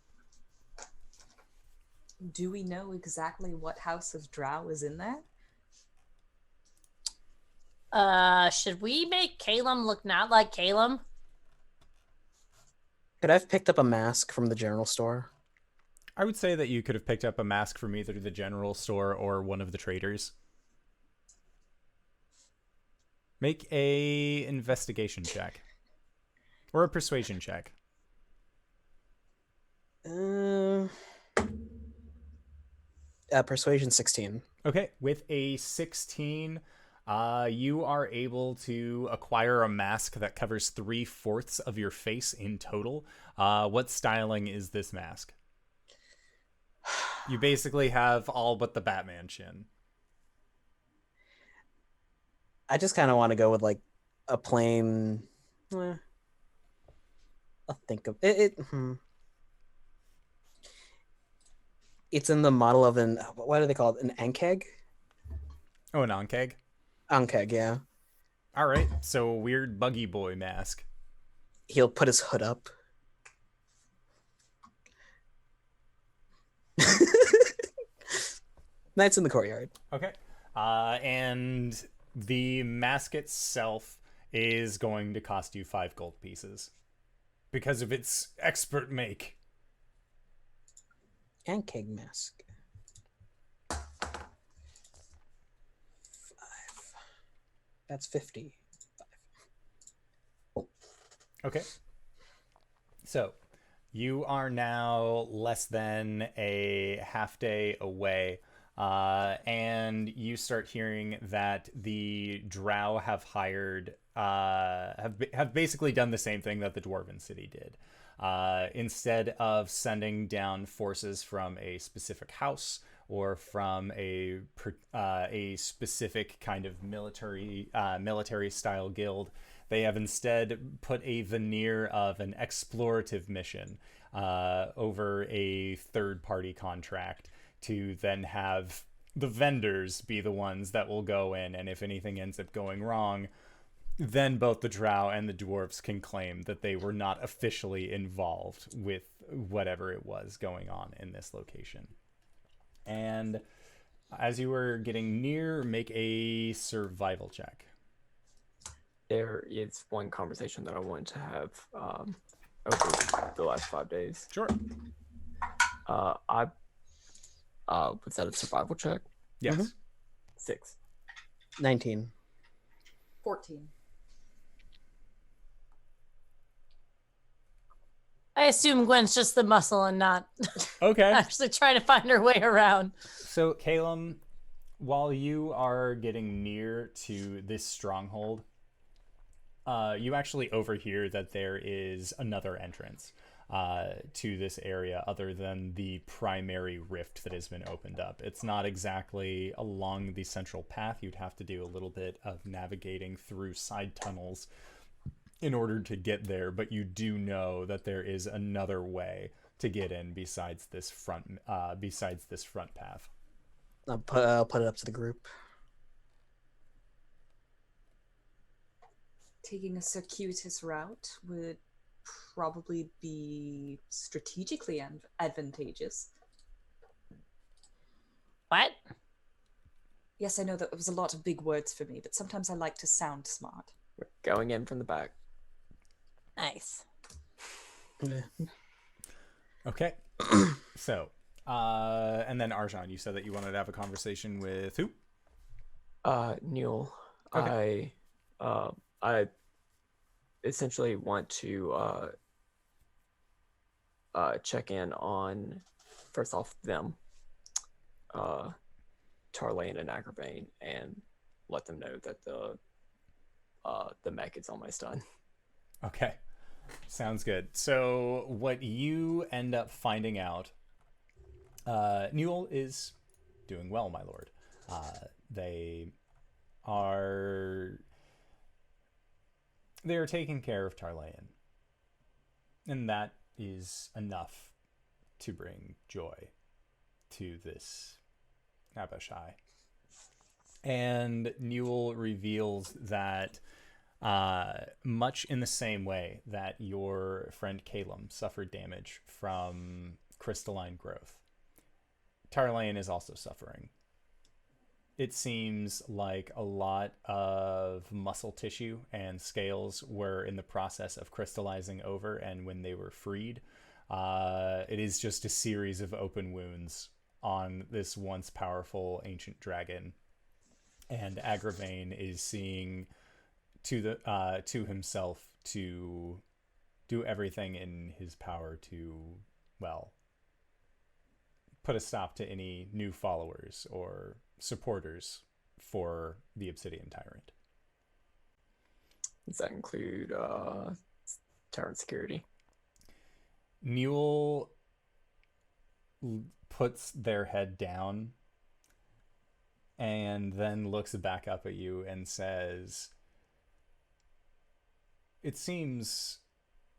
Do we know exactly what house of drow is in there? Should we make Caelum look not like Caelum? Could I have picked up a mask from the general store? I would say that you could have picked up a mask from either the general store or one of the traders. Make a investigation check. Or a persuasion check. Persuasion 16. Okay, with a 16, you are able to acquire a mask that covers 3/4 of your face in total. What styling is this mask? You basically have all but the Batman chin. I just kind of want to go with like a plain. I'll think of it. It's in the model of an, what do they call it? An ankeg? Oh, an Ankeg? Ankeg, yeah. All right, so a weird buggy boy mask. He'll put his hood up. Knights in the courtyard. Okay. And the mask itself is going to cost you 5 gold pieces because of its expert make. Ankeg mask. 5. That's 50. 5. Okay. So you are now less than a half day away, and you start hearing that the drow have hired, have basically done the same thing that the Dwarven City did. Instead of sending down forces from a specific house or from a specific kind of military style guild, They have instead put a veneer of an explorative mission over a third-party contract to then have the vendors be the ones that will go in, and if anything ends up going wrong, then both the drow and the dwarves can claim that they were not officially involved with whatever it was going on in this location. And as you were getting near, make a survival check. There is one conversation that I wanted to have over the last 5 days. Sure. Was that a survival check? Yes. Mm-hmm. 6. 19. 14. I assume Gwen's just the muscle and not Okay. actually trying to find her way around. So, Caelum, while you are getting near to this stronghold, you actually overhear that there is another entrance to this area other than the primary rift that has been opened up. It's not exactly along the central path. You'd have to do a little bit of navigating through side tunnels in order to get there, but you do know that there is another way to get in besides this front path. I'll put it up to the group. Taking a circuitous route would probably be strategically advantageous. What? Yes, I know that was a lot of big words for me, but sometimes I like to sound smart. We're going in from the back. Nice. Okay. So, and then Arjan, you said that you wanted to have a conversation with who? Neil. Okay. I essentially want to check in on, first off, them, Tarlane and Agravain, and let them know that the mech is almost done. Okay. Sounds good. So what you end up finding out, Newell is doing well, my lord. They are taking care of Tarlayan. And that is enough to bring joy to this Abishai. And Newell reveals that much in the same way that your friend Caelum suffered damage from crystalline growth, Tarlayan is also suffering. It seems like a lot of muscle tissue and scales were in the process of crystallizing over, and when they were freed, it is just a series of open wounds on this once powerful ancient dragon. And Agravain is seeing to himself to do everything in his power to, well, put a stop to any new followers or supporters for the Obsidian Tyrant. Does that include Tyrant security? Newell puts their head down and then looks back up at you and says, "It seems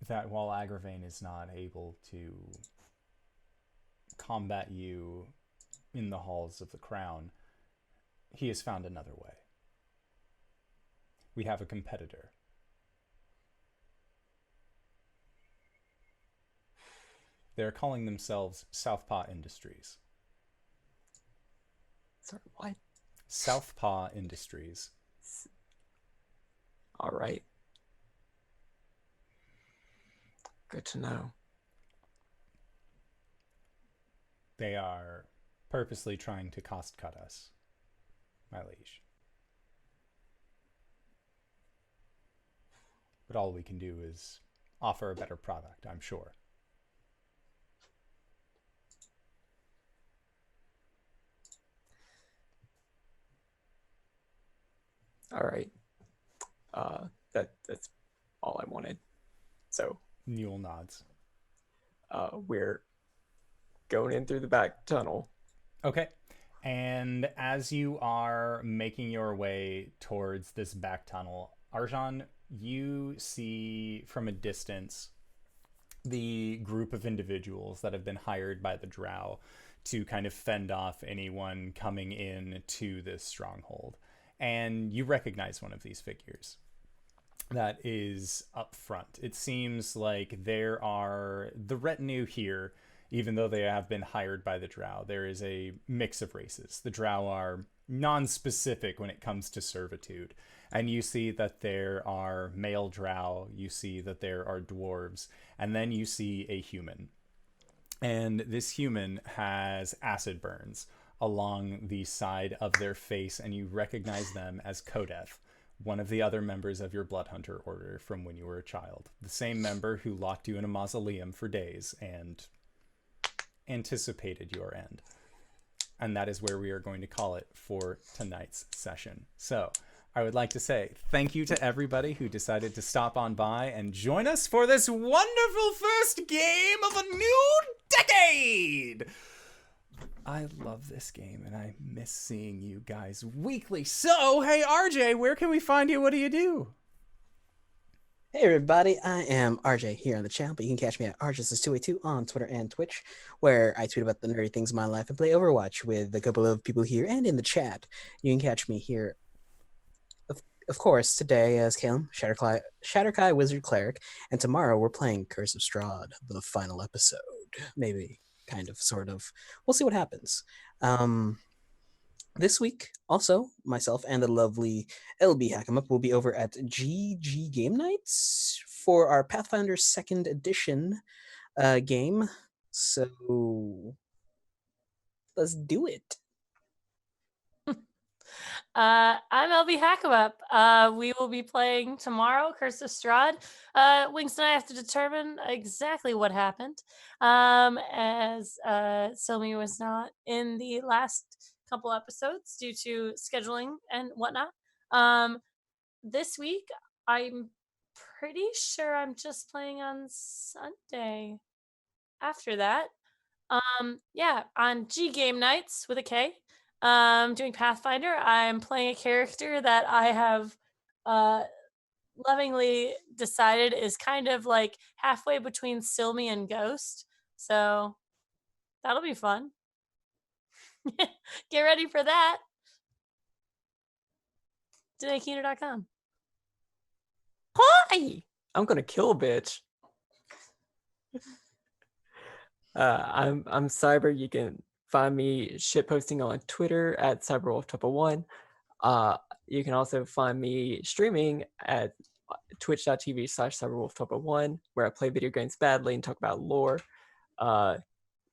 that while Agravain is not able to combat you in the halls of the crown, he has found another way. We have a competitor. They're calling themselves Southpaw Industries." Sorry, what? Southpaw Industries. All right. Good to know. They are purposely trying to cost cut us, my liege. But all we can do is offer a better product, I'm sure. All right. That's all I wanted. So Newell nods. we're going in through the back tunnel. Okay. And as you are making your way towards this back tunnel, Arjan, you see from a distance the group of individuals that have been hired by the Drow to kind of fend off anyone coming in to this stronghold. And you recognize one of these figures that is up front. It seems like there are the retinue here, even though they have been hired by the Drow. There is a mix of races. The Drow are non-specific when it comes to servitude. And you see that there are male Drow, you see that there are dwarves, and then you see a human. And this human has acid burns along the side of their face, and you recognize them as Kodeth, one of the other members of your Bloodhunter order from when you were a child. The same member who locked you in a mausoleum for days and anticipated your end. And that is where we are going to call it for tonight's session. So I would like to say thank you to everybody who decided to stop on by and join us for this wonderful first game of a new decade. I love this game and I miss seeing you guys weekly. So, hey RJ, where can we find you? What do you do? Hey everybody, I am RJ here on the channel, but you can catch me at RJustice282 on Twitter and Twitch, where I tweet about the nerdy things in my life and play Overwatch with a couple of people here and in the chat. You can catch me here, of course, today as Caelum, Shatterkai Wizard Cleric, and tomorrow we're playing Curse of Strahd, the final episode. Maybe, kind of, sort of. We'll see what happens. This week, also, myself and the lovely LBHackEmUp will be over at GG Game Nights for our Pathfinder 2nd Edition game. So, let's do it. I'm LBHackEmUp. We will be playing tomorrow, Curse of Strahd. Winks and I have to determine exactly what happened, as Silmi was not in the last couple episodes due to scheduling and whatnot. This week, I'm pretty sure I'm just playing on Sunday. After that, yeah, on G Game Nights with a K. Doing Pathfinder. I'm playing a character that I have lovingly decided is kind of like halfway between Silmi and Ghost. So that'll be fun. Get ready for that. DanaeKeener.com. Hi! I'm gonna kill a bitch. I'm Cyber. You can find me shitposting on Twitter at CyberWolf1. You can also find me streaming at twitch.tv/CyberWolf1, where I play video games badly and talk about lore.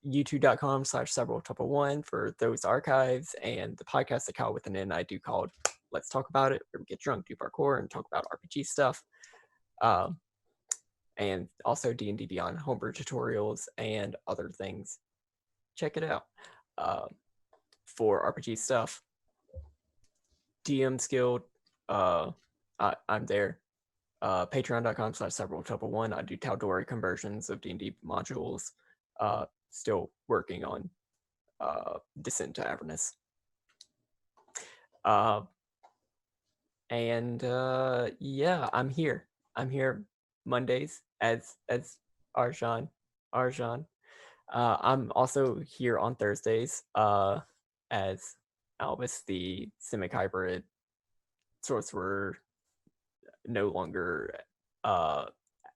YouTube.com/CyberWolf1 for those archives, and the podcast that Kyle with an N I do called Let's Talk About It, where we get drunk, do parkour, and talk about RPG stuff. And also D&D Beyond homebrew tutorials and other things. Check it out. For RPG stuff, DM Skilled, I'm there. Patreon.com/CyberWolf1. I do Tal'Dorei conversions of D&D modules. Still working on Descent to Avernus. Yeah, I'm here. I'm here Mondays as Arjan. I'm also here on Thursdays as Albus, the Simic Hybrid Sorcerer, no longer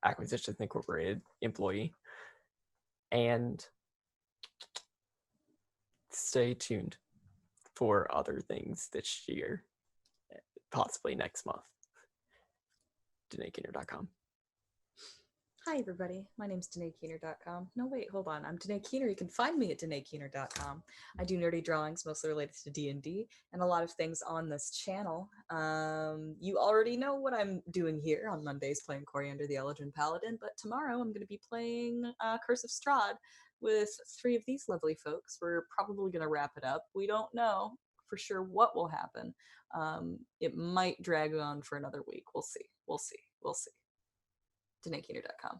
Acquisitions Incorporated employee. And stay tuned for other things this year, possibly next month. DanaeKeener.com. Hi, everybody. My name's DanaeKeener.com. No, wait, hold on. I'm Danae Keener. You can find me at DanaeKeener.com. I do nerdy drawings, mostly related to D&D, and a lot of things on this channel. You already know what I'm doing here on Mondays, playing Cori under the Elegant Paladin, but tomorrow I'm going to be playing Curse of Strahd with 3 of these lovely folks. We're probably going to wrap it up. We don't know for sure what will happen. It might drag on for another week. We'll see. DanaeKeener.com.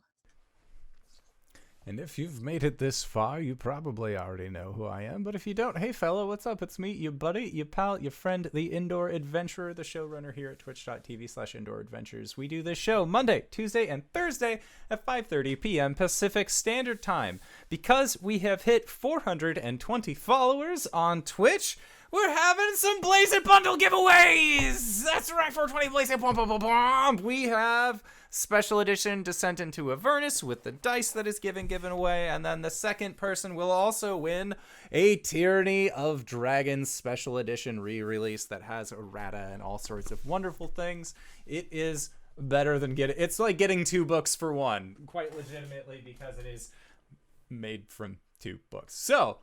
And if you've made it this far, you probably already know who I am. But if you don't, hey fella, what's up? It's me, your buddy, your pal, your friend, the Indoor Adventurer, the showrunner here at twitch.tv/Indoor Adventures. We do this show Monday, Tuesday, and Thursday at 5:30 p.m. Pacific Standard Time. Because we have hit 420 followers on Twitch, we're having some Blaze It Bundle giveaways! That's right, 420 Blaze It Bundle. We have special edition Descent into Avernus with the dice that is given away, and then the second person will also win a Tyranny of Dragons special edition re-release that has errata and all sorts of wonderful things. It is better than it's like getting 2 books for one, quite legitimately, because it is made from 2 books. So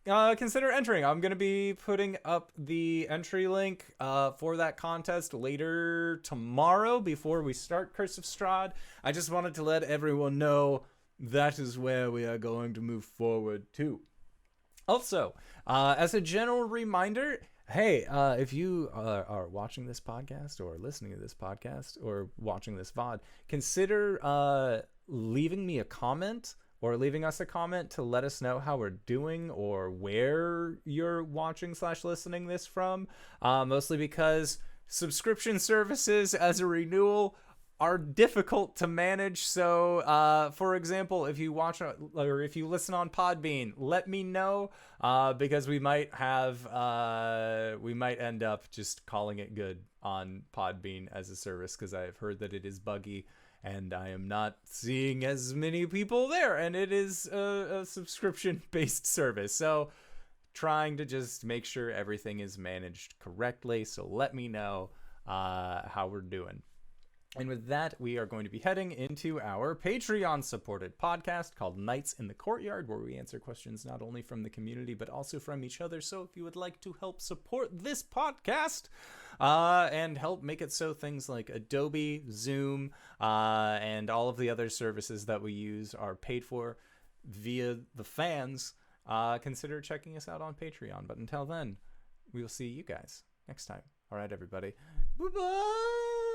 consider entering. I'm going to be putting up the entry link for that contest later tomorrow before we start Curse of Strahd. I just wanted to let everyone know that is where we are going to move forward to. Also, as a general reminder, hey, if you are watching this podcast or listening to this podcast or watching this VOD, consider leaving me a comment or leaving us a comment to let us know how we're doing or where you're watching / listening this from. Mostly because subscription services as a renewal are difficult to manage. So, for example, if you watch or if you listen on Podbean, let me know, because we might end up just calling it good on Podbean as a service, because I've heard that it is buggy. And I am not seeing as many people there, and it is a subscription-based service. So trying to just make sure everything is managed correctly. So let me know how we're doing. And with that, we are going to be heading into our Patreon-supported podcast called Nights in the Courtyard, where we answer questions not only from the community, but also from each other. So if you would like to help support this podcast and help make it so things like Adobe, Zoom, and all of the other services that we use are paid for via the fans, consider checking us out on Patreon. But until then, we will see you guys next time. All right, everybody. Bye-bye!